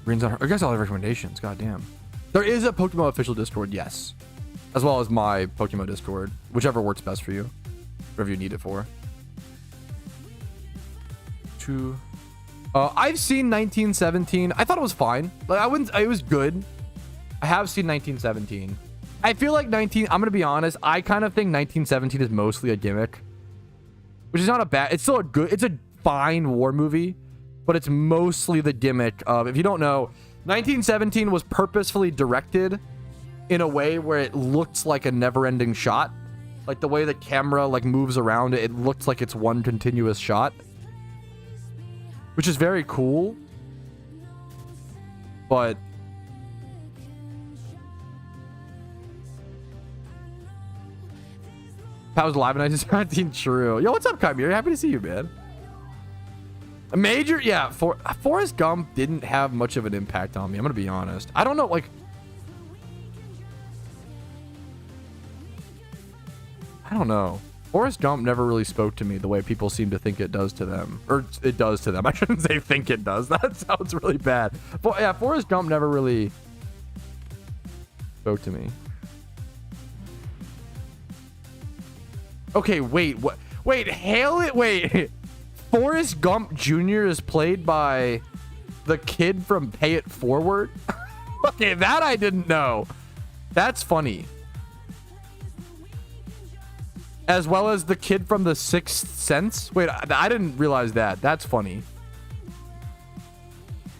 Green's on her. I guess all the recommendations. God damn. There is a PokeMMO official Discord, yes. As well as my PokeMMO Discord. Whichever works best for you. Whatever you need it for. I've seen 1917. I thought it was fine. Like I wouldn't. It was good. I have seen 1917. I feel like I'm gonna be honest. I kind of think 1917 is mostly a gimmick, which is not a bad. It's still a good. It's a fine war movie, but it's mostly the gimmick of. If you don't know, 1917 was purposefully directed in a way where it looks like a never-ending shot. Like the way the camera like moves around it, it looks like it's one continuous shot. Which is very cool, but Pat was alive in 1917. True. Yo, what's up, Kymir? Happy to see you, man. A major, yeah. Forrest Gump didn't have much of an impact on me. I'm gonna be honest. I don't know, like, I don't know. Forrest Gump never really spoke to me the way people seem to think it does to them. Or it does to them. I shouldn't say think it does. That sounds really bad. But yeah, Forrest Gump never really spoke to me. Okay, wait. What? Wait, hail it. Wait. Forrest Gump Jr. is played by the kid from Pay It Forward? Okay, that I didn't know. That's funny. As well as the kid from The Sixth Sense. Wait, I didn't realize that. That's funny.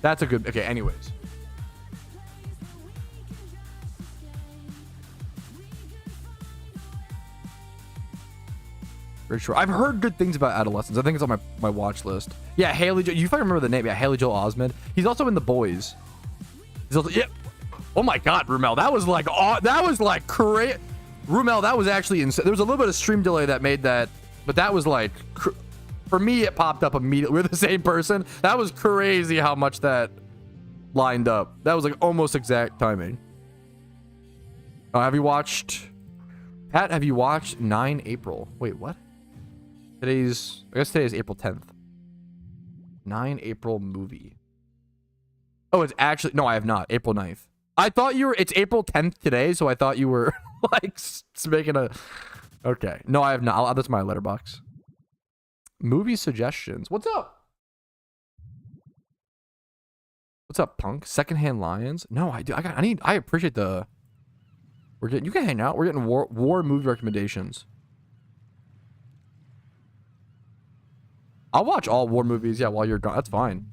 That's a good... Okay, anyways. Very sure. I've heard good things about Adolescence. I think it's on my watch list. Yeah, Haley... You probably remember the name. Yeah, Haley Joel Osment. He's also in The Boys. He's also... Yeah. Oh my God, Rumel. That was like... that was like crazy... Rumel, that was actually insane. There was a little bit of stream delay that made that, but that was like, for me, it popped up immediately. We're the same person. That was crazy how much that lined up. That was like almost exact timing. Have you watched, Pat, have you watched 9 April? Wait, what? I guess today is April 10th. 9 April movie. Oh, it's actually, no, I have not. April 9th. I thought it's April 10th today, so I thought you were like making a... Okay. No, I have not. That's my letterbox. Movie suggestions. What's up? What's up, punk? Secondhand Lions? No, I do. I appreciate the... you can hang out. We're getting war movie recommendations. I'll watch all war movies, yeah, while you're gone. That's fine.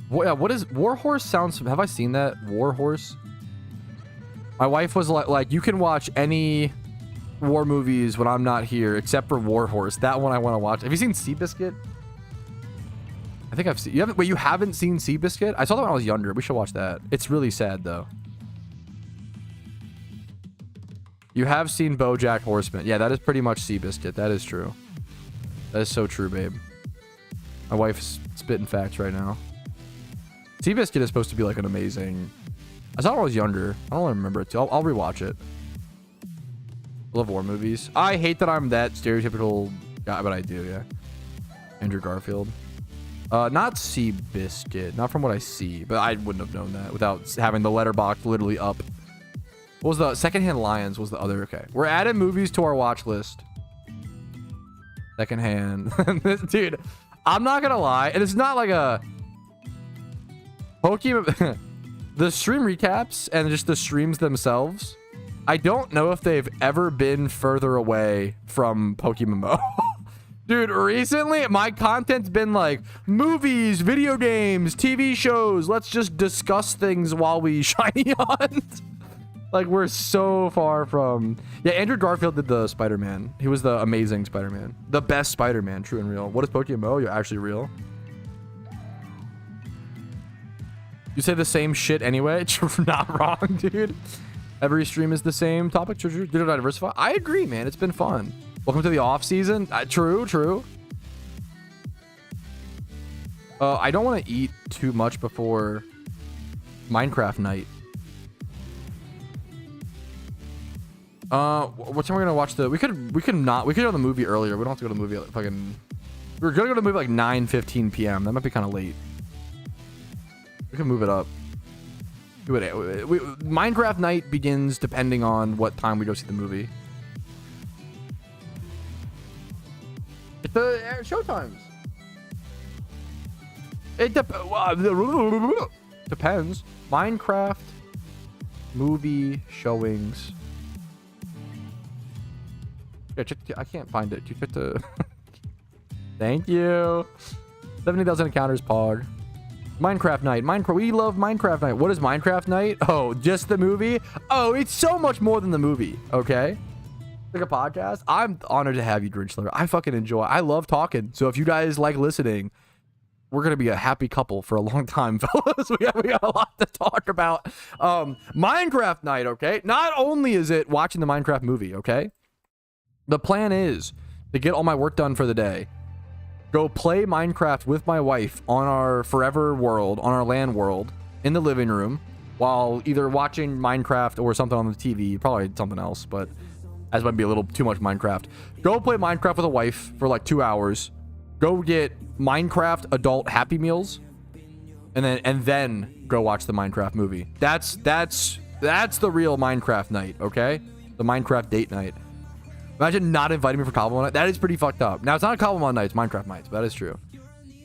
What is Warhorse? Sounds... Have I seen that? Warhorse? My wife was like, you can watch any war movies when I'm not here, except for Warhorse. That one I want to watch. Have you seen Seabiscuit? I think I've seen... You haven't seen Seabiscuit? I saw that when I was younger. We should watch that. It's really sad, though. You have seen BoJack Horseman. Yeah, that is pretty much Seabiscuit. That is true. That is so true, babe. My wife's spitting facts right now. Seabiscuit is supposed to be like an amazing... I saw it when I was younger. I don't remember it too. I'll rewatch it. I love war movies. I hate that I'm that stereotypical guy, but I do, yeah. Andrew Garfield. Not Seabiscuit. Not from what I see, but I wouldn't have known that without having the letterbox literally up. What was the... Secondhand Lions was the other... Okay. We're adding movies to our watch list. Secondhand. Dude, I'm not gonna lie. And it's not like a... Pokemon... The stream recaps and just the streams themselves, I don't know if they've ever been further away from PokeMMO. Dude, recently my content's been like movies, video games, TV shows. Let's just discuss things while we shiny on. Like, we're so far from... Yeah, Andrew Garfield did the Spider-Man. He was the amazing Spider-Man. The best Spider-Man, true and real. What is PokeMMO? You're actually real. You say the same shit anyway? Not wrong, dude. Every stream is the same topic. True. Did it diversify? I agree, man. It's been fun. Welcome to the off season. True. I don't want to eat too much before Minecraft night. What time are we gonna watch the? We could go to the movie earlier. We don't have to go to the movie at fucking. We're gonna go to the movie like 9:15 p.m. That might be kind of late. We can move it up. Do it. Minecraft night begins depending on what time we go see the movie. It's the show times. It depends. Minecraft movie showings. Yeah, I can't find it. You fit to. Thank you. 70,000 encounters, Pog. Minecraft night. We love Minecraft night. What is Minecraft night? Oh, just the movie? Oh, it's so much more than the movie. Okay. Like a podcast. I'm honored to have you, Grinchler. I fucking enjoy. I love talking. So if you guys like listening, we're gonna be a happy couple for a long time, fellas. we got a lot to talk about. Minecraft night. Okay. Not only is it watching the Minecraft movie. Okay. The plan is to get all my work done for the day. Go play Minecraft with my wife on our forever world, on our land world, in the living room, while either watching Minecraft or something on the TV, probably something else, but as might be a little too much Minecraft. Go play Minecraft with a wife for like 2 hours. Go get Minecraft adult Happy Meals, and then go watch the Minecraft movie. That's the real Minecraft night, okay? The Minecraft date night. Imagine not inviting me for Cobblestone night. That is pretty fucked up. Now, it's not a Cobblestone night. It's Minecraft nights. But that is true.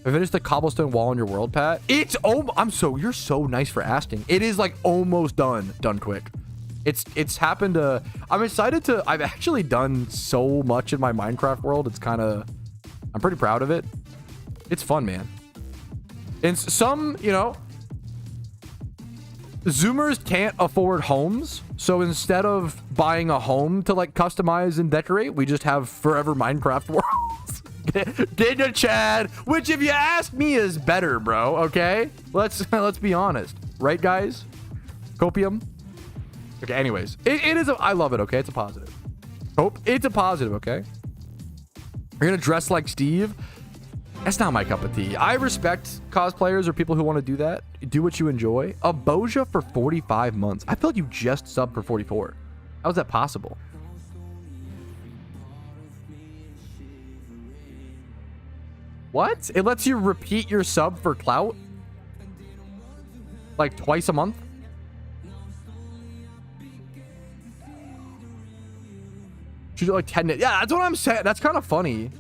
I finished the cobblestone wall in your world, Pat. It's you're so nice for asking. It is like almost done. Done quick. It's happened to... I'm excited to... I've actually done so much in my Minecraft world. It's kind of... I'm pretty proud of it. It's fun, man. And some, you know... Zoomers can't afford homes, so instead of buying a home to like customize and decorate, we just have forever Minecraft worlds. Did you, Chad? Which, if you ask me, is better, bro. Okay, let's be honest, right, guys? Copium. Okay. Anyways, it is. I love it. Okay, it's a positive. Hope it's a positive. Okay. You're gonna dress like Steve. That's not my cup of tea. I respect cosplayers or people who want to do that. Do what you enjoy. A Boja for 45 months. I feel like you just subbed for 44. How is that possible? What? It lets you repeat your sub for clout? Like twice a month? She's like 10. Yeah, that's what I'm saying. That's kind of funny.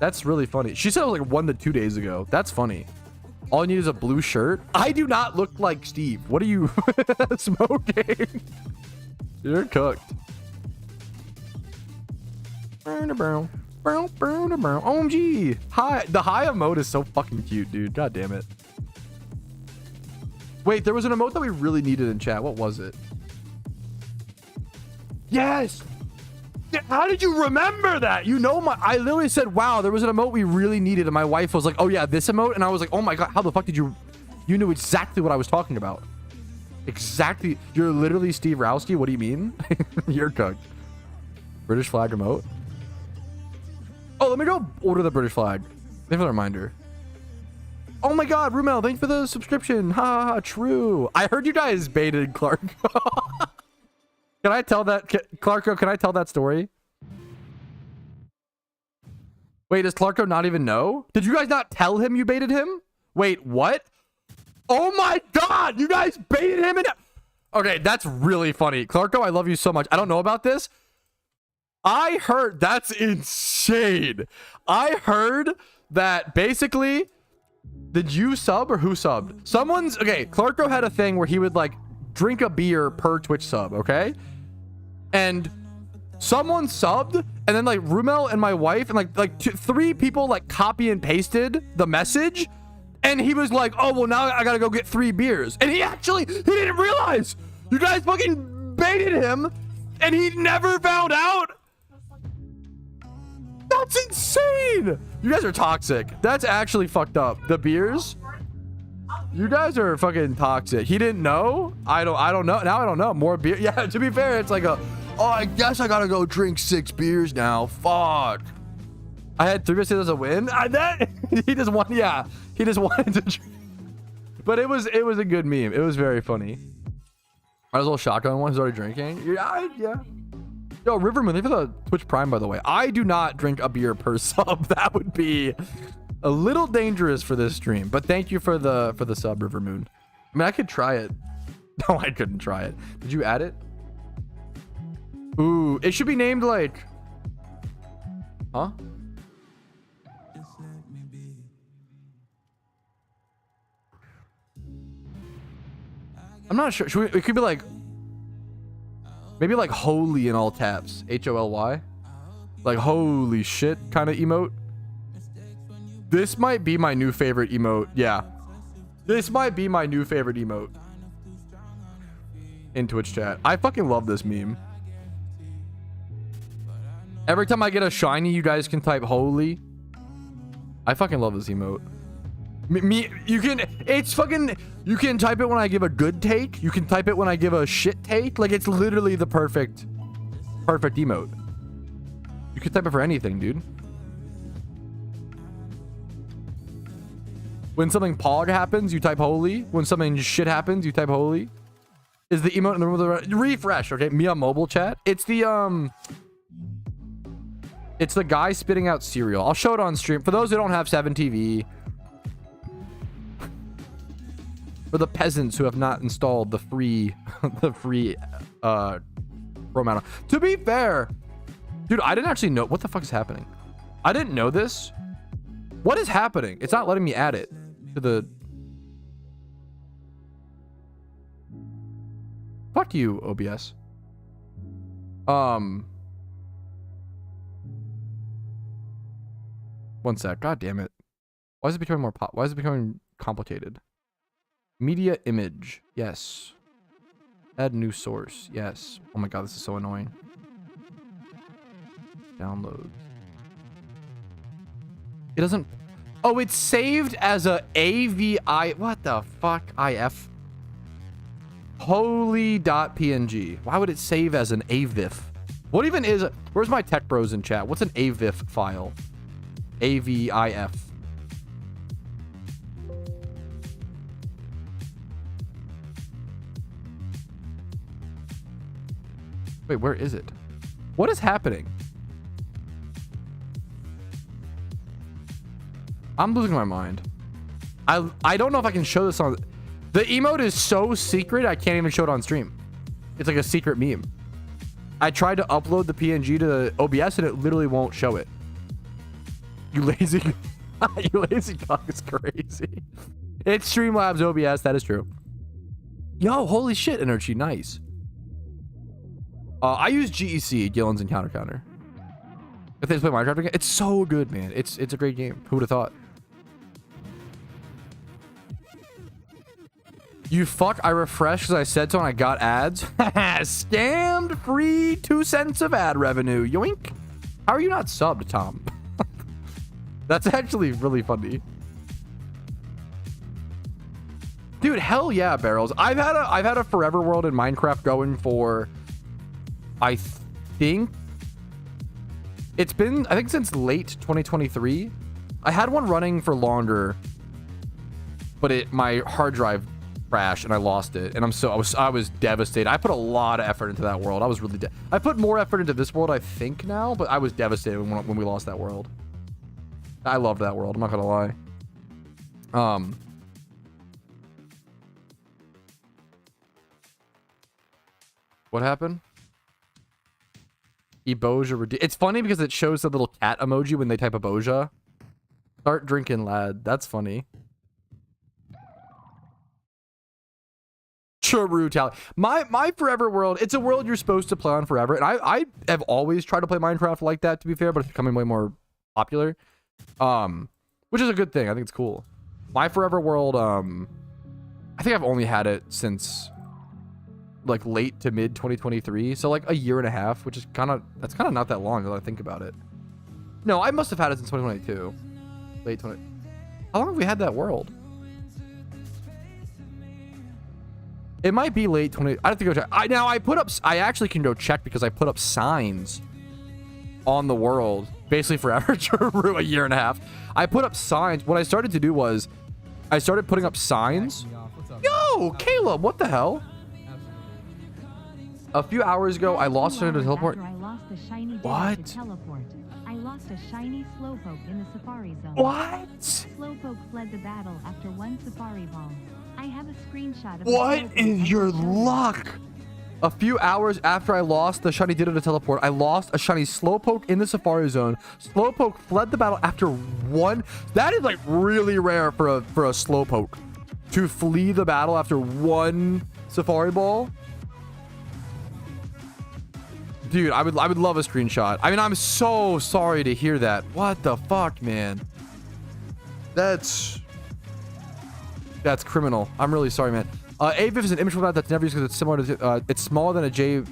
That's really funny. She said it was like 1 to 2 days ago. That's funny. All you need is a blue shirt. I do not look like Steve. What are you smoking? You're cooked. OMG. Hi. The high emote is so fucking cute, dude. God damn it. Wait, there was an emote that we really needed in chat. What was it? Yes. How did you remember that? You know, I literally said, wow, there was an emote we really needed. And my wife was like, oh yeah, this emote. And I was like, oh my God, how the fuck did you knew exactly what I was talking about. Exactly. You're literally Steve Rowski. What do you mean? You're cooked. British flag emote. Oh, let me go order the British flag. Thank you for the reminder. Oh my God, Rumel, thank you for the subscription. Ha ha, true. I heard you guys baited Clark. Can I tell that, Clarko, can I tell that story? Wait, does Clarko not even know? Did you guys not tell him you baited him? Wait, what? Oh my God, you guys baited him? Okay, that's really funny. Clarko, I love you so much. I don't know about this. I heard, that's insane. I heard that basically, did you sub or who subbed? Okay, Clarko had a thing where he would like drink a beer per Twitch sub, okay? And Someone subbed, and then like Rumel and my wife and like three people like copy and pasted the message, and he was like, oh well, now I gotta go get 3 beers, and he didn't realize you guys fucking baited him, and he never found out. That's insane. You guys are toxic. That's actually fucked up. The beers, you guys are fucking toxic. He didn't know. I don't know. Now I don't know. More beer. Yeah, to be fair, it's like a, oh, I guess I gotta go drink 6 beers now. Fuck. I had 3 beers as a win. He just won. Yeah, he just wanted to drink. But it was a good meme. It was very funny. I was a little shotgun one who's already drinking. Yeah. Yo, Rivermoon, thank you for the Twitch Prime, by the way. I do not drink a beer per sub. That would be a little dangerous for this stream. But thank you for the sub, Rivermoon. I mean, I could try it. No, I couldn't try it. Did you add it? Ooh, it should be named like, huh? I'm not sure. It could be like, maybe like holy in all caps. HOLY. Like holy shit kind of emote. This might be my new favorite emote. Yeah. This might be my new favorite emote in Twitch chat. I fucking love this meme. Every time I get a shiny, you guys can type holy. I fucking love this emote. You can type it when I give a good take. You can type it when I give a shit take. Like, it's literally the perfect emote. You can type it for anything, dude. When something pog happens, you type holy. When something shit happens, you type holy. Is the emote in the room of the refresh? Okay, me on mobile chat. It's the guy spitting out cereal. I'll show it on stream for those who don't have 7TV. For the peasants who have not installed the free Romano. To be fair, dude, I didn't actually know what the fuck is happening. I didn't know this. What is happening? It's not letting me add it to the. Fuck you, OBS. One sec. God damn it. Why is it becoming Why is it becoming complicated? Media image. Yes. Add new source. Yes. Oh my god, this is so annoying. Download. It doesn't. Oh, it's saved as a AVI. What the fuck? IF. Holy.png. Why would it save as an AVIF? What even is it? Where's my tech bros in chat? What's an AVIF file? AVIF. Wait, where is it? What is happening? I'm losing my mind. I don't know if I can show this on. The emote is so secret, I can't even show it on stream. It's like a secret meme. I tried to upload the PNG to OBS and it literally won't show it. You lazy, you lazy cock is crazy. It's Streamlabs OBS, that is true. Yo, holy shit, energy, nice. I use GEC, Gillen's and Counter. If they just play Minecraft again, it's so good, man. It's a great game. Who would have thought? You fuck, I refreshed because I said so and I got ads. Scammed, free 2 cents of ad revenue. Yoink. How are you not subbed, Tom? That's actually really funny. Dude, hell yeah, Barrels. I've had a forever world in Minecraft going for, I think since late 2023. I had one running for longer, but my hard drive crashed and I lost it, and I was devastated. I put a lot of effort into that world. I was really I put more effort into this world, I think, now, but I was devastated when we lost that world. I loved that world, I'm not gonna lie. What happened? Eboja. It's funny because it shows the little cat emoji when they type Eboja. Start drinking, lad. That's funny. True tally. My forever world, it's a world you're supposed to play on forever. And I have always tried to play Minecraft like that, to be fair, but it's becoming way more popular. Which is a good thing. I think it's cool. My forever world, I think I've only had it since like late to mid 2023. So like a year and a half, which is that's kind of not that long, now that I think about it. No, I must have had it since 2022. Late 20. How long have we had that world? It might be late 20. I have to go check. I actually can go check because I put up signs on the world basically forever. True, a year and a half. I put up signs. What I started to do was I started putting up signs. Yo, Caleb, what the hell? A few hours ago, I lost her to teleport. What? I lost a shiny Slowpoke in the Safari Zone. What? Slowpoke fled the battle after one Safari Ball. I have a screenshot of what is your luck? A few hours after I lost the shiny Ditto to teleport, I lost a shiny Slowpoke in the Safari Zone. Slowpoke fled the battle after one. That is like really rare for a Slowpoke to flee the battle after one Safari Ball. Dude, I would love a screenshot. I mean, I'm so sorry to hear that. What the fuck, man? That's criminal. I'm really sorry, man. A-Viv is an image format that's never used because it's similar to it's smaller than a J.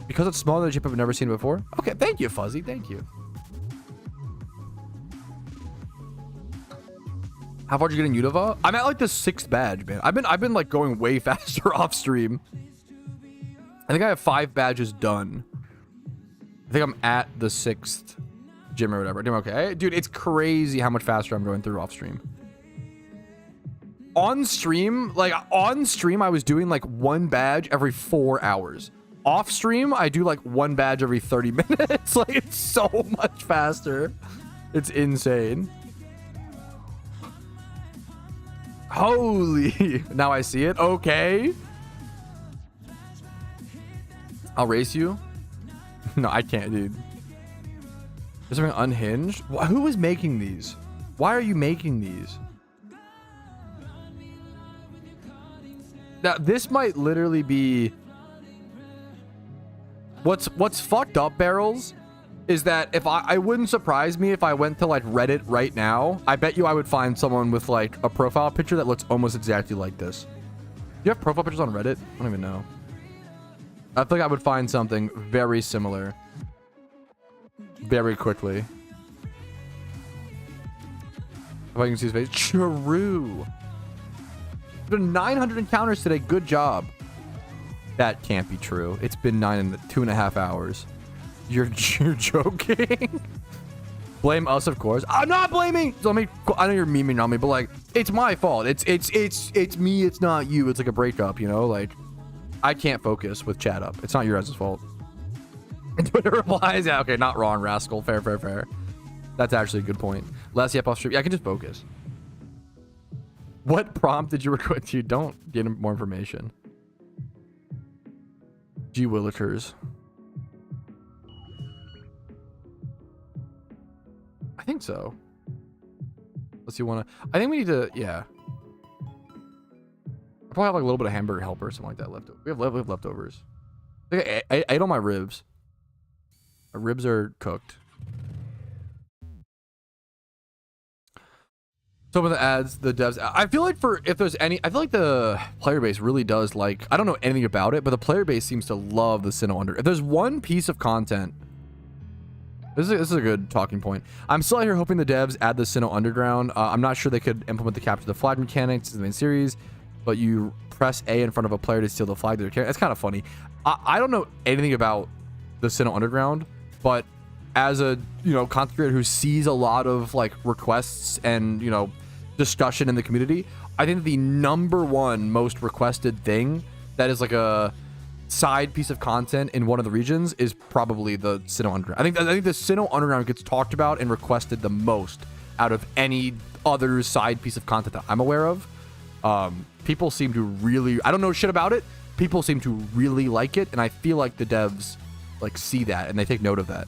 Because it's smaller than a J, I've never seen it before. Okay, thank you, Fuzzy. Thank you. How far did you get in Unova? I'm at like the 6th badge, man. I've been like going way faster off stream. I think I have 5 badges done. I think I'm at the 6th gym or whatever. Doing okay, dude. It's crazy how much faster I'm going through off stream. On stream, I was doing like 1 badge every 4 hours. Off stream, I do like 1 badge every 30 minutes. Like, it's so much faster. It's insane. Holy. Now I see it. Okay. I'll race you. No, I can't, dude. Is something unhinged? Who is making these? Why are you making these? Now, this might literally be... What's fucked up, Barrels, is that if I wouldn't surprise me if I went to like Reddit right now. I bet you I would find someone with like a profile picture that looks almost exactly like this. Do you have profile pictures on Reddit? I don't even know. I feel like I would find something very similar very quickly. If I can see his face. True. There's been 900 encounters today. Good job. That can't be true. It's been 2.5 hours. You're joking? Blame us, of course. I'm not blaming. So I know you're memeing on me, but like, it's my fault. It's me. It's not you. It's like a breakup, you know? Like, I can't focus with chat up. It's not your guys' fault. Twitter replies, yeah, okay, not wrong, rascal. Fair. That's actually a good point. Less yep off stream. Yeah, I can just focus. What prompt did you request to? Don't get more information. G Willikers. I think so. Let's see. I think we need to. Yeah. I probably have like a little bit of hamburger helper or something like that left. We have leftovers. I think I ate all my ribs. My ribs are cooked. Some of the ads, the devs. I feel like if there's any, I feel like the player base really does like. I don't know anything about it, but the player base seems to love the Sinnoh Under. If there's one piece of content, this is a good talking point. I'm still out here hoping the devs add the Sinnoh Underground. I'm not sure they could implement the capture the flag mechanics in the main series, but you press A in front of a player to steal the flag. It's kind of funny. I don't know anything about the Sinnoh Underground, but as a content creator who sees a lot of like requests and discussion in the community, I think the #1 most requested thing that is like a side piece of content in one of the regions is probably the Sinnoh Underground. I think the Sinnoh Underground gets talked about and requested the most out of any other side piece of content that I'm aware of. People seem to really, I don't know shit about it. People seem to really like it, and I feel like the devs like see that and they take note of that.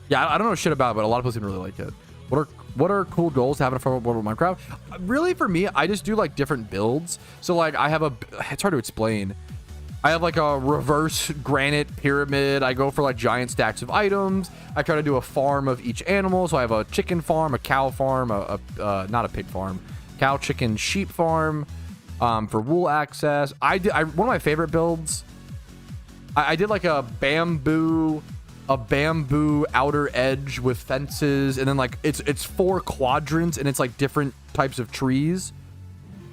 Yeah, I don't know shit about it, but a lot of people seem to really like it. what are cool goals to have in a farm world of Minecraft? Really, for me, I just do like different builds. So like I have it's hard to explain. I have like a reverse granite pyramid. I go for like giant stacks of items. I try to do a farm of each animal. So I have a chicken farm, a cow farm, not a pig farm, cow, chicken, sheep farm, for wool access. One of my favorite builds, I did like a bamboo outer edge with fences, and then like it's 4 quadrants, and it's like different types of trees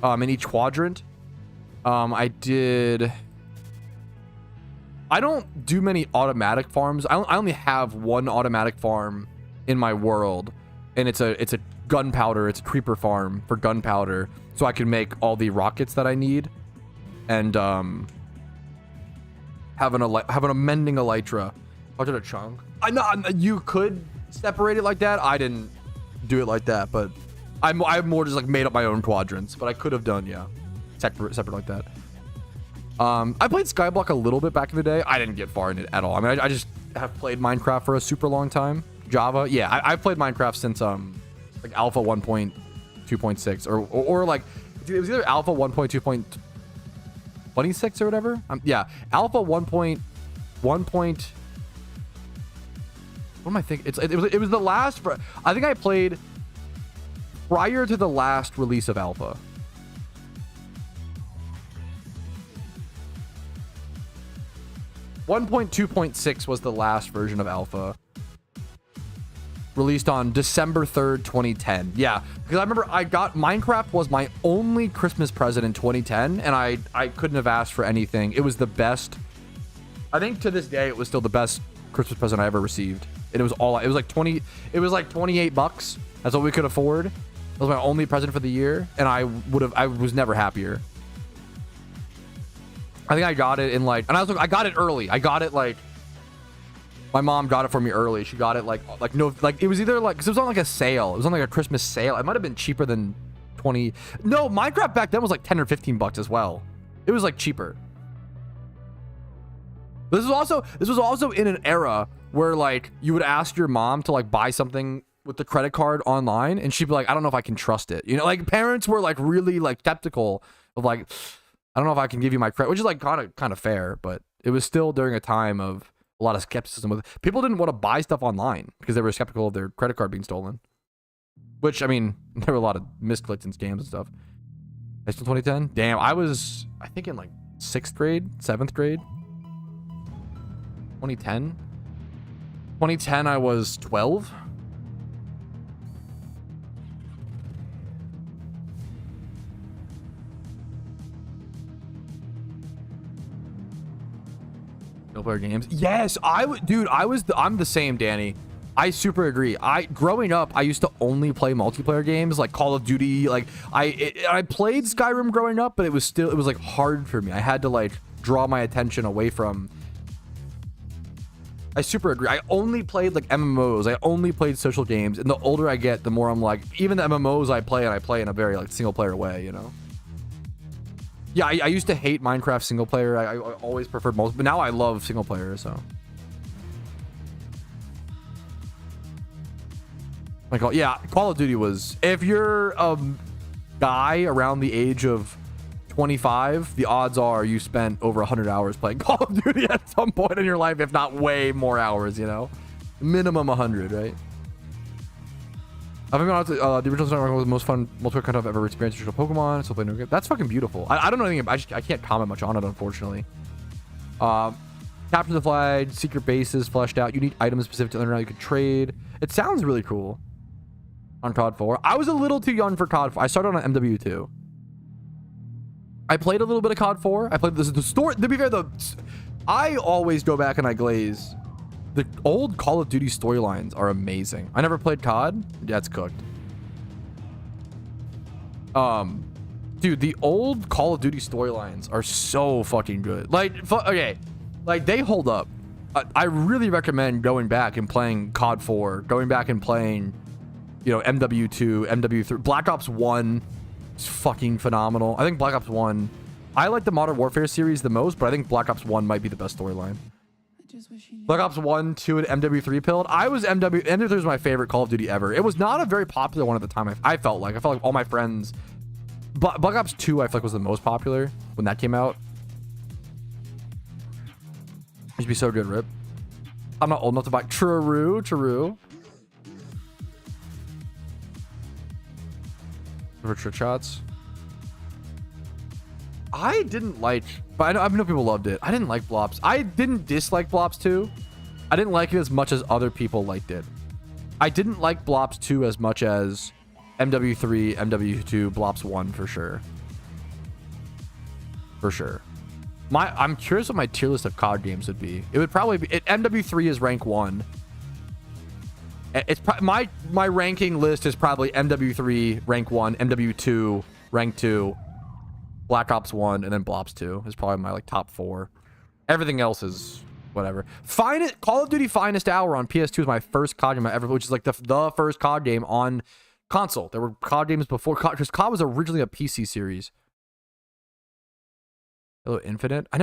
in each quadrant. I don't do many automatic farms. I only have one automatic farm in my world, and it's a gunpowder. It's a creeper farm for gunpowder, so I can make all the rockets that I need, and have an mending elytra. I'll do a chunk. You could separate it like that. I didn't do it like that, but I've more just like made up my own quadrants. But I could have done separate like that. I played Skyblock a little bit back in the day. I didn't get far in it at all. I mean, I just have played Minecraft for a super long time. Java, yeah, I've played Minecraft since like Alpha 1.2.6 or like it was either Alpha 1.2.26 or whatever. Yeah, Alpha 1.1. What am I thinking? It was the last. I think I played prior to the last release of Alpha. .2.6 was the last version of Alpha, released on December 3rd, 2010. Yeah, because I remember Minecraft was my only Christmas present in 2010, and I couldn't have asked for anything. It was the best. I think to this day it was still the best Christmas present I ever received. And it was like 28 bucks. That's what we could afford. It was my only present for the year, and I was never happier. I think I got it in like, and I got it early. I got it like, my mom got it for me early. She got it like it was either like, because it was on like a sale. It was on like a Christmas sale. It might have been cheaper than 20. No, Minecraft back then was like 10 or 15 bucks as well. It was like cheaper. This was also in an era where like you would ask your mom to like buy something with the credit card online, and she'd be like, I don't know if I can trust it. You know, like parents were like really like skeptical of like, I don't know if I can give you my credit, which is like kind of fair, but it was still during a time of a lot of skepticism. With people didn't want to buy stuff online because they were skeptical of their credit card being stolen. Which, I mean, there were a lot of misclicks and scams and stuff. That's still 2010. Damn, I think in like 6th grade, 7th grade. 2010. 2010, I was 12. Player games. Yes, I'm the same, Danny. I super agree. Growing up, I used to only play multiplayer games like Call of Duty. Like I played Skyrim growing up, but it was like hard for me. I had to like draw my attention away from. I super agree. I only played like MMOs. I only played social games, and the older I get, the more I'm like, even the MMOs I play in a very like single player way, you know. Yeah, I used to hate Minecraft single player. I always preferred most, but now I love single player, so. Like, yeah, Call of Duty was, if you're a guy around the age of 25, the odds are you spent over 100 hours playing Call of Duty at some point in your life, if not way more hours, you know? Minimum 100, right? I've been on to the original Star was the most fun multiplayer content I've ever experienced. Original Pokemon, so play no game. That's fucking beautiful. I don't know anything about. I can't comment much on it, unfortunately. Capture the flag, secret bases fleshed out. Unique items specific to underground you could trade. It sounds really cool. On COD 4, I was a little too young for COD 4. I started on MW2. I played a little bit of COD 4. I played the story. To be fair, I always go back and I glaze. The old Call of Duty storylines are amazing. I never played COD. Yeah, it's cooked. Dude, the old Call of Duty storylines are so fucking good. Like, okay, like they hold up. I really recommend going back and playing COD 4, going back and playing, you know, MW2, MW3, Black Ops 1 is fucking phenomenal. I think Black Ops 1, I like the Modern Warfare series the most, but I think Black Ops 1 might be the best storyline. Black Ops 1, 2, and MW3 pilled. MW3 was my favorite Call of Duty ever. It was not a very popular one at the time. I felt like all my friends. Black Ops 2, I feel like was the most popular when that came out. Used to be so good, Rip. I'm not old enough to buy. True. For trick shots. I didn't like, but I know people loved it. I didn't like Blops. I didn't dislike Blops 2. I didn't like it as much as other people liked it. I didn't like Blops 2 as much as MW3, MW2, Blops 1 for sure. For sure. I'm curious what my tier list of COD games would be. It would probably be MW3 is rank 1. It's my ranking list is probably MW3 rank 1, MW2 rank 2, Black Ops 1, and then Blops 2 is probably my like top 4. Everything else is whatever. Call of Duty Finest Hour on PS2 is my first COD game I ever, which is like the first COD game on console. There were COD games before COD, because COD was originally a PC series. Halo Infinite. I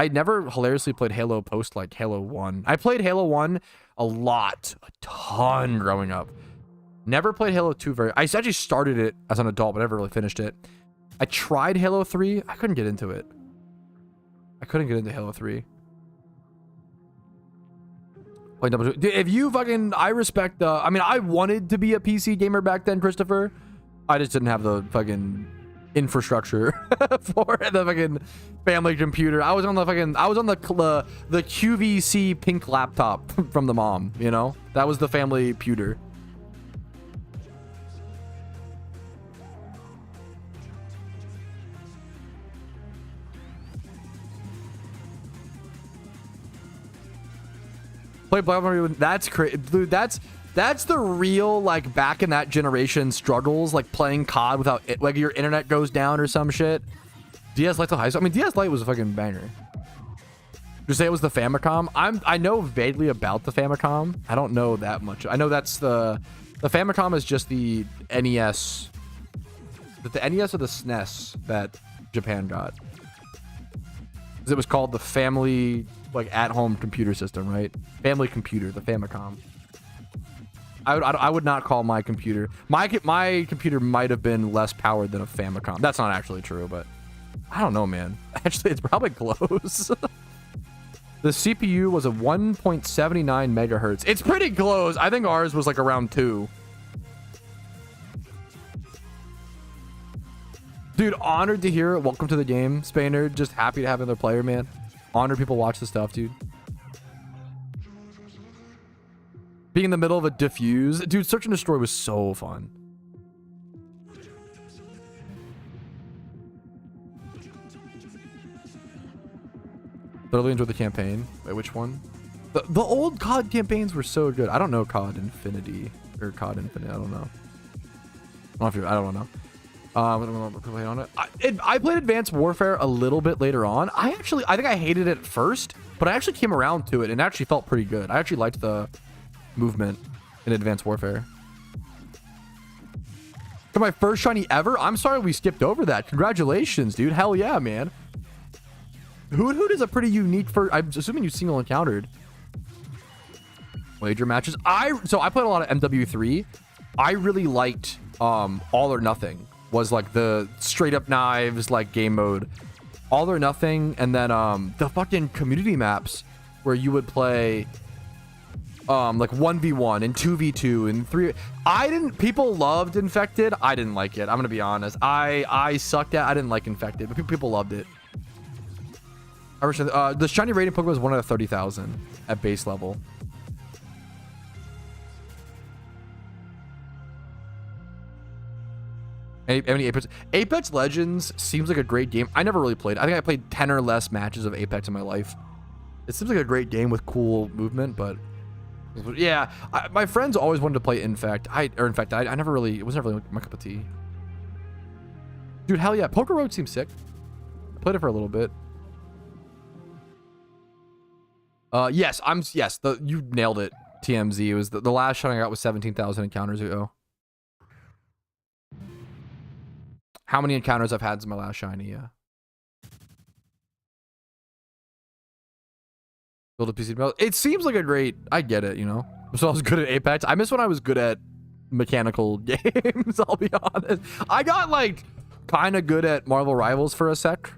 never hilariously played Halo post like Halo 1. I played Halo 1 a ton growing up. Never played Halo 2 I actually started it as an adult, but never really finished it. I tried Halo 3. I couldn't get into it. I couldn't get into Halo 3. If you fucking, I respect the, I mean, I wanted to be a PC gamer back then, Christopher. I just didn't have the fucking infrastructure for the fucking family computer. I was on the QVC pink laptop from the mom, you know? That was the family pewter. Play Black Mario. That's crazy, dude. That's the real, like, back in that generation struggles, like playing COD without it, like your internet goes down or some shit. DS Lite to high school. I mean, DS Lite was a fucking banger. Just say it was the Famicom. I know vaguely about the Famicom. I don't know that much. I know that's the Famicom is just the NES. The NES or the SNES that Japan got. It was called the family, like, at-home computer system, right? Family computer, the Famicom. I would not call my computer. My computer might have been less powered than a Famicom. That's not actually true, but I don't know, man. Actually, it's probably close. The CPU was a 1.79 megahertz. It's pretty close. I think ours was like around 2. Dude, honored to hear it. Welcome to the game, Spainer. Just happy to have another player, man. Honored people watch the stuff, dude. Being in the middle of a diffuse. Dude, Search and Destroy was so fun. Thoroughly enjoyed the campaign. Wait, which one? The old COD campaigns were so good. I don't know COD Infinity or COD Infinite. I don't know. I don't know. Play on it. I played Advanced Warfare a little bit later on. I think I hated it at first, but I actually came around to it and actually felt pretty good. I actually liked the movement in Advanced Warfare. For my first shiny ever? I'm sorry we skipped over that. Congratulations, dude. Hell yeah, man. Hoot Hoot is a pretty unique I'm assuming you single encountered. Wager matches. So I played a lot of MW3. I really liked All or Nothing. Was like the straight up knives like game mode. All or Nothing, and then the fucking community maps where you would play like 1v1 and 2v2 and 3. People loved Infected. I didn't like it. I'm gonna be honest. I sucked at. I didn't like Infected, but people loved it. The shiny rating Pokemon was 1 out of 30,000 at base level. Any Apex? Apex Legends seems like a great game. I never really played. I think I played 10 or less matches of Apex in my life. It seems like a great game with cool movement, but yeah, my friends always wanted to play Infect. I never really. It was never really my cup of tea. Dude, hell yeah, Poker Road seems sick. I played it for a little bit. Yes, you nailed it. TMZ. It was the last shot I got was 17,000 encounters ago. How many encounters I've had is my last shiny, yeah. Build a PC build. It seems like a great. I get it, you know. So I was good at Apex. I miss when I was good at mechanical games. I'll be honest. I got like kind of good at Marvel Rivals for a sec.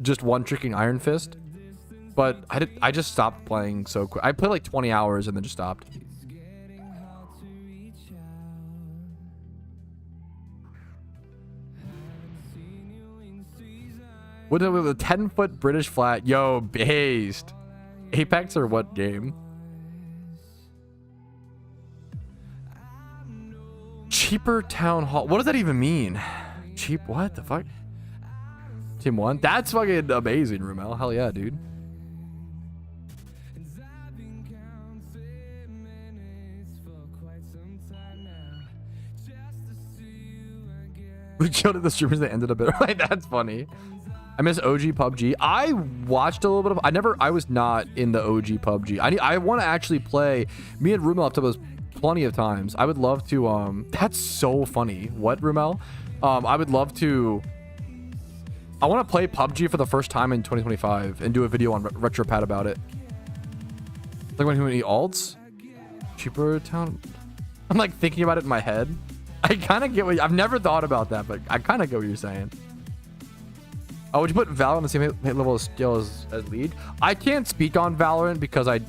Just one tricking Iron Fist. But I just stopped playing so quick. I played like 20 hours and then just stopped. With a 10-foot British flat. Yo, based. Apex or what game? Cheaper town hall. What does that even mean? Cheap what the fuck? Team 1? That's fucking amazing, Rumel. Hell yeah, dude. We killed the streamers that ended up better. Like, that's funny. I miss OG PUBG. I watched a little bit of. I was not in the OG PUBG. I want to actually play. Me and Rumel have talked about this plenty of times. I would love to. That's so funny. What, Rumel? I would love to. I want to play PUBG for the first time in 2025 and do a video on RetroPad about it. Like when he alts. Cheaper town. I'm like thinking about it in my head. I kind of get what I've never thought about that, but I kind of get what you're saying. Oh, would you put Valorant on the same hit level of skill as League? I can't speak on Valorant because I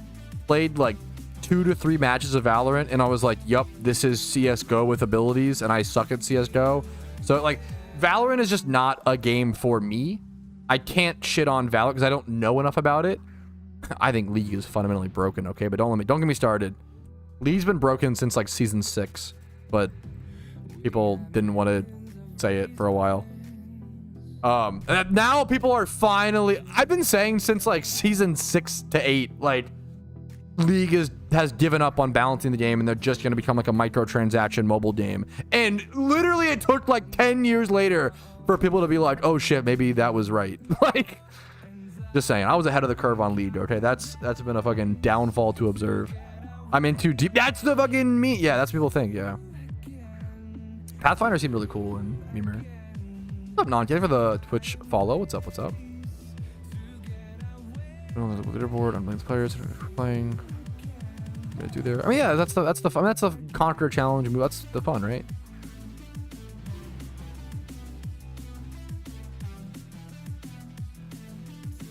played like 2 to 3 matches of Valorant and I was like, yup, this is CSGO with abilities and I suck at CSGO. So like Valorant is just not a game for me. I can't shit on Valorant because I don't know enough about it. I think League is fundamentally broken, okay? But don't get me started. League's been broken since like season 6, but people didn't want to say it for a while. And now people are finally. I've been saying since like season 6 to 8, like League has given up on balancing the game, and they're just gonna become like a microtransaction mobile game. And literally, it took like 10 years later for people to be like, "Oh shit, maybe that was right." Like, just saying, I was ahead of the curve on League. Okay, that's been a fucking downfall to observe. I'm in too deep. That's the fucking me. Yeah, that's what people think. Yeah. Pathfinder seemed really cool and Memer. What's up, Non? Thank you for the Twitch follow. What's up? What's up? Leaderboard. I'm playing players. Playing. I'm gonna do there. I mean, yeah, that's the fun. That's the conquer challenge move. That's the fun, right?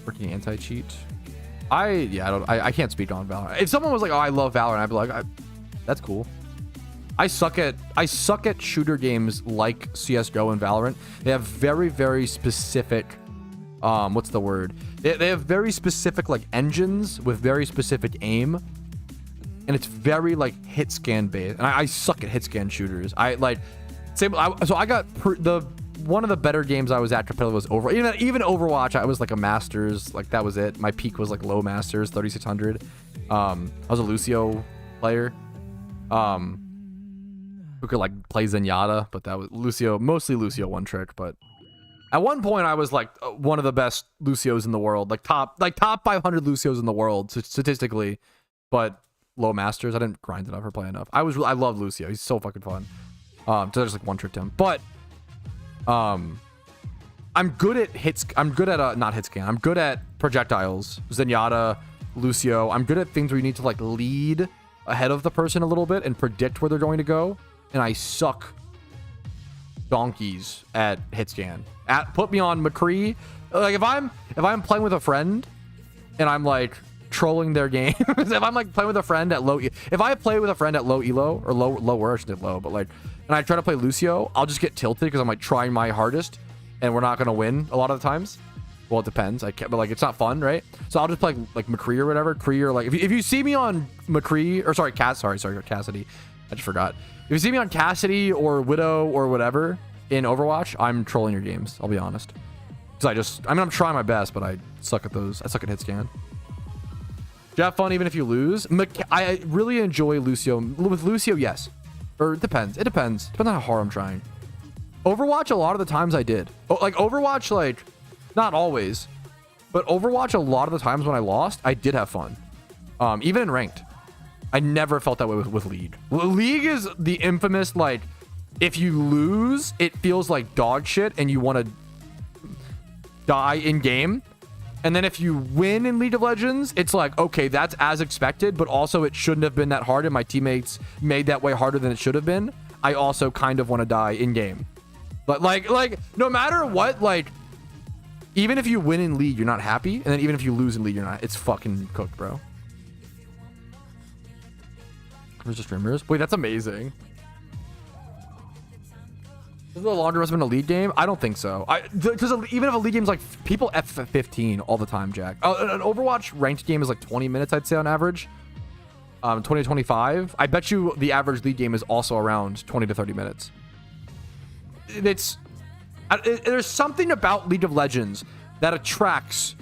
Working anti-cheat. I can't speak on Valorant. If someone was like, "Oh, I love Valorant," I'd be like, "That's cool." I suck at shooter games like CSGO and Valorant. They have very, very specific, what's the word? They have very specific like engines with very specific aim, and it's very like hit scan based. And I suck at hit scan shooters. So I got one of the better games I was at to play was even Overwatch. I was like a Masters, like that was it. My peak was like low Masters 3600. I was a Lucio player. Who could like play Zenyatta, but that was mostly Lucio one trick. But at one point I was like one of the best Lucios in the world, like top 500 Lucios in the world statistically, but low Masters. I didn't grind enough or play enough. I love Lucio. He's so fucking fun. So I just like one tricked him, but I'm good at hits. I'm good at not hit scan. I'm good at projectiles. Zenyatta, Lucio. I'm good at things where you need to like lead ahead of the person a little bit and predict where they're going to go. And I suck donkeys at hit scan. Put me on McCree. Like if I'm playing with a friend and I'm like trolling their game. If I'm like playing with a friend at low, if I play with a friend at low elo or lower, I shouldn't low, but like, and I try to play Lucio, I'll just get tilted because I'm like trying my hardest, and we're not gonna win a lot of the times. Well, it depends. But like it's not fun, right? So I'll just play like McCree or whatever. Cree or like if you see me on McCree or sorry Cassidy, I just forgot. If you see me on Cassidy or Widow or whatever in Overwatch, I'm trolling your games. I'll be honest. Because I'm trying my best, but I suck at those. I suck at hit scan. Do you have fun even if you lose? I really enjoy Lucio. With Lucio, yes. Or it depends. It depends. Depends on how hard I'm trying. Overwatch, a lot of the times I did. Like Overwatch, like not always, but Overwatch, a lot of the times when I lost, I did have fun. Even in ranked. I never felt that way with League. League is the infamous, like, if you lose, it feels like dog shit and you want to die in game. And then if you win in League of Legends, it's like, okay, that's as expected, but also it shouldn't have been that hard, and my teammates made that way harder than it should have been. I also kind of want to die in game. But like no matter what, like, even if you win in League, you're not happy, and then even if you lose in League, you're not. It's fucking cooked, bro. Where's the streamers? Wait, that's amazing. Is it a longer investment in a League game? I don't think so. Because even if a League game's like, people F15 all the time, Jack. An Overwatch ranked game is like 20 minutes, I'd say, on average. 20 to 25. I bet you the average League game is also around 20 to 30 minutes. There's something about League of Legends that attracts...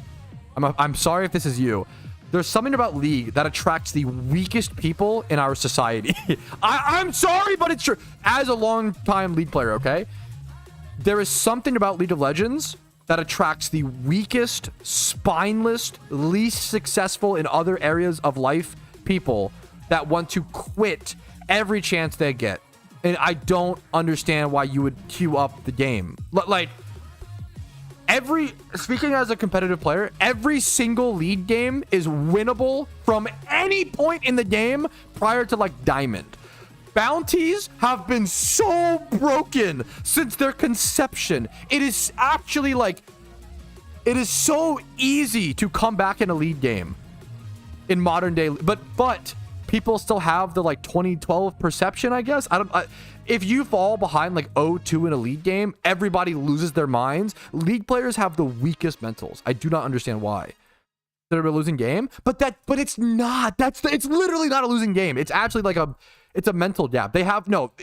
I'm sorry if this is you. There's something about League that attracts the weakest people in our society. I'm sorry, but it's true. As a long-time League player, okay? There is something about League of Legends that attracts the weakest, spineless, least successful in other areas of life people that want to quit every chance they get. And I don't understand why you would queue up the game. Like... speaking as a competitive player, every single League game is winnable from any point in the game prior to like Diamond. Bounties have been so broken since their conception. It is actually like, it is so easy to come back in a League game in modern day, but people still have the like 2012 perception, I guess. If you fall behind like 0-2 in a League game, everybody loses their minds. League players have the weakest mentals. I do not understand why. They're a losing game, but it's not. It's literally not a losing game. It's actually like it's a mental gap.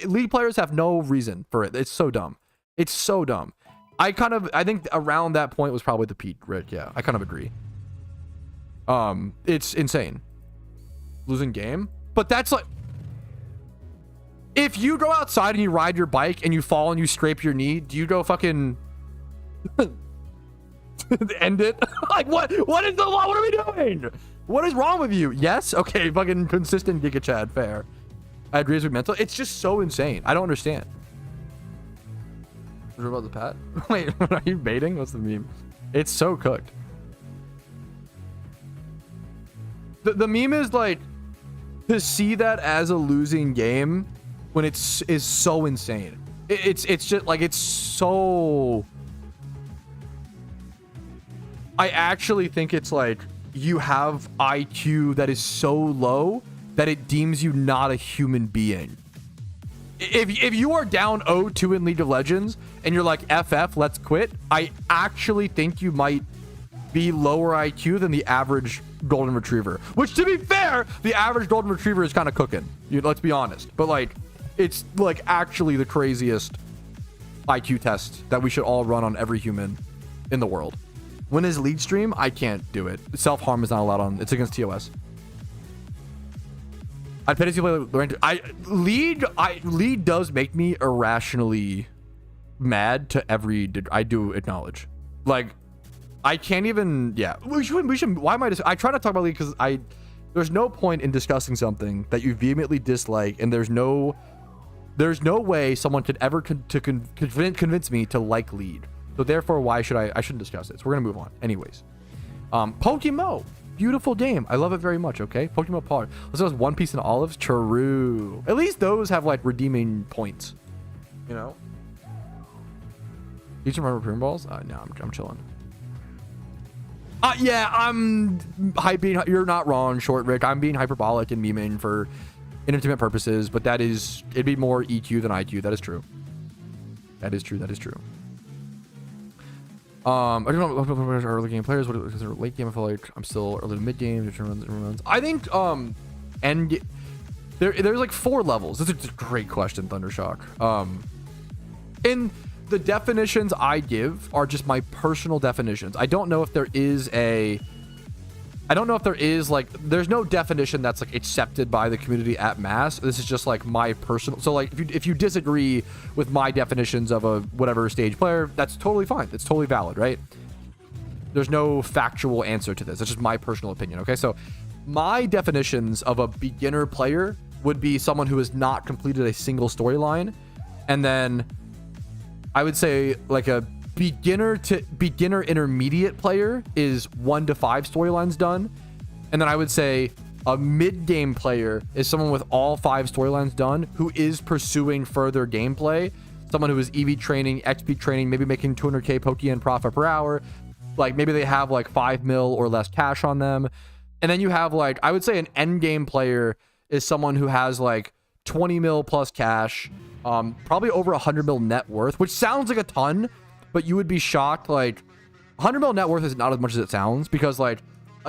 League players have no reason for it. It's so dumb. It's so dumb. I think around that point was probably the peak, Rick. Yeah, I kind of agree. It's insane. Losing game, but that's like, if you go outside and you ride your bike and you fall and you scrape your knee, do you go fucking end it? Like, what is the law? What are we doing? What is wrong with you? Yes? Okay, fucking consistent Giga Chad, fair. I agree with mental. It's just so insane. I don't understand. What about the pat? Wait, are you baiting? What's the meme? It's so cooked. The meme is like, to see that as a losing game when is so insane. It's just like, it's so... I actually think it's like you have IQ that is so low that it deems you not a human being. If you are down 0-2 in League of Legends and you're like, FF, let's quit, I actually think you might be lower IQ than the average golden retriever. Which, to be fair, the average golden retriever is kind of cooking. Let's be honest. But like, it's like actually the craziest IQ test that we should all run on every human in the world. When is League stream? I can't do it. Self-harm is not allowed on. It's against TOS. I'd pay to play League does make me irrationally mad to every. I do acknowledge. Like, I can't even. Yeah, we should. Why am I try to talk about League because there's no point in discussing something that you vehemently dislike, and there's no way someone could ever convince me to like League. So therefore, why should I shouldn't discuss it. So we're gonna move on. Anyways, PokeMMO, beautiful game. I love it very much. Okay, PokeMMO Pod. Let's go with One Piece and Olives. True. At least those have like redeeming points. You know. Each remember prune balls? No, I'm chilling. Yeah, I'm hyping. You're not wrong, Short Rick. I'm being hyperbolic and memeing for entertainment purposes, but it'd be more EQ than IQ. That is true. That is true. I don't know what early game players. What is late game? I feel like I'm still early to mid game. I think and there's like 4 levels. This is a great question, Thundershock. In the definitions I give are just my personal definitions. I don't know if there is like, there's no definition that's like accepted by the community at mass. This is just like my personal. So like, if you disagree with my definitions of a whatever stage player, that's totally fine. It's totally valid, right? There's no factual answer to this. It's just my personal opinion. Okay, so my definitions of a beginner player would be someone who has not completed a single storyline, and then I would say like a beginner to beginner intermediate player is 1 to 5 storylines done. And then I would say a mid-game player is someone with all 5 storylines done who is pursuing further gameplay. Someone who is EV training, XP training, maybe making 200k Pokeyen profit per hour. Like maybe they have like 5 mil or less cash on them. And then you have like, I would say an end game player is someone who has like 20 mil plus cash, probably over 100 mil net worth, which sounds like a ton, but you would be shocked. Like 100 mil net worth is not as much as it sounds, because like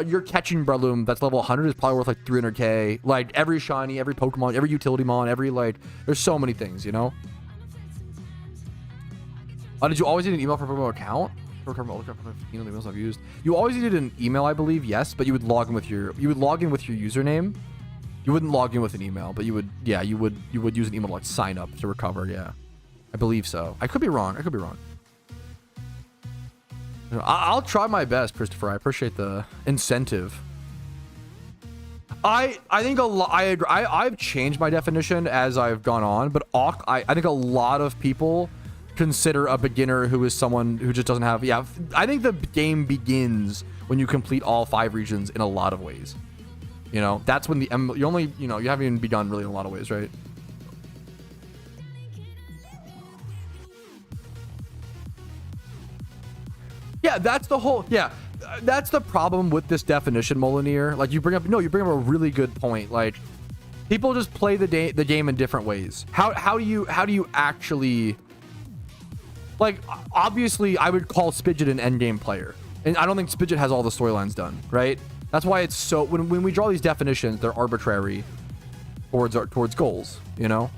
your catching Breloom that's level 100 is probably worth like 300k. Like every shiny, every Pokemon, every utility mon, every like, there's so many things, you know? Did you always need an email for a PokeMMO account? Emails I've used. You always needed an email, I believe, yes, but you would log in with your username. You wouldn't log in with an email, but you would, yeah, you would use an email to like sign up to recover. Yeah, I believe so. I could be wrong. I'll try my best, Christopher. I appreciate the incentive. I think a lot. I agree. I've changed my definition as I've gone on, but I think a lot of people consider a beginner who is someone who just doesn't have. Yeah, I think the game begins when you complete all 5 regions in a lot of ways. You know, that's when you only, you know, you haven't even begun really in a lot of ways, right? Yeah, that's the whole, yeah, that's the problem with this definition, Molineer. Like you bring up a really good point. Like people just play the game in different ways. How do you actually, like, obviously I would call Spidget an endgame player, and I don't think Spidget has all the storylines done, right? That's why it's so, when we draw these definitions, they're arbitrary towards goals, you know?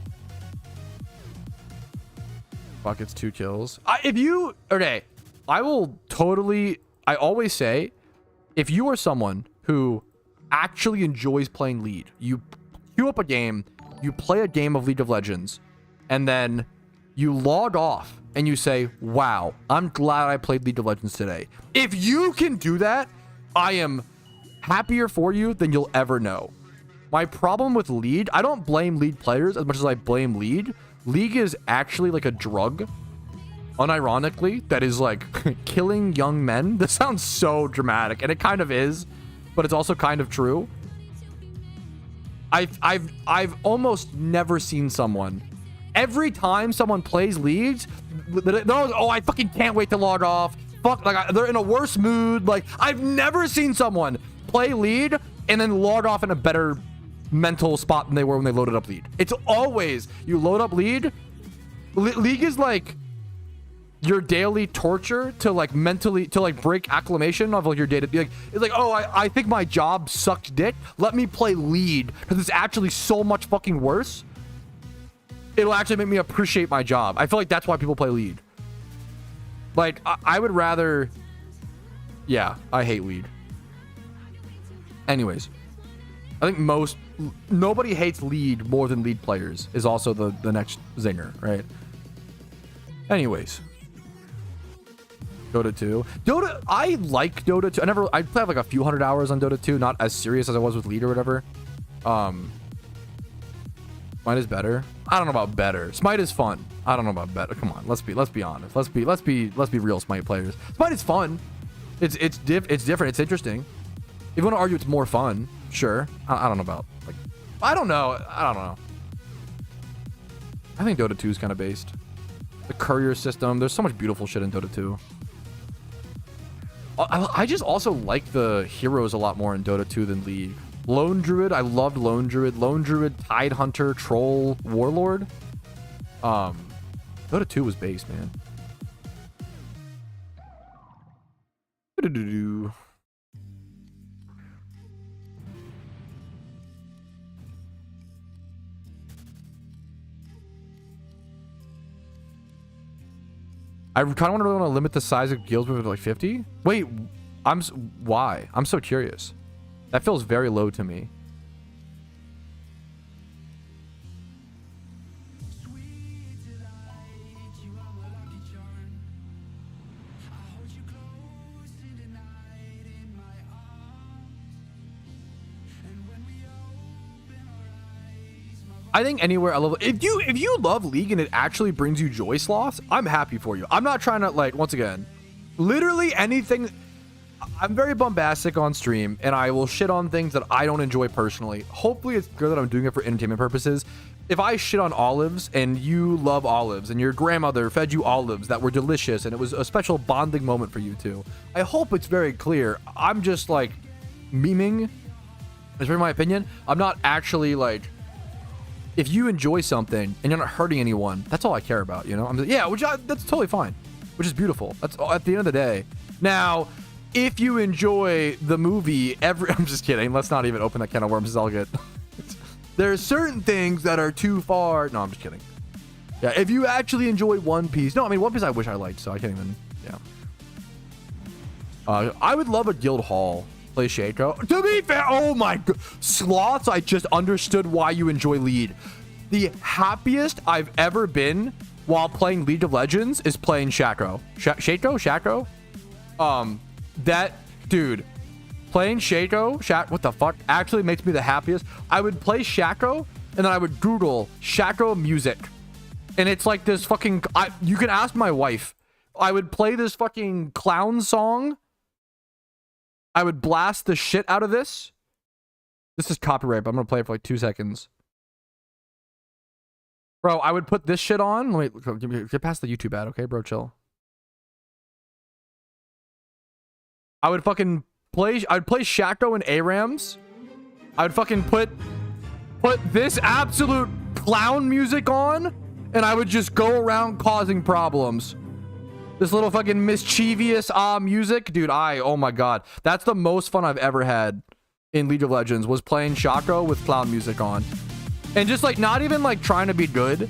Fuck, it's 2 kills. Okay, I always say, if you are someone who actually enjoys playing League, you queue up a game, you play a game of League of Legends, and then you log off and you say, wow, I'm glad I played League of Legends today. If you can do that, I am happier for you than you'll ever know. My problem with League, I don't blame League players as much as I blame League. League is actually like a drug, unironically, that is like killing young men. This sounds so dramatic, and it kind of is, but it's also kind of true. I've almost never seen someone, every time someone plays Leagues, oh, I fucking can't wait to log off. Fuck, like they're in a worse mood. Like I've never seen someone play League and then log off in a better mental spot than they were when they loaded up League. It's always, you load up League. League is like your daily torture to like mentally, to like break acclimation of like your day to like, it's like, oh, I think my job sucked dick. Let me play League because it's actually so much fucking worse. It'll actually make me appreciate my job. I feel like that's why people play League. Like I would rather, yeah, I hate League. Anyways, I think nobody hates League more than League players is also the next zinger, right? Anyways, Dota 2. I like Dota 2. I played like a few hundred hours on Dota 2, not as serious as I was with League or whatever. Smite is better. I don't know about better. Smite is fun. I don't know about better. Come on, let's be honest. Let's be real Smite players. Smite is fun. It's different. It's interesting. If you want to argue it's more fun, sure. I don't know about, like, I don't know. I think Dota 2 is kind of based. The courier system. There's so much beautiful shit in Dota 2. I just also like the heroes a lot more in Dota 2 than League. Lone Druid. I loved Lone Druid. Lone Druid, Tide Hunter, Troll, Warlord. Dota 2 was based, man. I kind of want to limit the size of guilds to like 50. Wait, why? I'm so curious. That feels very low to me. I think anywhere I love, if you love League and it actually brings you joy, Sloths, I'm happy for you. I'm not trying to, like, once again, literally anything. I'm very bombastic on stream, and I will shit on things that I don't enjoy personally. Hopefully it's good that I'm doing it for entertainment purposes. If I shit on olives and you love olives and your grandmother fed you olives that were delicious and it was a special bonding moment for you two, I hope it's very clear. I'm just like memeing. That's for my opinion. I'm not actually like, if you enjoy something and you're not hurting anyone, that's all I care about, you know? I'm like, yeah, that's totally fine, which is beautiful. That's at the end of the day. Now, if you enjoy the movie, I'm just kidding. Let's not even open that can of worms. It's all good. There are certain things that are too far. No, I'm just kidding. Yeah, if you actually enjoy One Piece. No, I mean, One Piece I wish I liked, so I can't even, yeah. I would love a guild hall. Play Shaco. To be fair, oh my god. Sloths, I just understood why you enjoy Lead. The happiest I've ever been while playing League of Legends is playing Shaco. Shaco? That, dude, playing Shaco, what the fuck, actually makes me the happiest. I would play Shaco, and then I would Google Shaco music. And it's like this fucking, you can ask my wife. I would play this fucking clown song. I would blast the shit out of this. This is copyright, but I'm going to play it for like 2 seconds. Bro, I would put this shit on. Let me get past the YouTube ad, okay, bro? Chill. I would fucking play, I'd play Shaco and ARAMs. I would fucking put this absolute clown music on, and I would just go around causing problems. This little fucking mischievous music. Dude, oh my god. That's the most fun I've ever had in League of Legends, was playing Shaco with clown music on. And just like, not even like trying to be good,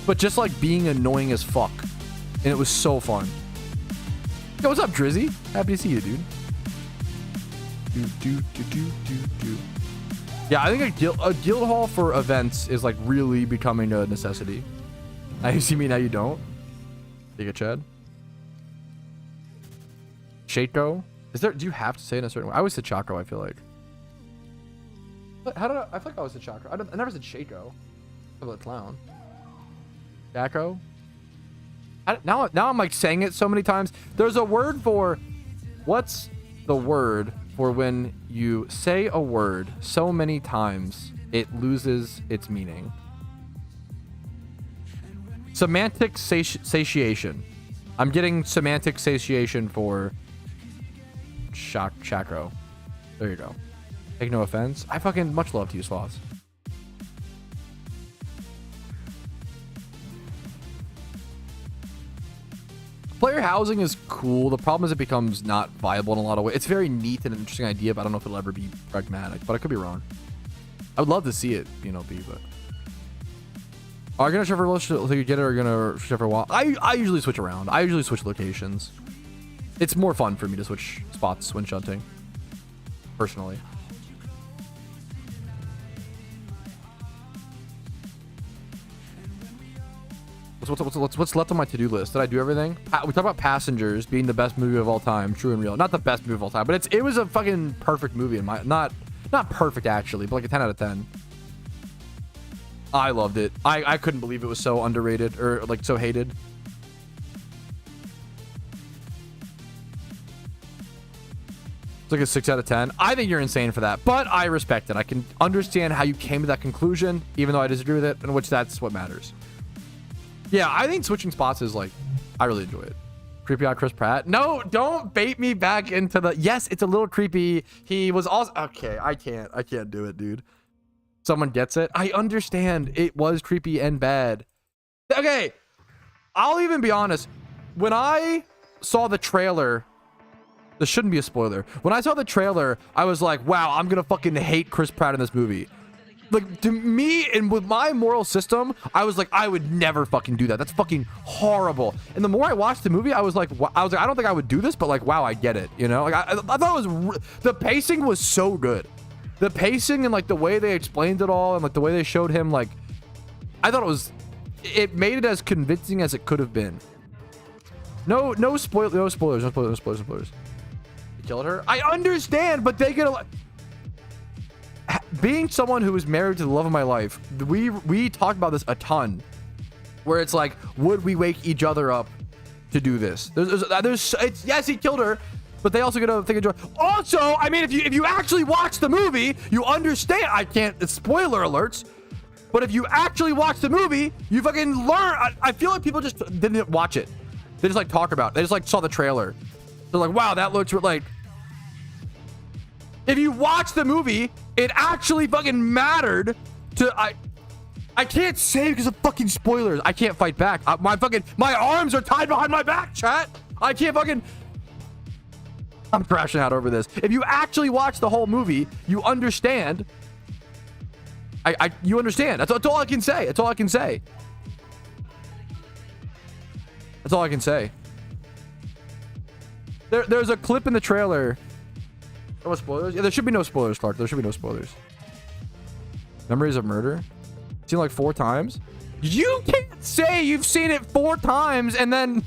but just like being annoying as fuck. And it was so fun. Yo, what's up, Drizzy? Happy to see you, dude. Yeah, I think a guild hall for events is like really becoming a necessity. Now you see me, now you don't. Take a Chad. Shaco? Do you have to say it in a certain way? I always said Chaco, I feel like. But how did I feel like I always said Chaco. I never said Shaco. How about clown? Chaco? Now I'm like saying it so many times. There's a word for, what's the word for when you say a word so many times it loses its meaning? Semantic satiation. I'm getting semantic satiation for Chaco. There you go. Take no offense. I fucking much love to you, Sloths. Player housing is cool. The problem is it becomes not viable in a lot of ways. It's very neat and an interesting idea, but I don't know if it'll ever be pragmatic. But I could be wrong. I would love to see it, be, but. Are you gonna shift for you get it, or are you gonna shift for a while? I usually switch around. I usually switch locations. It's more fun for me to switch spots when shunting, personally. What's left on my to-do list? Did I do everything? We talked about Passengers being the best movie of all time, true and real. Not the best movie of all time, but it was a fucking perfect movie in my, not perfect actually, but like a 10 out of 10. I loved it. I couldn't believe it was so underrated, or like so hated. It's like a 6 out of 10. I think you're insane for that, but I respect it. I can understand how you came to that conclusion, even though I disagree with it, in which that's what matters. Yeah, I think switching spots is like, I really enjoy it. Creepy eye Chris Pratt. No, don't bait me back into the, yes, it's a little creepy. He was also, okay, I can't do it, dude. Someone gets it. I understand it was creepy and bad. Okay, I'll even be honest. When I saw the trailer, this shouldn't be a spoiler. When I saw the trailer, I was like, wow, I'm gonna fucking hate Chris Pratt in this movie. Like, to me, and with my moral system, I was like, I would never fucking do that. That's fucking horrible. And the more I watched the movie, I was like, I don't think I would do this, but like, wow, I get it. You know, like I thought it was, the pacing was so good. The pacing and like the way they explained it all and like the way they showed him, like, I thought it made it as convincing as it could have been. No spoilers. You killed her. I understand, but they get a lot. being someone who is married to the love of my life, we talk about this a ton, where it's like, would we wake each other up to do this? Yes, he killed her, but they also get a thing of joy. Also, I mean, if you actually watch the movie, you understand. I can't. It's spoiler alerts. But if you actually watch the movie, you fucking learn. I feel like people just didn't watch it. They just like talk about it. They just like saw the trailer. They're like, wow, that looks like. If you watch the movie, it actually fucking mattered to. I can't say because of fucking spoilers. I can't fight back. My arms are tied behind my back, chat. I can't fucking. I'm crashing out over this. If you actually watch the whole movie, you understand. You understand. That's all I can say. That's all I can say. That's all I can say. There's a clip in the trailer. Oh, what spoilers? Yeah, there should be no spoilers, Clark. There should be no spoilers. Memories of Murder. Seen like 4 times. You can't say you've seen it 4 times and then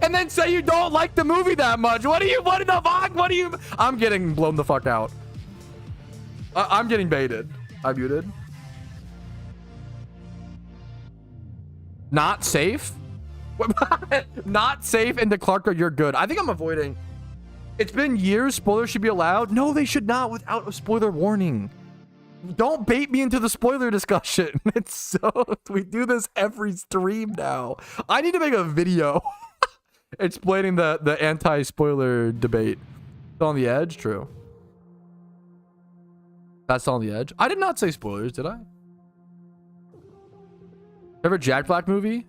and then say you don't like the movie that much. What in the fuck? I'm getting blown the fuck out. I'm getting baited. I muted. Not safe? Not safe into Clark, you're good. I think I'm avoiding. It's been years. Spoilers should be allowed. No, they should not without a spoiler warning. Don't bait me into the spoiler discussion. It's so... We do this every stream now. I need to make a video explaining the anti-spoiler debate. It's on the edge? True. That's on the edge. I did not say spoilers, did I? Ever Jack Black movie?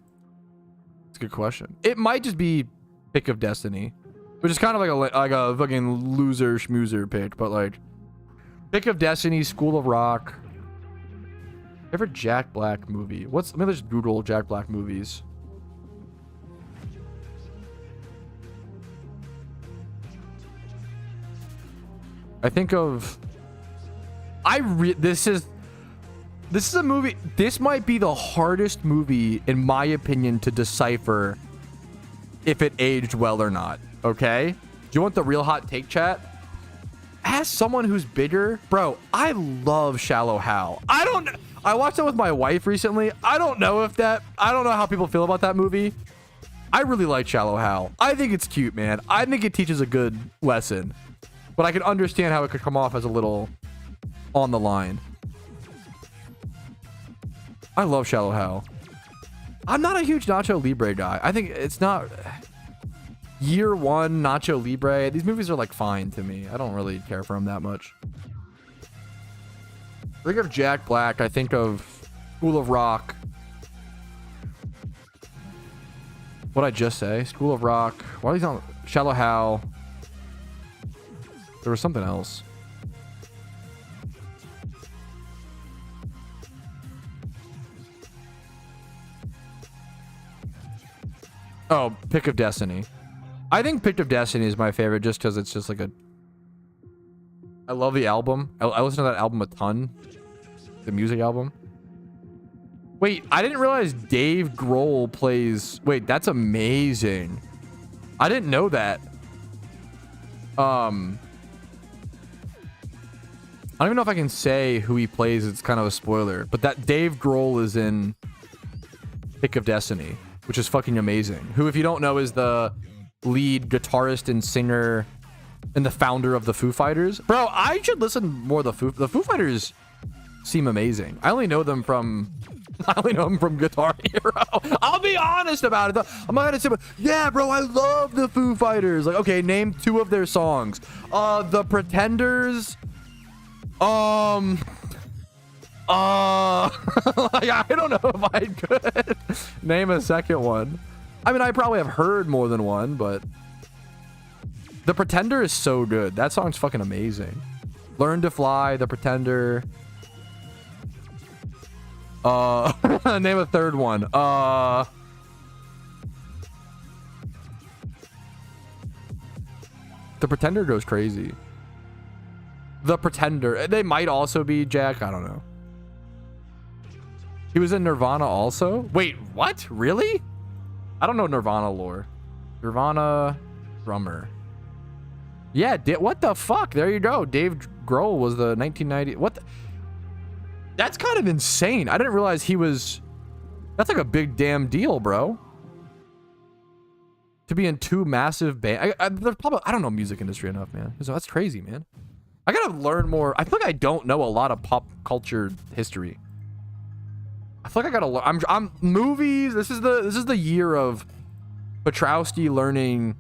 It's a good question. It might just be Pick of Destiny, which is kind of like a fucking loser schmoozer pick, but like Pick of Destiny, School of Rock. Ever Jack Black movie? Let me just Google Jack Black movies. I think of. This is a movie. This might be the hardest movie, in my opinion, to decipher if it aged well or not. Okay? Do you want the real hot take, chat? As someone who's bigger, bro, I love Shallow Hal. I watched it with my wife recently. I don't know how people feel about that movie. I really like Shallow Hal. I think it's cute, man. I think it teaches a good lesson. But I can understand how it could come off as a little on the line. I love Shallow Hal. I'm not a huge Nacho Libre guy. I think it's not year one Nacho Libre. These movies are like fine to me. I don't really care for them that much. I think of Jack Black. I think of School of Rock. What'd I just say? School of Rock. Why are these on Shallow Hal? There was something else. Oh, Pick of Destiny. I think Pick of Destiny is my favorite just because it's just like a... I love the album. I listen to that album a ton. The music album. Wait, I didn't realize Dave Grohl plays... Wait, that's amazing. I didn't know that. I don't even know if I can say who he plays. It's kind of a spoiler. But that Dave Grohl is in Pick of Destiny, which is fucking amazing. Who, if you don't know, is the lead guitarist and singer and the founder of the Foo Fighters. Bro, I should listen more to the Foo Fighters seem amazing. I only know them from Guitar Hero. I'll be honest about it though. I'm not gonna say, yeah, bro, I love the Foo Fighters. Like, okay, name 2 of their songs. The Pretenders. Like, I don't know if I could name a second one. I mean, I probably have heard more than one, but The Pretender is so good. That song's fucking amazing. Learn to Fly, The Pretender. Name a third one. The Pretender goes crazy. The Pretender. They might also be Jack. I don't know. He was in Nirvana also? Wait, what? Really? I don't know Nirvana lore. Nirvana drummer. Yeah, what the fuck? There you go. Dave Grohl was the 1990... What the... That's kind of insane. I didn't realize he was... That's like a big damn deal, bro. To be in 2 massive bands. There's probably... I don't know music industry enough, man. So that's crazy, man. I gotta learn more. I feel like I don't know a lot of pop culture history. I feel like I gotta learn. I'm movies. This is the year of Patrouski learning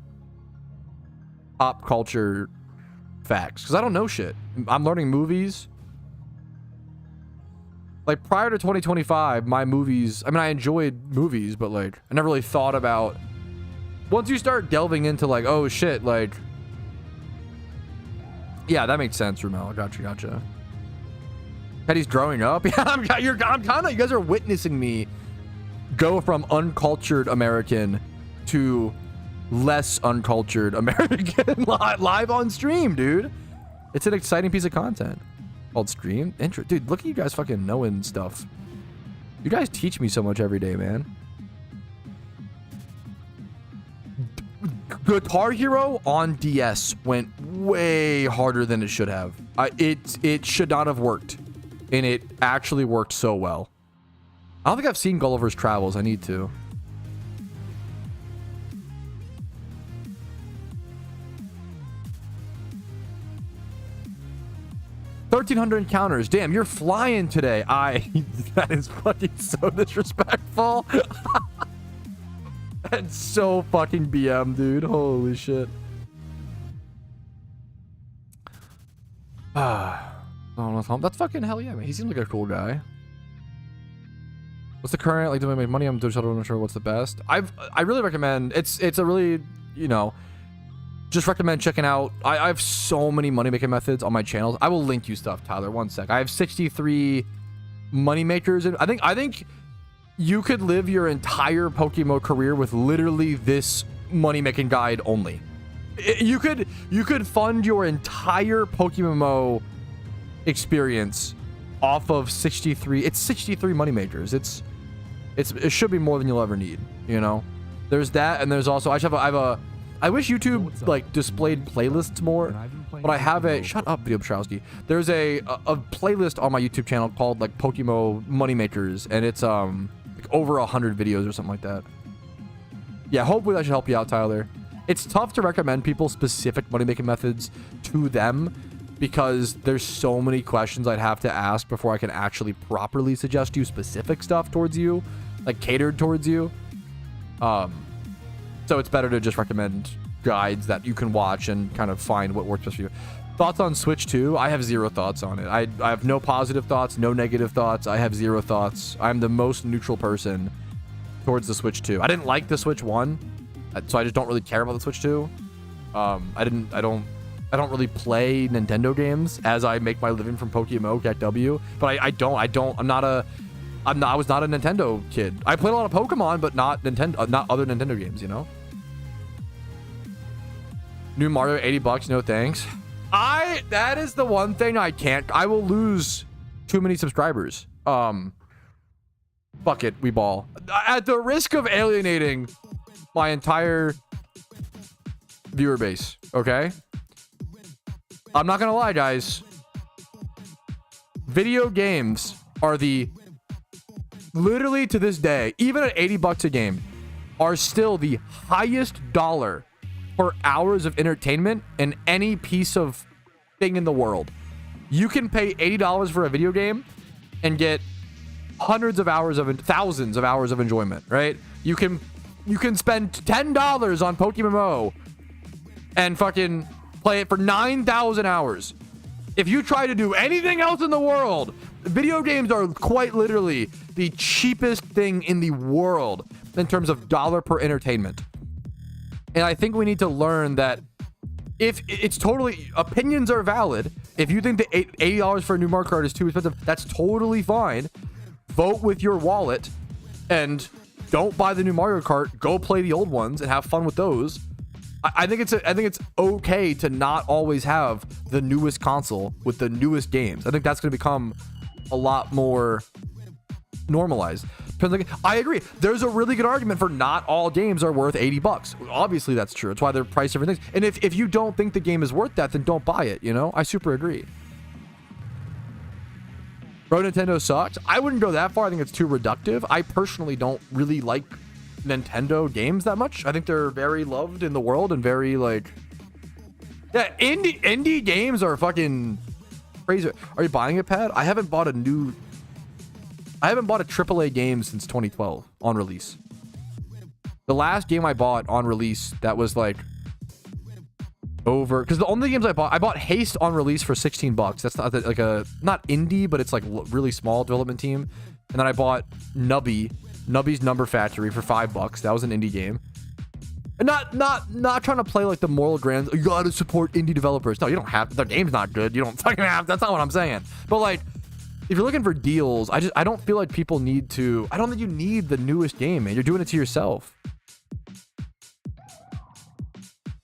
pop culture facts, because I don't know shit. I'm learning movies. Like prior to 2025, my movies, I mean, I enjoyed movies, but like I never really thought about, once you start delving into like, oh shit, like, yeah, that makes sense, Ramel. Gotcha. Teddy's growing up. Yeah, I'm kind of, you guys are witnessing me go from uncultured American to less uncultured American live on stream, dude. It's an exciting piece of content called stream. Dude, look at you guys fucking knowing stuff. You guys teach me so much every day, man. Guitar Hero on DS went way harder than it should have. It should not have worked, and it actually worked so well. I don't think I've seen Gulliver's Travels. I need to. $1,300 encounters. Damn, you're flying today. That is fucking so disrespectful. That's so fucking BM, dude. Holy shit. That's fucking hell yeah, man. He seems like a cool guy. What's the current, like, doing my money? I'm not sure what's the best. I really recommend, it's a really, you know, just recommend checking out. I have so many money making methods on my channels. I will link you stuff, Tyler. One sec. I have 63 money makers, and I think you could live your entire PokeMMO career with literally this money making guide only. You could fund your entire PokeMMO experience off of 63. It's 63 money makers. It should be more than you'll ever need. You know, there's that, and there's also I have a. I wish YouTube like displayed playlists more, but I have a shut up, Video Patrouski. There's a playlist on my YouTube channel called like PokeMMO Moneymakers, and it's like over 100 videos or something like that. Yeah, hopefully that should help you out, Tyler. It's tough to recommend people specific money making methods to them because there's so many questions I'd have to ask before I can actually properly suggest you specific stuff towards you, like catered towards you. So it's better to just recommend guides that you can watch and kind of find what works best for you. Thoughts on Switch 2? I have 0 thoughts on it. I have no positive thoughts, no negative thoughts. I have 0 thoughts. I'm the most neutral person towards the Switch 2. I didn't like the Switch 1, so I just don't really care about the Switch 2. I don't really play Nintendo games as I make my living from PokeMMO GetW, but I was not a Nintendo kid. I played a lot of Pokemon, but not other Nintendo games, you know? New Mario, $80, no thanks. That is the one thing I can't. I will lose too many subscribers. Fuck it, we ball. At the risk of alienating my entire viewer base, okay? I'm not gonna lie, guys. Video games are literally to this day, even at $80 a game, are still the highest dollar for hours of entertainment in any piece of thing in the world. You can pay $80 for a video game and get thousands of hours of enjoyment, right? You can spend $10 on PokeMMO and fucking play it for 9,000 hours. If you try to do anything else in the world, video games are quite literally the cheapest thing in the world in terms of dollar per entertainment. And I think we need to learn that if it's totally, opinions are valid. If you think that $80 for a new Mario Kart is too expensive, that's totally fine. Vote with your wallet and don't buy the new Mario Kart. Go play the old ones and have fun with those. I think it's okay to not always have the newest console with the newest games. I think that's going to become a lot more normalized. I agree. There's a really good argument for not all games are worth $80. Obviously, that's true. It's why they're priced different things. And if you don't think the game is worth that, then don't buy it. You know, I super agree. Bro, Nintendo sucks. I wouldn't go that far. I think it's too reductive. I personally don't really like Nintendo games that much. I think they're very loved in the world and very like, yeah, indie games are fucking crazy. Are you buying a pad? I haven't bought a AAA game since 2012 on release. The last game I bought on release that was like over, because the only games I bought Haste on release for $16. That's not like not indie, but it's like really small development team. And then I bought Nubby's Number Factory for $5. That was an indie game. And not trying to play like the moral grand, you gotta support indie developers. No, you don't have, their game's not good, you don't fucking have, that's not what I'm saying. But like, if you're looking for deals, I don't feel like people need to, I don't think you need the newest game, man. You're doing it to yourself.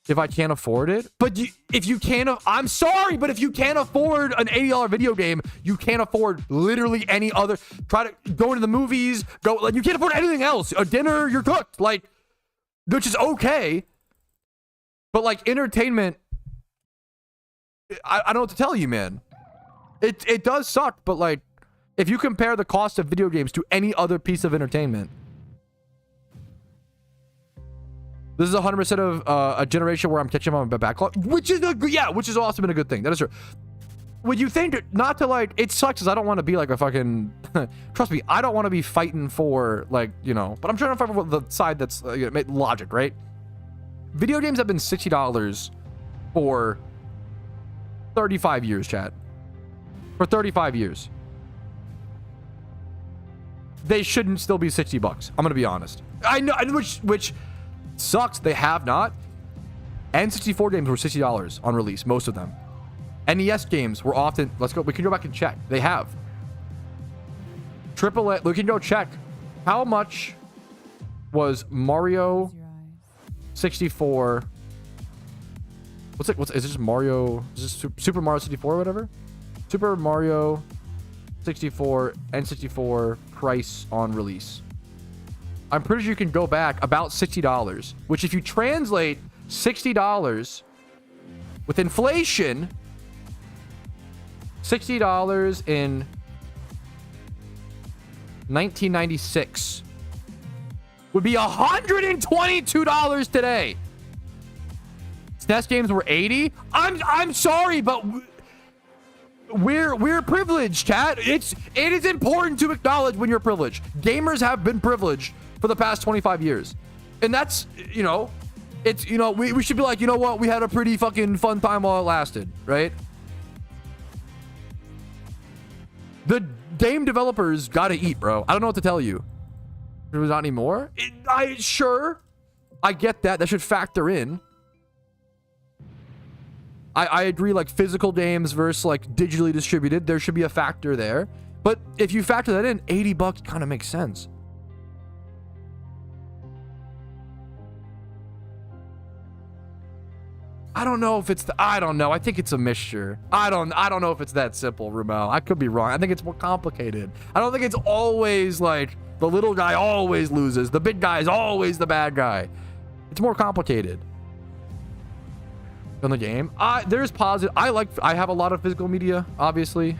If I can't afford it, but if you can't, I'm sorry, but if you can't afford an $80 video game, you can't afford literally any other. Try to go into the movies, like you can't afford anything else. A dinner, you're cooked, like, which is okay. But like entertainment, I don't know what to tell you, man. It does suck, but like, if you compare the cost of video games to any other piece of entertainment, this is 100% of a generation where I'm catching up on my backlog, which is which has also been a good thing. That is true. Would you think not to like, it sucks because I don't want to be like a fucking, trust me, I don't want to be fighting for like, you know, but I'm trying to fight for the side that's logic, right? Video games have been $60 for 35 years, chat. For 35 years. They shouldn't still be $60. I'm going to be honest. I know, which sucks. They have not. N64 games were $60 on release, most of them. NES games were often, we can go back and check. They have. AAA, we can go check. How much was Mario 64? Is it just Mario, is this Super Mario 64 or whatever? Super Mario 64, N64 price on release. I'm pretty sure you can go back about $60, which if you translate $60 with inflation, $60 in 1996 would be $122 today. SNES games were $80. I'm sorry, but we're privileged, chat. It is important to acknowledge when you're privileged. Gamers have been privileged for the past 25 years. And that's, you know, it's, you know, we should be like, you know what? We had a pretty fucking fun time while it lasted, right? The game developers gotta eat, bro. I don't know what to tell you. There's not anymore. Sure. I get that. That should factor in. I agree, like physical games versus like digitally distributed, there should be a factor there. But if you factor that in, $80 kind of makes sense. I don't know if it's I don't know. I think it's a mixture. I don't know if it's that simple, Rumel. I could be wrong. I think it's more complicated. I don't think it's always like the little guy always loses. The big guy is always the bad guy. It's more complicated. On the game, there's positive. I have a lot of physical media, obviously.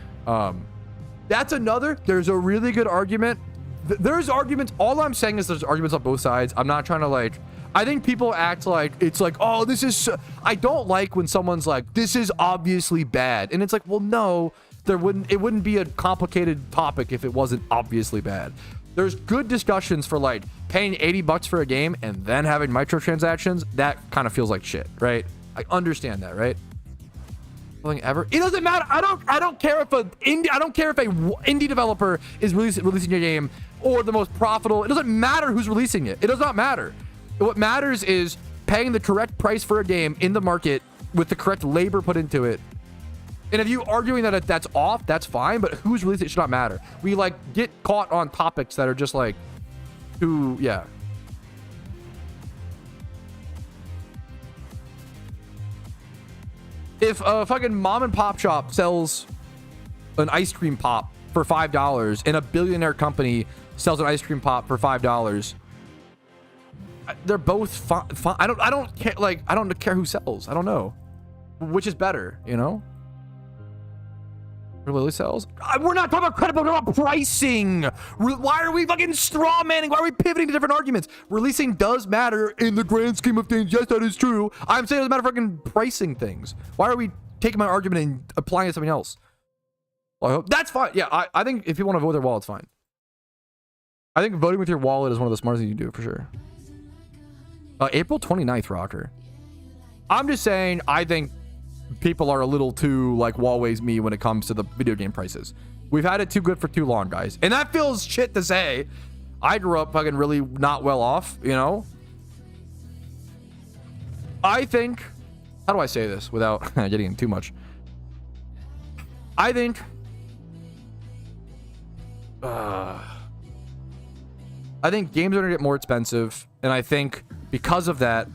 That's another. There's a really good argument. There's arguments. All I'm saying is there's arguments on both sides. I'm not trying to like. I think people act like it's like, oh, this is. I don't like when someone's like, this is obviously bad, and it's like, well, no, it wouldn't be a complicated topic if it wasn't obviously bad. There's good discussions for like paying $80 for a game and then having microtransactions. That kind of feels like shit, right? I understand that, right? Nothing ever. It doesn't matter. I don't care if a indie developer is releasing a game or the most profitable. It doesn't matter who's releasing it. It does not matter. What matters is paying the correct price for a game in the market with the correct labor put into it. And if you arguing that that's off, that's fine. But who's releasing it should not matter. We like get caught on topics that are just like, yeah. If a fucking mom and pop shop sells an ice cream pop for $5 and a billionaire company sells an ice cream pop for $5, they're both fine. I don't care. Like, I don't care who sells. I don't know which is better, you know. Lily sells. We're not talking about credible, we're talking about pricing. Why are we fucking straw manning? Why are we pivoting to different arguments? Releasing does matter in the grand scheme of things. Yes, that is true. I'm saying it doesn't matter fucking pricing things. Why are we taking my argument and applying it to something else? Well, I hope that's fine. Yeah, I think if you want to vote with their wallet, it's fine. I think voting with your wallet is one of the smartest things you do for sure. April 29th, Rocker. I'm just saying, I think people are a little too like Walways me when it comes to the video game prices. We've had it too good for too long, guys. And that feels shit to say. I grew up fucking really not well off, you know? I think, how do I say this without getting in too much? I think, games are gonna get more expensive, and I think because of that,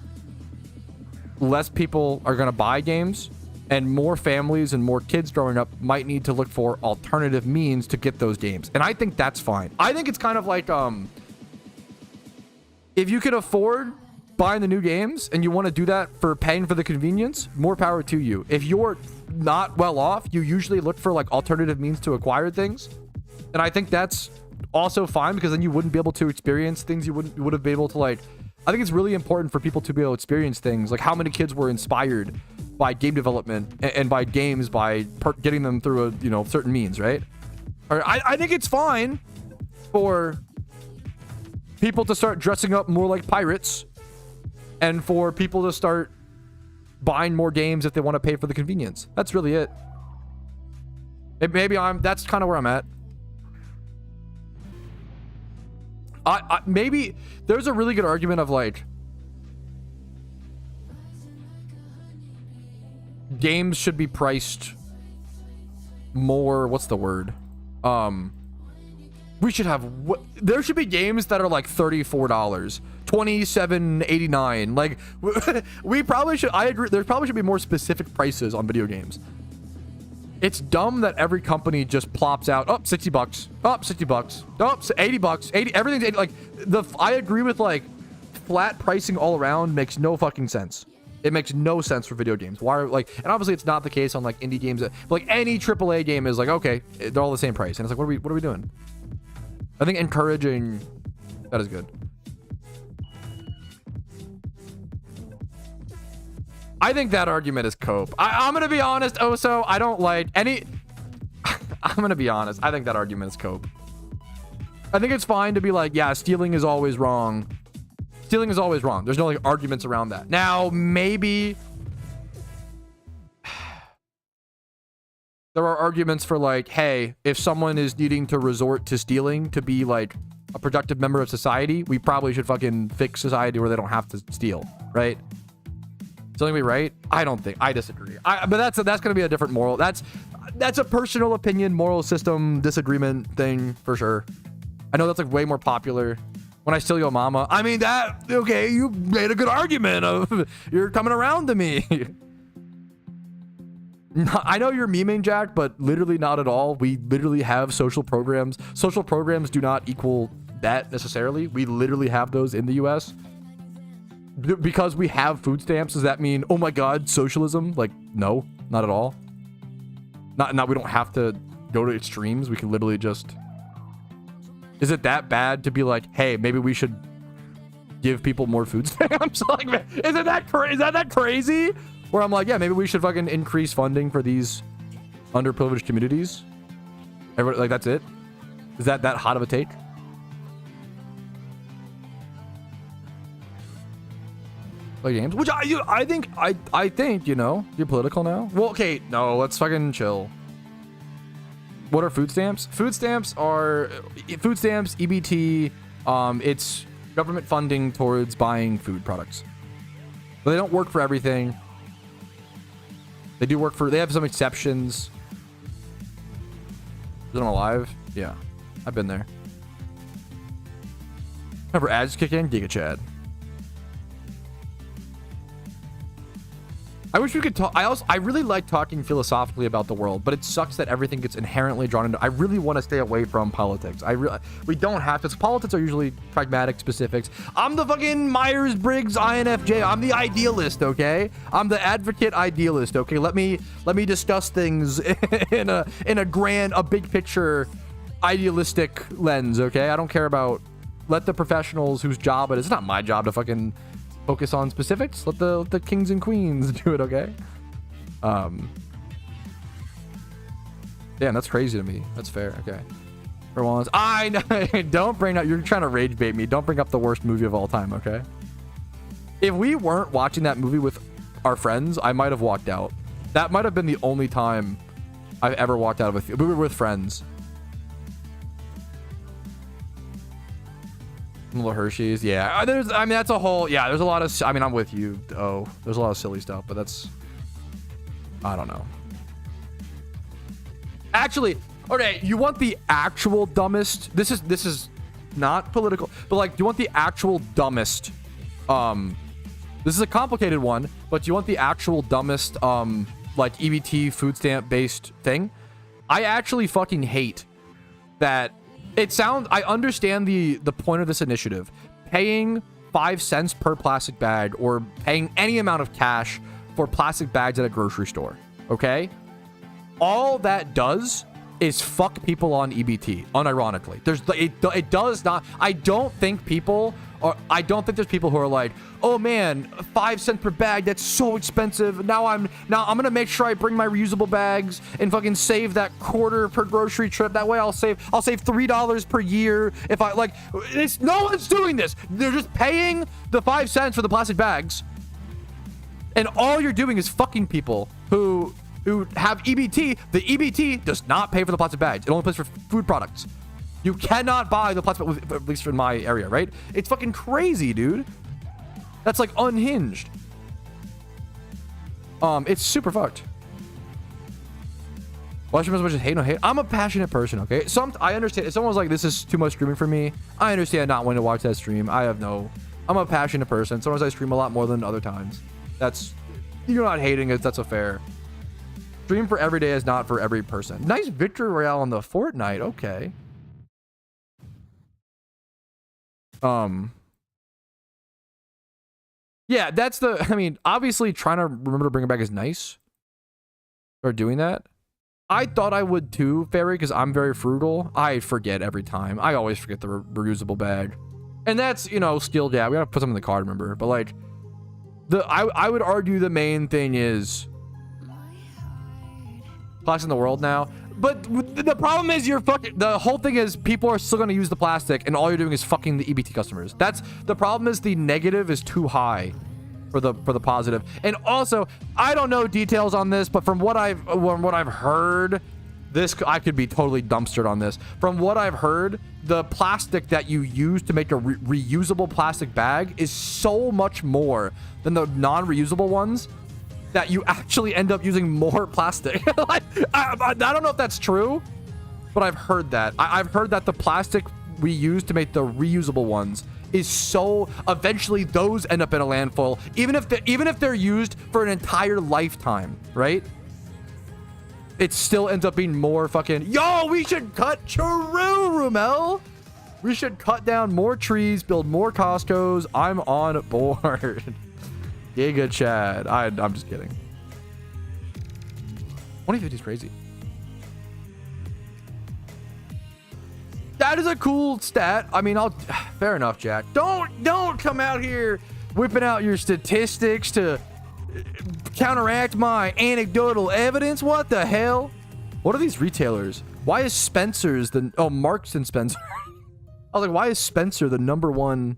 less people are gonna buy games, and more families and more kids growing up might need to look for alternative means to get those games. And I think that's fine. I think it's kind of like, if you can afford buying the new games and you want to do that for paying for the convenience, more power to you. If you're not well off, you usually look for like alternative means to acquire things. And I think that's also fine, because then you wouldn't be able to experience things you would have been able to like. I think it's really important for people to be able to experience things. Like how many kids were inspired by game development and by games by getting them through a, you know, certain means, right? Or I think it's fine for people to start dressing up more like pirates, and for people to start buying more games if they want to pay for the convenience. That's really it. That's kind of where I'm at. Maybe there's a really good argument of like, games should be priced more, what's the word? We should have, there should be games that are like $34, $27.89. Like we probably should, I agree, there probably should be more specific prices on video games. It's dumb that every company just plops out, oh, $60, oh, $60, oh, $80, 80, everything's 80. Like I agree with like flat pricing all around makes no fucking sense. It makes no sense for video games. Why are like, and obviously it's not the case on like indie games but like any AAA game is like, okay, they're all the same price. And it's like, what are we doing? I think encouraging that is good. I think that argument is cope. I'm gonna be honest, Oso. I don't like any. I'm gonna be honest. I think that argument is cope. I think it's fine to be like, yeah, stealing is always wrong. Stealing is always wrong. There's no like arguments around that. Now, maybe there are arguments for like, hey, if someone is needing to resort to stealing to be like a productive member of society, we probably should fucking fix society where they don't have to steal, right? Something be right? I don't think. I disagree. But that's gonna be a different moral. That's a personal opinion, moral system disagreement thing for sure. I know that's like way more popular. When I steal your mama, I mean that. Okay, you made a good argument of you're coming around to me. I know you're memeing, Jack, but literally not at all. We literally have social programs. Social programs do not equal that necessarily. We literally have those in the US. Because we have food stamps, does that mean, oh my god, socialism? Like, no, not at all. Not we don't have to go to extremes. We can literally just... Is it that bad to be like, hey, maybe we should give people more food stamps? Like, is that crazy? Where I'm like, yeah, maybe we should fucking increase funding for these underprivileged communities. Like, that's it? Is that hot of a take? Play games, which I think, you know, you're political now. Well, okay, no, let's fucking chill. What are food stamps? Food stamps, EBT. It's government funding towards buying food products. But they don't work for everything. They do work for, they have some exceptions. Is it on alive? Yeah, I've been there. Remember ads kick in? Giga Chad. I wish we could talk. I really like talking philosophically about the world, but it sucks that everything gets inherently drawn into. I really want to stay away from politics. We don't have to. Politics are usually pragmatic specifics. I'm the fucking Myers-Briggs INFJ. I'm the idealist, okay? I'm the advocate idealist, okay? Let me discuss things in a big picture idealistic lens, okay? I don't care about. Let the professionals whose job it is. It's not my job to fucking focus on specifics. Let the kings and queens do it, okay? Damn, that's crazy to me. That's fair, okay. For once, I don't bring up. You're trying to rage bait me. Don't bring up the worst movie of all time, okay? If we weren't watching that movie with our friends, I might have walked out. That might have been the only time I've ever walked out of we were with friends. Little Hershey's, yeah. There's a lot of. I mean, I'm with you. Oh, there's a lot of silly stuff, but that's. I don't know. Actually, okay. You want the actual dumbest? This is not political, but like, do you want the actual dumbest? This is a complicated one, but do you want the actual dumbest? Like EBT food stamp based thing. I actually fucking hate that. I understand the point of this initiative. Paying 5 cents per plastic bag or paying any amount of cash for plastic bags at a grocery store. Okay? All that does is fuck people on EBT, unironically. It does not. I don't think there's people who are like, oh man, 5 cents per bag, that's so expensive. Now I'm gonna make sure I bring my reusable bags and fucking save that quarter per grocery trip. That way I'll save $3 per year. If I like, no one's doing this. They're just paying the 5 cents for the plastic bags, and all you're doing is fucking people who have EBT. The EBT does not pay for the plastic bags. It only pays for food products. You cannot buy the plastic, at least in my area, right? It's fucking crazy, dude. That's like unhinged. It's super fucked. Watch as much as hate, no hate. I'm a passionate person, okay? I understand. If someone's like, this is too much streaming for me, I understand not wanting to watch that stream. I'm a passionate person. Sometimes I stream a lot more than other times. You're not hating it. That's a fair. Stream for every day is not for every person. Nice victory royale on the Fortnite. Okay. Yeah, obviously trying to remember to bring it back is nice. Or doing that. I thought I would too, Fairy, because I'm very frugal. I forget every time. I always forget the reusable bag. And that's, still, yeah, we gotta put something in the card, remember. But like, I would argue the main thing is plastic in the world now. But the problem is the whole thing is people are still going to use the plastic and all you're doing is fucking the EBT customers. That's the problem, is the negative is too high for the positive. And also, I don't know details on this, but from what I've heard, I could be totally dumpstered on this. From what I've heard, the plastic that you use to make a reusable plastic bag is so much more than the non-reusable ones that you actually end up using more plastic. Like, I don't know if that's true, but I've heard that. I've heard that the plastic we use to make the reusable ones is so eventually those end up in a landfill, even if they're used for an entire lifetime, right? It still ends up being more fucking. Yo, we should cut true, Rumel. We should cut down more trees, build more Costco's. I'm on board. Giga Chad. I'm just kidding. 2050 is crazy. That is a cool stat. I mean, fair enough, Jack. Don't come out here whipping out your statistics to counteract my anecdotal evidence. What the hell? What are these retailers? Why is Spencer's Marks and Spencer? I was like, why is Spencer the number one?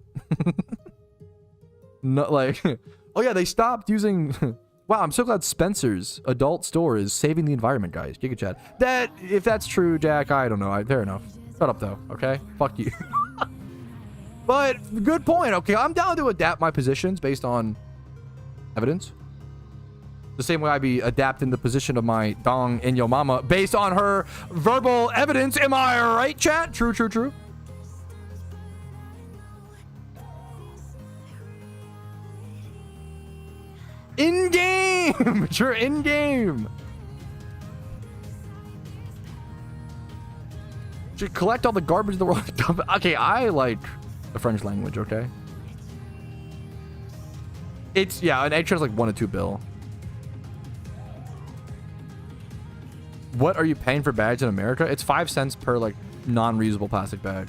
Not like. Oh yeah, they stopped using. Wow, I'm so glad Spencer's adult store is saving the environment, guys. Giga Chad. If that's true, Jack, I don't know. Fair enough. Shut up though, okay? Fuck you. But good point. Okay, I'm down to adapt my positions based on evidence. The same way I'd be adapting the position of my dong in yo mama based on her verbal evidence. Am I right, chat? True, true, true. In game. game. You're in game. Should collect all the garbage in the world. Okay, I like the French language. Okay. It's yeah, an egg shell is like 1 to 2 bill. What are you paying for bags in America? It's 5 cents per like non-reusable plastic bag.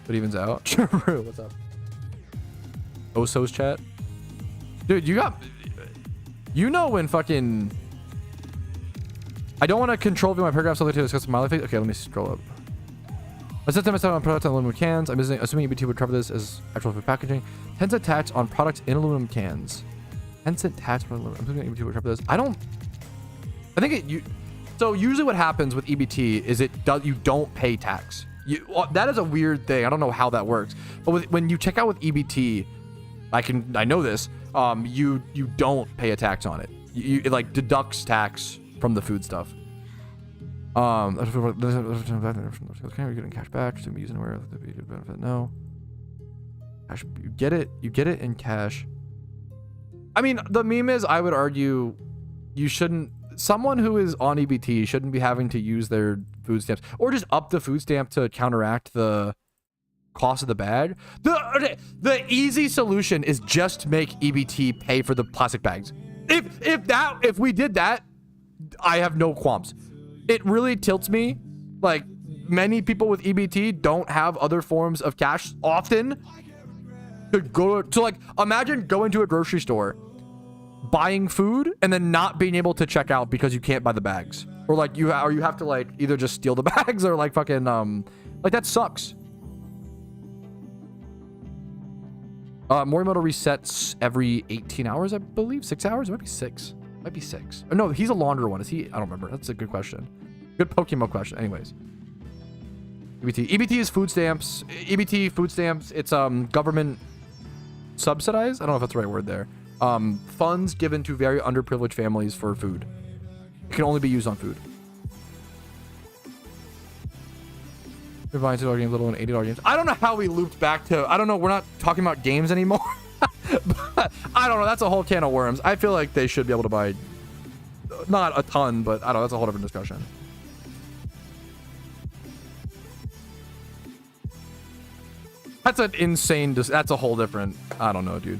It evens out. True. What's up? Oso's chat. Dude, you know when fucking... I don't want to control view my paragraphs so to discuss smiley face. Okay, let me scroll up. I set them on products on aluminum cans. I'm assuming EBT would cover this as actual food packaging. 10 cent tax on products in aluminum cans. 10 cent tax on aluminum. I'm assuming EBT would cover this. I think so usually what happens with EBT is you don't pay tax. That is a weird thing. I don't know how that works. But when you check out with EBT, I know this. You don't pay a tax on it. It like deducts tax from the food stuff. Can we get cash back to be using where the benefit? No. Cash, you get it in cash. I mean, the meme is I would argue you shouldn't. Someone who is on EBT shouldn't be having to use their food stamps or just up the food stamp to counteract the cost of the bag. The easy solution is just make EBT pay for the plastic bags. If we did that, I have no qualms. It really tilts me. Like, many people with EBT don't have other forms of cash often to go to, like, imagine going to a grocery store, buying food, and then not being able to check out because you can't buy the bags. Or like you have to like either just steal the bags or like fucking like that sucks. Morimoto resets every 18 hours, I believe. 6 hours? It might be 6. Might be 6. Oh, no, he's a longer one. Is he? I don't remember. That's a good question. Good PokeMMO question. Anyways. EBT is food stamps. EBT, food stamps. It's government subsidized. I don't know if that's the right word there. Funds given to very underprivileged families for food. It can only be used on food. You're buying $2 games, little and $80 games. I don't know how we looped back to. I don't know. We're not talking about games anymore. But I don't know. That's a whole can of worms. I feel like they should be able to buy not a ton, but I don't know. That's a whole different discussion. That's an insane. That's a whole different. I don't know, dude.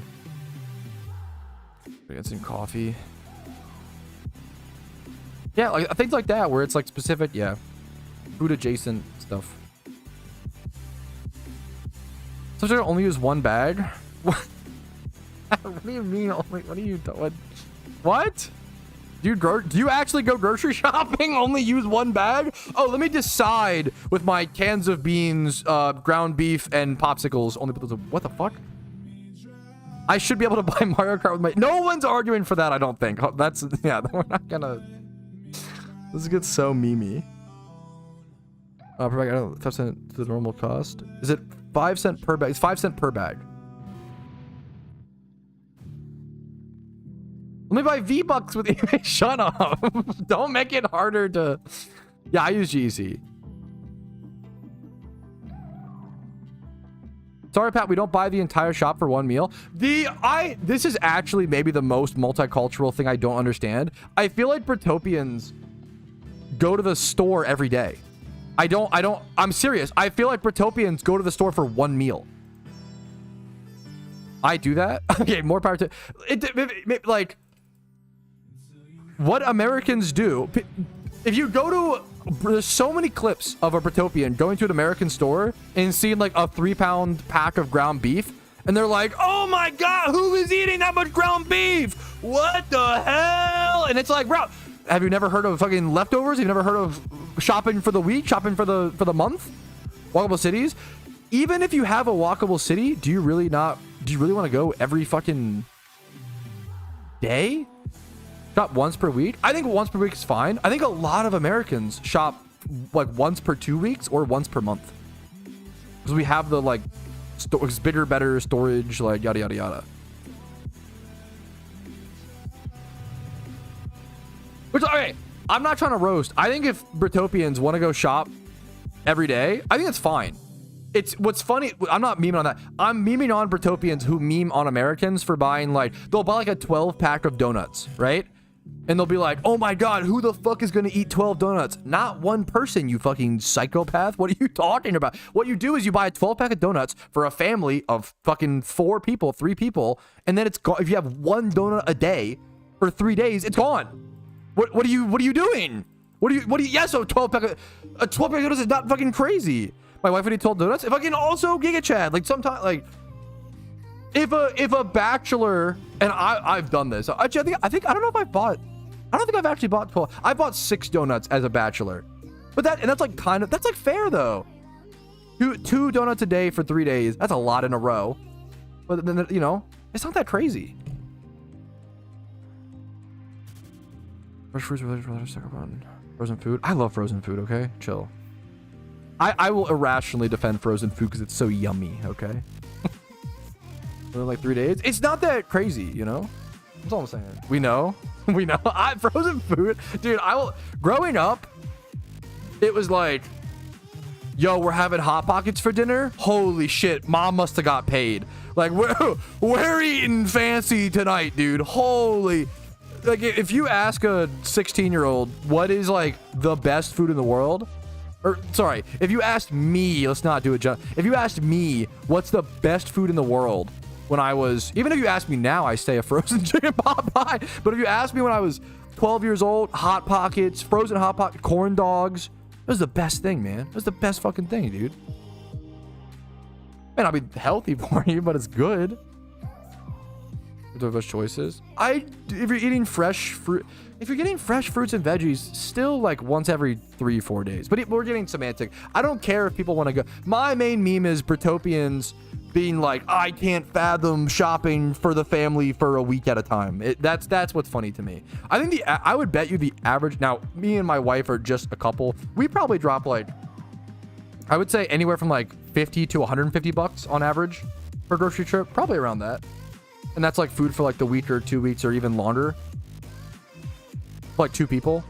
Get some coffee. Yeah, like things like that where it's like specific. Yeah, food adjacent stuff. So should I only use one bag? What? What do you mean? What do you do? What? Do you actually go grocery shopping? Only use one bag? Oh, let me decide with my cans of beans, ground beef, and popsicles. Only put those. What the fuck? I should be able to buy Mario Kart with my. No one's arguing for that. I don't think. That's yeah. We're not gonna. This gets so memey. Per bag, 5 cents to the normal cost. Is it 5 cents per bag? It's 5 cents per bag. Let me buy V-Bucks with you. Shut up. Don't make it harder to... Yeah, I use GEC. Sorry, Pat, we don't buy the entire shop for one meal. This is actually maybe the most multicultural thing I don't understand. I feel like Britopians go to the store every day. I'm serious. I feel like Britopians go to the store for one meal. I do that? Okay, more power to... like... What Americans do, if you go to, there's so many clips of a Britopian going to an American store and seeing like a 3-pound pack of ground beef, and they're like, oh my god, who is eating that much ground beef? What the hell? And it's like, bro, have you never heard of fucking leftovers? Have you never heard of shopping for the week, shopping for the month? Walkable cities? Even if you have a walkable city, do you really want to go every fucking day? Shop once per week? I think once per week is fine. I think a lot of Americans shop like once per 2 weeks or once per month. Because we have the like bigger, better storage, like yada, yada, yada. Which, okay, I'm not trying to roast. I think if Britopians want to go shop every day, I think that's fine. it's what's funny. I'm not memeing on that. I'm memeing on Britopians who meme on Americans for buying like, they'll buy like a 12 pack of donuts, right? And they'll be like, oh my God, who the fuck is going to eat 12 donuts? Not one person, you fucking psychopath. What are you talking about? What you do is you buy a 12 pack of donuts for a family of fucking 4 people, 3 people. And then it's gone. If you have 1 donut a day for 3 days, it's gone. What are you doing? Yes, a 12 pack of donuts is not fucking crazy. My wife would eat 12 donuts. If I can also Giga Chad, like sometimes, like if a bachelor, and I've done this. Actually, I don't know if I don't think I've actually bought 12. I bought 6 donuts as a bachelor, but that's like that's like fair though. 2 donuts a day for 3 days. That's a lot in a row. But then, you know, it's not that crazy. Fresh fruits, frozen food. I love frozen food. Okay, chill. I will irrationally defend frozen food because it's so yummy. Okay. Like 3 days. It's not that crazy, you know. That's all I'm saying. We know. Frozen food, dude. Growing up, it was like, yo, we're having Hot Pockets for dinner. Holy shit, mom must have got paid. Like we're eating fancy tonight, dude. Holy. Like if you ask a 16-year-old what is like the best food in the world, or sorry, if you asked me, let's not do it, John. If you asked me what's the best food in the world, when I was, even if you ask me now, I say a frozen chicken pot pie. But if you ask me when I was 12 years old, Hot Pockets, frozen Hot Pockets, corn dogs, it was the best thing, man. It was the best fucking thing, dude. May not be healthy for you, but it's good. The best choices. If you're eating fresh fruit, if you're getting fresh fruits and veggies, still like once every 3-4 days. But we're getting semantic. I don't care if people want to go. My main meme is Britopians being like, I can't fathom shopping for the family for a week at a time. That's what's funny to me. I think I would bet you the average. Now, me and my wife are just a couple. We probably drop like, I would say anywhere from like 50 to 150 bucks on average per grocery trip. Probably around that. And that's like food for like the week or 2 weeks or even longer. For like 2 people.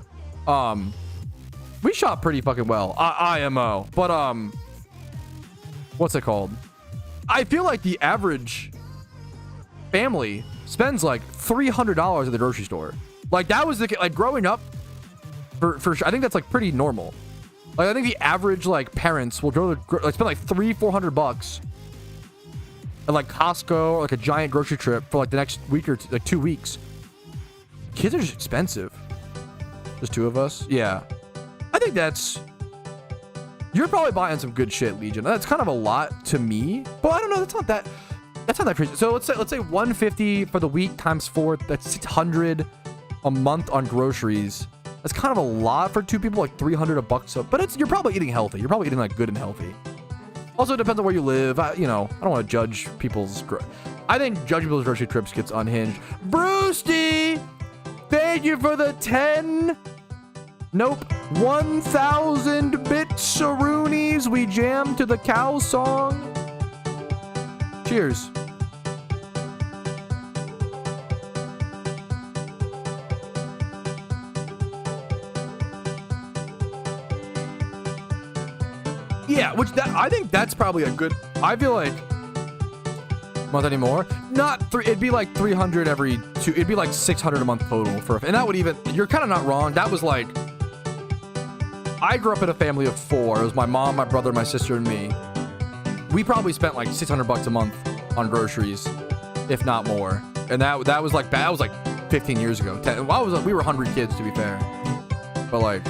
We shop pretty fucking well. IMO. But what's it called? I feel like the average family spends like $300 at the grocery store. Like that was like growing up for I think that's like pretty normal. Like I think the average like parents will go to like spend like $300-400 bucks at like Costco or like a giant grocery trip for like the next week or like 2 weeks. Kids are just expensive. Just 2 of us. Yeah. I think you're probably buying some good shit, Legion. That's kind of a lot to me, but I don't know. That's not that crazy. So let's say 150 for the week times 4. That's 600 a month on groceries. That's kind of a lot for 2 people, like $300 but you're probably eating healthy. You're probably eating like good and healthy. Also, it depends on where you live. I don't want to judge people's. I think judging people's grocery trips gets unhinged. Brewsty, thank you for the 10. Nope. 1,000-bit Saroonies. We jam to the cow song. Cheers. Yeah, I think that's probably a good. I feel like month anymore. Not 3. It'd be like 300 every 2. It'd be like 600 a month total and that would even. You're kind of not wrong. That was like. I grew up in a family of 4. It was my mom, my brother, my sister, and me. We probably spent like $600 a month on groceries, if not more. And that was like 15 years ago. We were 100 kids, to be fair. But like.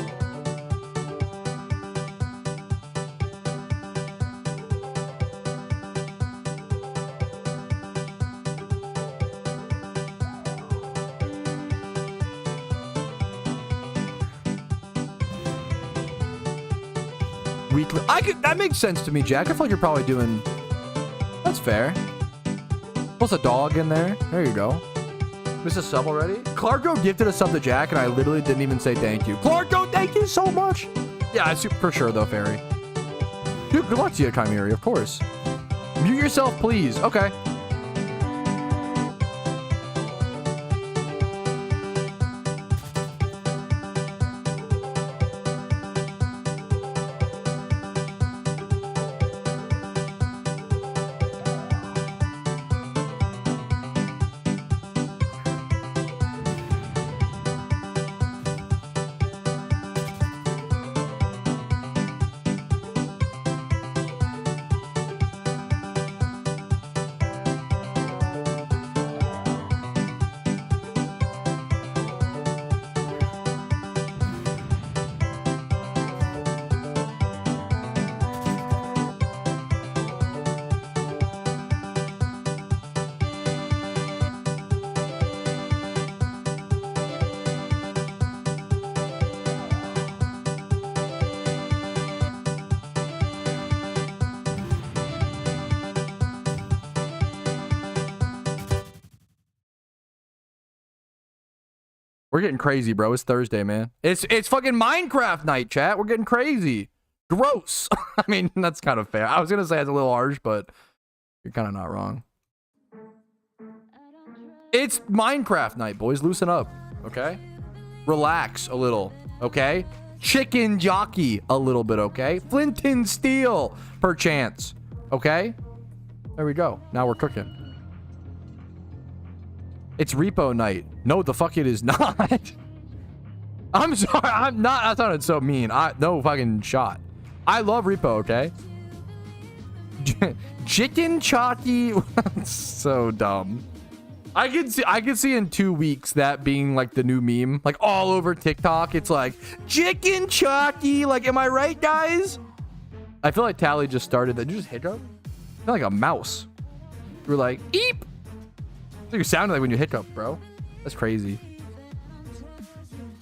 Weekly. That makes sense to me, Jack. I feel like you're probably doing. That's fair. Plus a dog in there. There you go. Missed a sub already. Clarko gifted a sub to Jack, and I literally didn't even say thank you. Clarko, thank you so much. Yeah, for sure though, Fairy. Dude, good luck to you, Chimeri, of course. Mute yourself, please. Okay. We're getting crazy, bro. It's Thursday, man. It's fucking Minecraft night, chat. We're getting crazy. Gross. I mean, that's kind of fair. I was gonna say it's a little harsh, but you're kind of not wrong. It's Minecraft night, boys. Loosen up, okay? Relax a little, okay? Chicken jockey a little bit, okay? Flint and steel, perchance, okay? There we go. Now we're cooking. It's repo night. No, the fuck it is not. I'm sorry. I'm not. That sounded so mean. No fucking shot. I love repo, okay? Chicken chalky. So dumb. I could see in 2 weeks that being like the new meme, like all over TikTok. It's like chicken chalky. Like, am I right, guys? I feel like Tally just started. Did you just hiccup? I feel like a mouse. You were like, eep. That's what you sounded like when you hiccup, bro. That's crazy.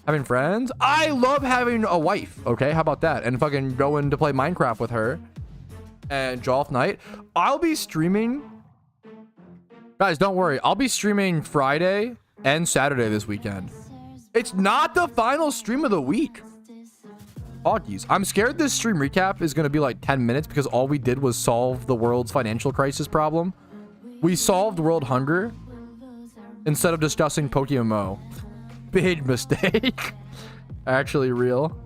Having friends? I love having a wife. Okay, how about that? And fucking going to play Minecraft with her and Jolf Night. I'll be streaming. Guys, don't worry. I'll be streaming Friday and Saturday this weekend. It's not the final stream of the week. Hoggies. I'm scared this stream recap is going to be like 10 minutes because all we did was solve the world's financial crisis problem. We solved world hunger instead of discussing PokeMMO. Big mistake. Actually real.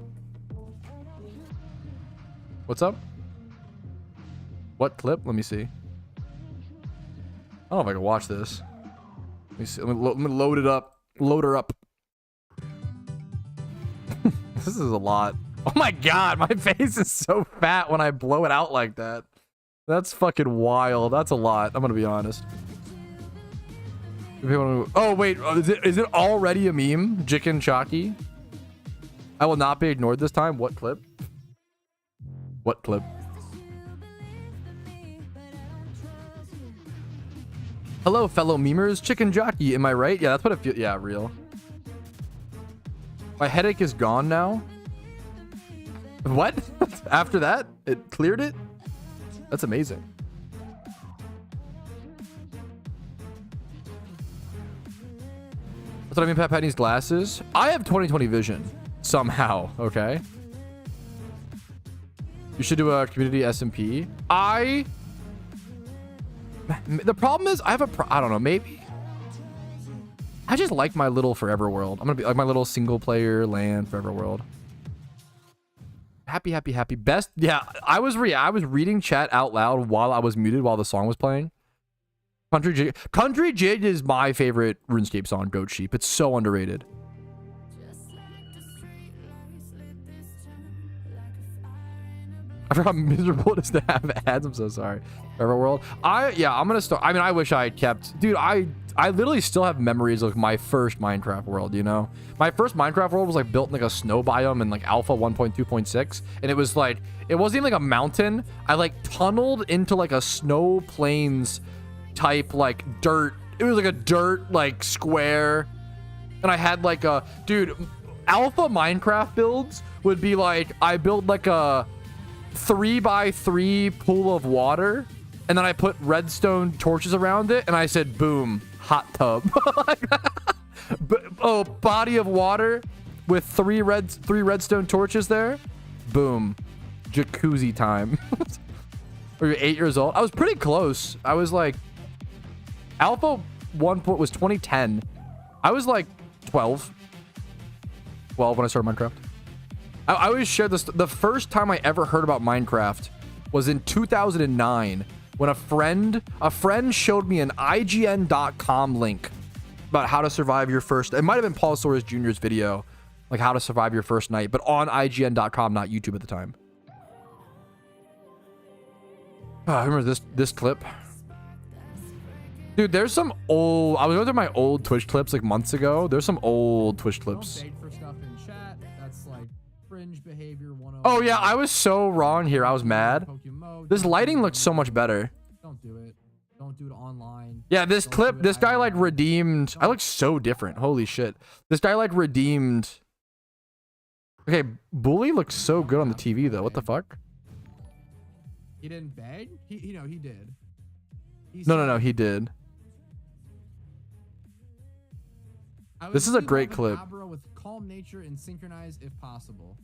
What's up? What clip? Let me see. I don't know if I can watch this. Let me see. Let me load it up. Load her up. This is a lot. Oh my god, my face is so fat when I blow it out like that. That's fucking wild. That's a lot. I'm gonna be honest. Oh wait, is it already a meme? Chicken chalky. I will not be ignored this time. What clip? What clip? Hello, fellow memers. Chicken jockey, am I right? Yeah, that's what it feels. Yeah, real. My headache is gone now. What? After that, it cleared it? That's amazing. That's what I mean, Pat needs glasses. I have 20/20 vision. Somehow, okay? You should do a community SMP. The problem is, I have I don't know, maybe. I just like my little forever world. I'm gonna be like my little single player land forever world. Happy, happy, happy. Best. Yeah, I was reading chat out loud while I was muted while the song was playing. Country Jig is my favorite RuneScape song, Goat Sheep. It's so underrated. I forgot how miserable it is to have ads. I'm so sorry. Forever world. I'm gonna start. I mean, I wish I had kept. Dude, I literally still have memories of my first Minecraft world, you know? My first Minecraft world was like built in like a snow biome in like alpha 1.2.6. And it was like, it wasn't even like a mountain. I like tunneled into like a snow plains type like dirt. It was like a dirt like square. And I had like a, dude, alpha Minecraft builds would be like, I build like a 3x3 pool of water. And then I put redstone torches around it. And I said, boom. Hot tub. Oh, body of water with three redstone torches there. Boom. Jacuzzi time. Or you're 8 years old. I was pretty close. I was like, alpha 1 was 2010. I was like 12 when I started Minecraft. I always share this. The first time I ever heard about Minecraft was in 2009. When a friend showed me an IGN.com link about how to survive your first, it might have been Paul Soares Jr.'s video, like how to survive your first night, but on IGN.com, not YouTube at the time. I remember this clip. Dude, there's some old, I was going through my old Twitch clips like months ago. There's some old Twitch clips. Don't beg for stuff in chat. That's like fringe behavior 101. Oh yeah, I was so wrong here. I was mad. This lighting looks so much better. Don't do it. Don't do it online. Yeah, this clip, this guy like redeemed. I look so different. Holy shit. This guy like redeemed. Okay, Bully looks so good on the TV though. What the fuck? He didn't beg? He did. No, he did. This is a great clip. with calm nature and synchronize if possible.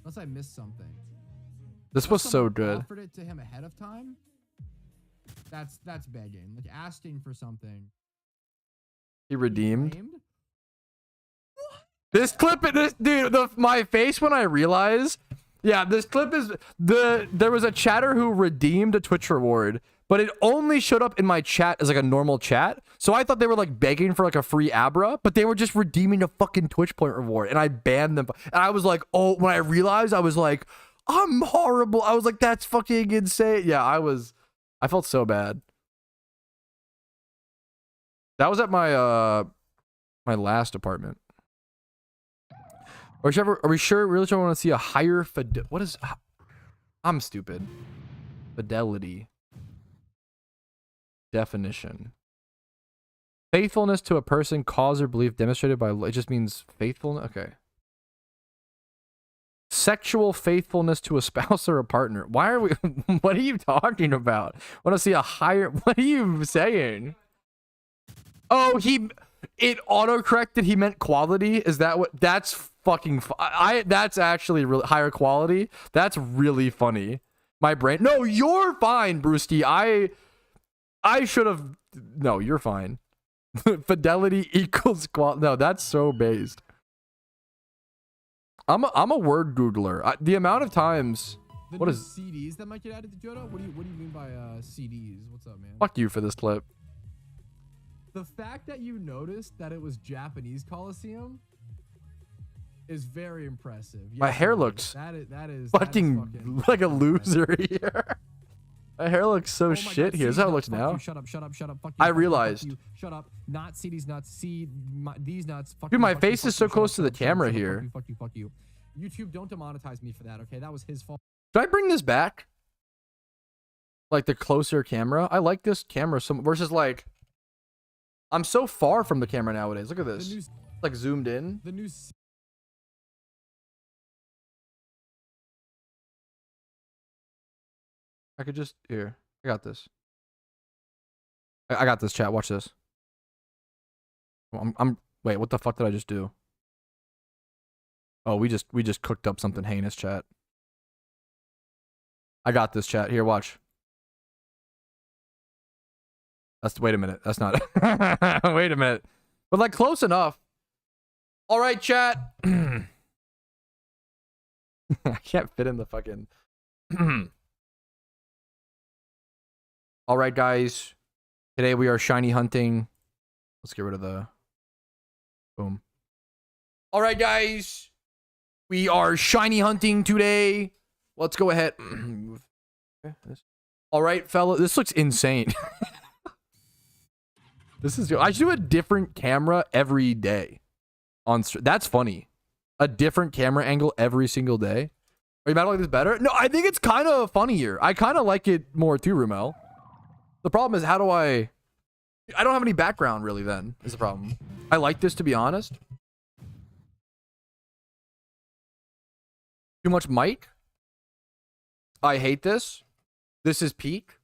Unless I missed something. This was so good. Offered it to him ahead of time. That's begging. Like asking for something. He redeemed. Claimed? This clip, dude, my face when I realized, yeah, this clip is there was a chatter who redeemed a Twitch reward, but it only showed up in my chat as like a normal chat. So I thought they were like begging for like a free Abra, but they were just redeeming a fucking Twitch point reward, and I banned them. And I was like, oh, when I realized, I was like, I'm horrible. I was like, that's fucking insane. Yeah, I felt so bad. That was at my my last apartment. Are we sure? Really sure we want to see a higher fidelity? What is? I'm stupid. Fidelity. Definition. Faithfulness to a person, cause, or belief demonstrated by. It just means faithfulness. Okay. Sexual faithfulness to a spouse or a partner. Why are we? What are you talking about? Want to see a higher? What are you saying? Oh, it auto-corrected. He meant quality. Is that what? That's fucking. That's actually really higher quality. That's really funny. My brain. No, you're fine, Brewski. I should have. No, you're fine. Fidelity equals quality. No, that's so based. I'm a word Googler. The amount of times. What is CDs that might get added to Jodo? What do you mean by CDs? What's up, man? Fuck you for this clip. The fact that you noticed that it was Japanese Coliseum is very impressive. Yes, my hair looks that is fucking like a loser here. My hair looks so shit God, here. Is that how it looks now? You. Shut up. Fuck you. I realized. Fuck you. Shut up. Not CDs nuts. These nuts. Fuck Dude, you, my fuck face you, is so close to the shut up, camera shut up, here. Fuck you. YouTube, don't demonetize me for that, okay? That was his fault. Should I bring this back? Like the closer camera? I like this camera so versus like I'm so far from the camera nowadays. Look at this. It's like zoomed in. The new I could just here. I got this. I got this, chat. Watch this. I'm wait, what the fuck did I just do? Oh, we just cooked up something heinous, chat. I got this, chat. Here, watch. Wait a minute. That's not wait a minute. But like close enough. All right, chat. I can't fit in the fucking All right, guys. Today we are shiny hunting. Let's get rid of the boom. All right, guys. We are shiny hunting today. Let's go ahead. All right, fella. This looks insane. I should do a different camera every day. That's funny. A different camera angle every single day. Are you mad like this better? No, I think it's kind of funnier. I kind of like it more too, Rumel. The problem is, how do I don't have any background really then, is the problem. I like this, to be honest. Too much mic. I hate this. This is peak.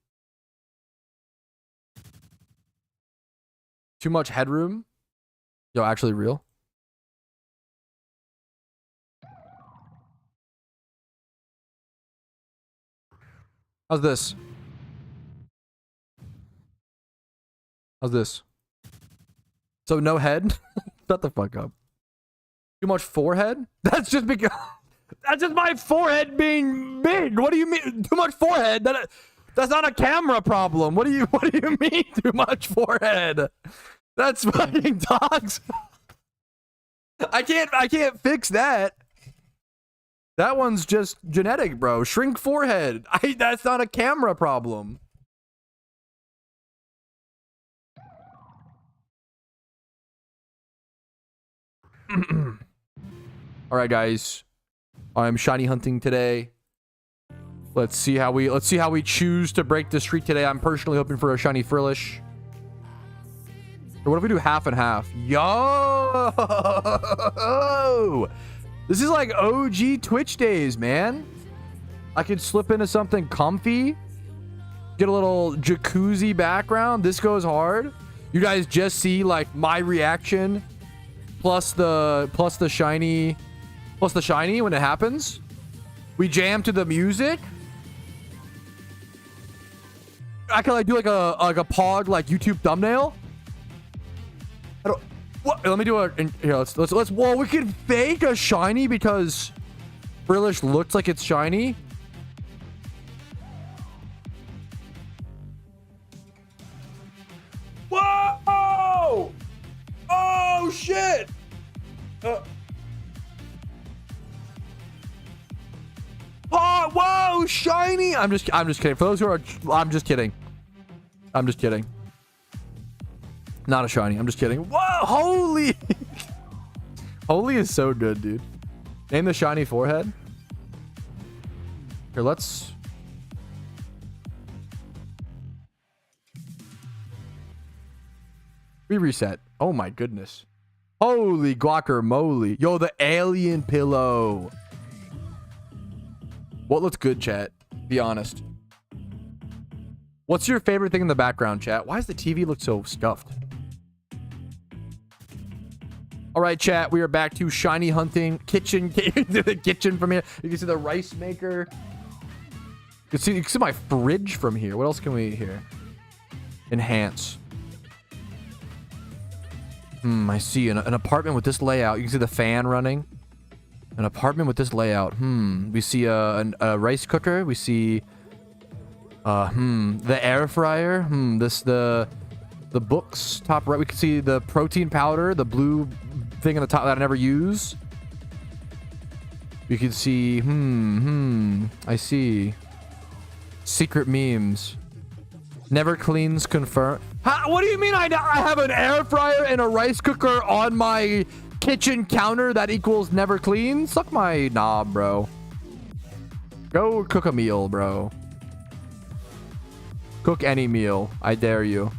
Too much headroom. Yo, actually real. How's this? How's this? So no head? Shut the fuck up. Too much forehead? That's just because that's just my forehead being big. What do you mean? Too much forehead? That's not a camera problem. What do you mean too much forehead? That's fucking dogs. I can't fix that. That one's just genetic, bro. Shrink forehead. That's not a camera problem. All right, guys. I'm shiny hunting today. Let's see how we choose to break the streak today. I'm personally hoping for a shiny Frillish. Or what if we do half and half? Yo! This is like OG Twitch days, man. I could slip into something comfy. Get a little jacuzzi background. This goes hard. You guys just see like my reaction plus the shiny when it happens. We jam to the music. I can like do like a pog like YouTube thumbnail. I don't. What? Let me do a. Here, let's. Well, we can fake a shiny because Frillish looks like it's shiny. Whoa! Oh shit! Oh, whoa, shiny! I'm just kidding. For those who are, I'm just kidding. I'm just kidding. Not a shiny. I'm just kidding. Whoa, holy! Holy is so good, dude. Name the shiny forehead. Here, let's. We reset. Oh my goodness. Holy guacamole. Yo, the alien pillow. What looks good, chat? Be honest. What's your favorite thing in the background, chat? Why does the TV look so scuffed? All right, chat. We are back to shiny hunting. Kitchen. The kitchen from here. You can see the rice maker. You can see my fridge from here. What else can we here? Enhance. I see an apartment with this layout. You can see the fan running. An apartment with this layout. We see a rice cooker. We see the air fryer. The books top right. We can see the protein powder, the blue thing on the top that I never use. You can see I see secret memes. Never cleans confirm. What do you mean I have an air fryer and a rice cooker on my kitchen counter that equals never clean? Suck my knob, bro. Go cook a meal, bro. Cook any meal. I dare you.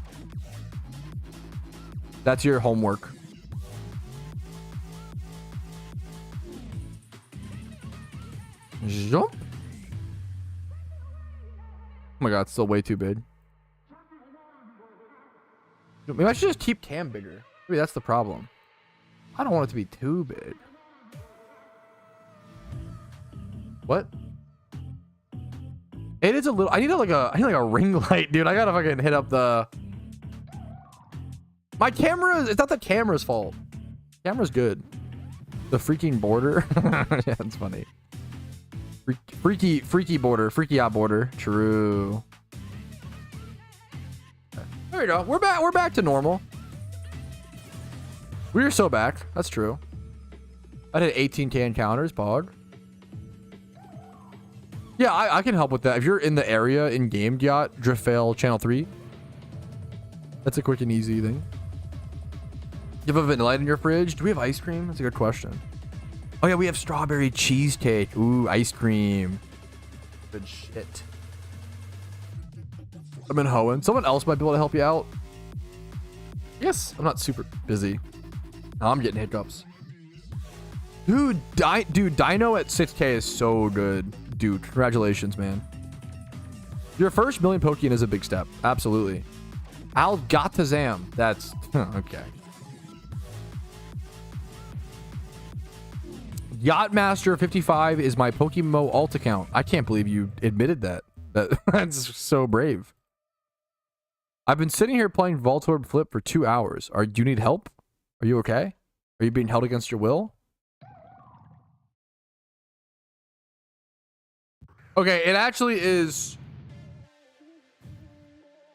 That's your homework. Jump. Oh my god, it's still way too big. Maybe I should just keep cam bigger. Maybe that's the problem. I don't want it to be too big. What? It is a little. I need like a ring light, dude. I gotta fucking hit up the. My camera. It's not the camera's fault. Camera's good. The freaking border. Yeah, that's funny. Freaky border. Freaky out border. True. There we go. We're back to normal. We are so back. That's true. I did 18k encounters, Pog. Yeah, I can help with that. If you're in the area in game, Yacht, Driftfail, Channel 3. That's a quick and easy thing. You have a vanilla in your fridge? Do we have ice cream? That's a good question. Oh yeah, we have strawberry cheesecake. Ooh, ice cream. Good shit. I'm in Hoenn. Someone else might be able to help you out. Yes, I'm not super busy. Now I'm getting hiccups. Dude, Dino at 6k is so good. Dude, congratulations, man. Your first million Pokeyen is a big step. Absolutely. Algatazam. That's okay. Yachtmaster 55 is my PokeMMO alt account. I can't believe you admitted that. That's so brave. I've been sitting here playing Voltorb Flip for 2 hours. Do you need help? Are you okay? Are you being held against your will? Okay, it actually is.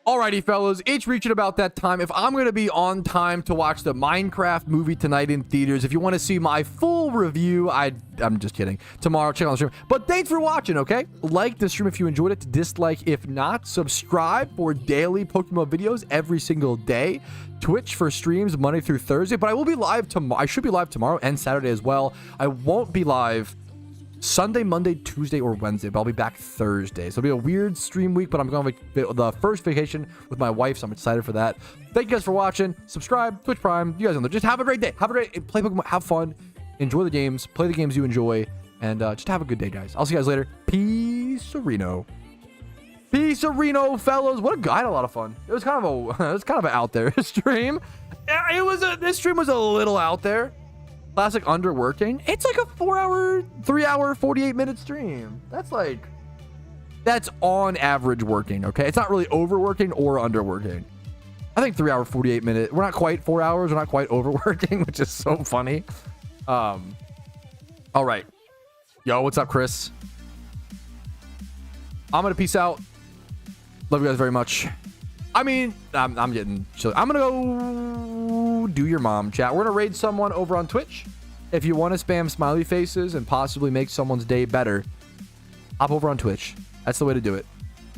Alrighty, fellas, it's reaching about that time. If I'm going to be on time to watch the Minecraft movie tonight in theaters, if you want to see my full review, I'm just kidding. Tomorrow, check out the stream. But thanks for watching, okay? Like the stream if you enjoyed it. Dislike if not. Subscribe for daily Pokemon videos every single day. Twitch for streams Monday through Thursday. But I will be live tomorrow. I should be live tomorrow and Saturday as well. I won't be live Sunday, Monday, Tuesday, or Wednesday, but I'll be back Thursday. So it'll be a weird stream week, but I'm going on the first vacation with my wife, so I'm excited for that. Thank you guys for watching. Subscribe, Twitch Prime. You guys know. Just have a great day. Have a great play Pokemon. Have fun. Enjoy the games. Play the games you enjoy, and just have a good day, guys. I'll see you guys later. Peace, Reno. Peace Reno, fellas. What a guy, had a lot of fun. It was kind of an out there stream. This stream was a little out there. Classic underworking. It's like a 3-hour, 48-minute stream. That's on average working, okay? It's not really overworking or underworking. I think 3-hour, 48-minute. We're not quite 4 hours. We're not quite overworking, which is so funny. All right. Yo, what's up, Chris? I'm gonna peace out. Love you guys very much. I mean, I'm getting chill. I'm gonna go do your mom, chat. We're gonna raid someone over on Twitch. If you want to spam smiley faces and possibly make someone's day better, hop over on Twitch. That's the way to do it.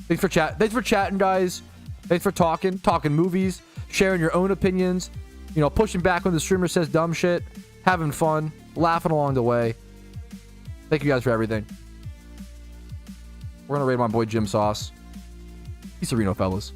Thanks for chatting, guys. Thanks for talking movies, sharing your own opinions, you know, pushing back when the streamer says dumb shit, having fun, laughing along the way. Thank you guys for everything. We're gonna raid my boy Jim Sauce. Peace Reno, fellas.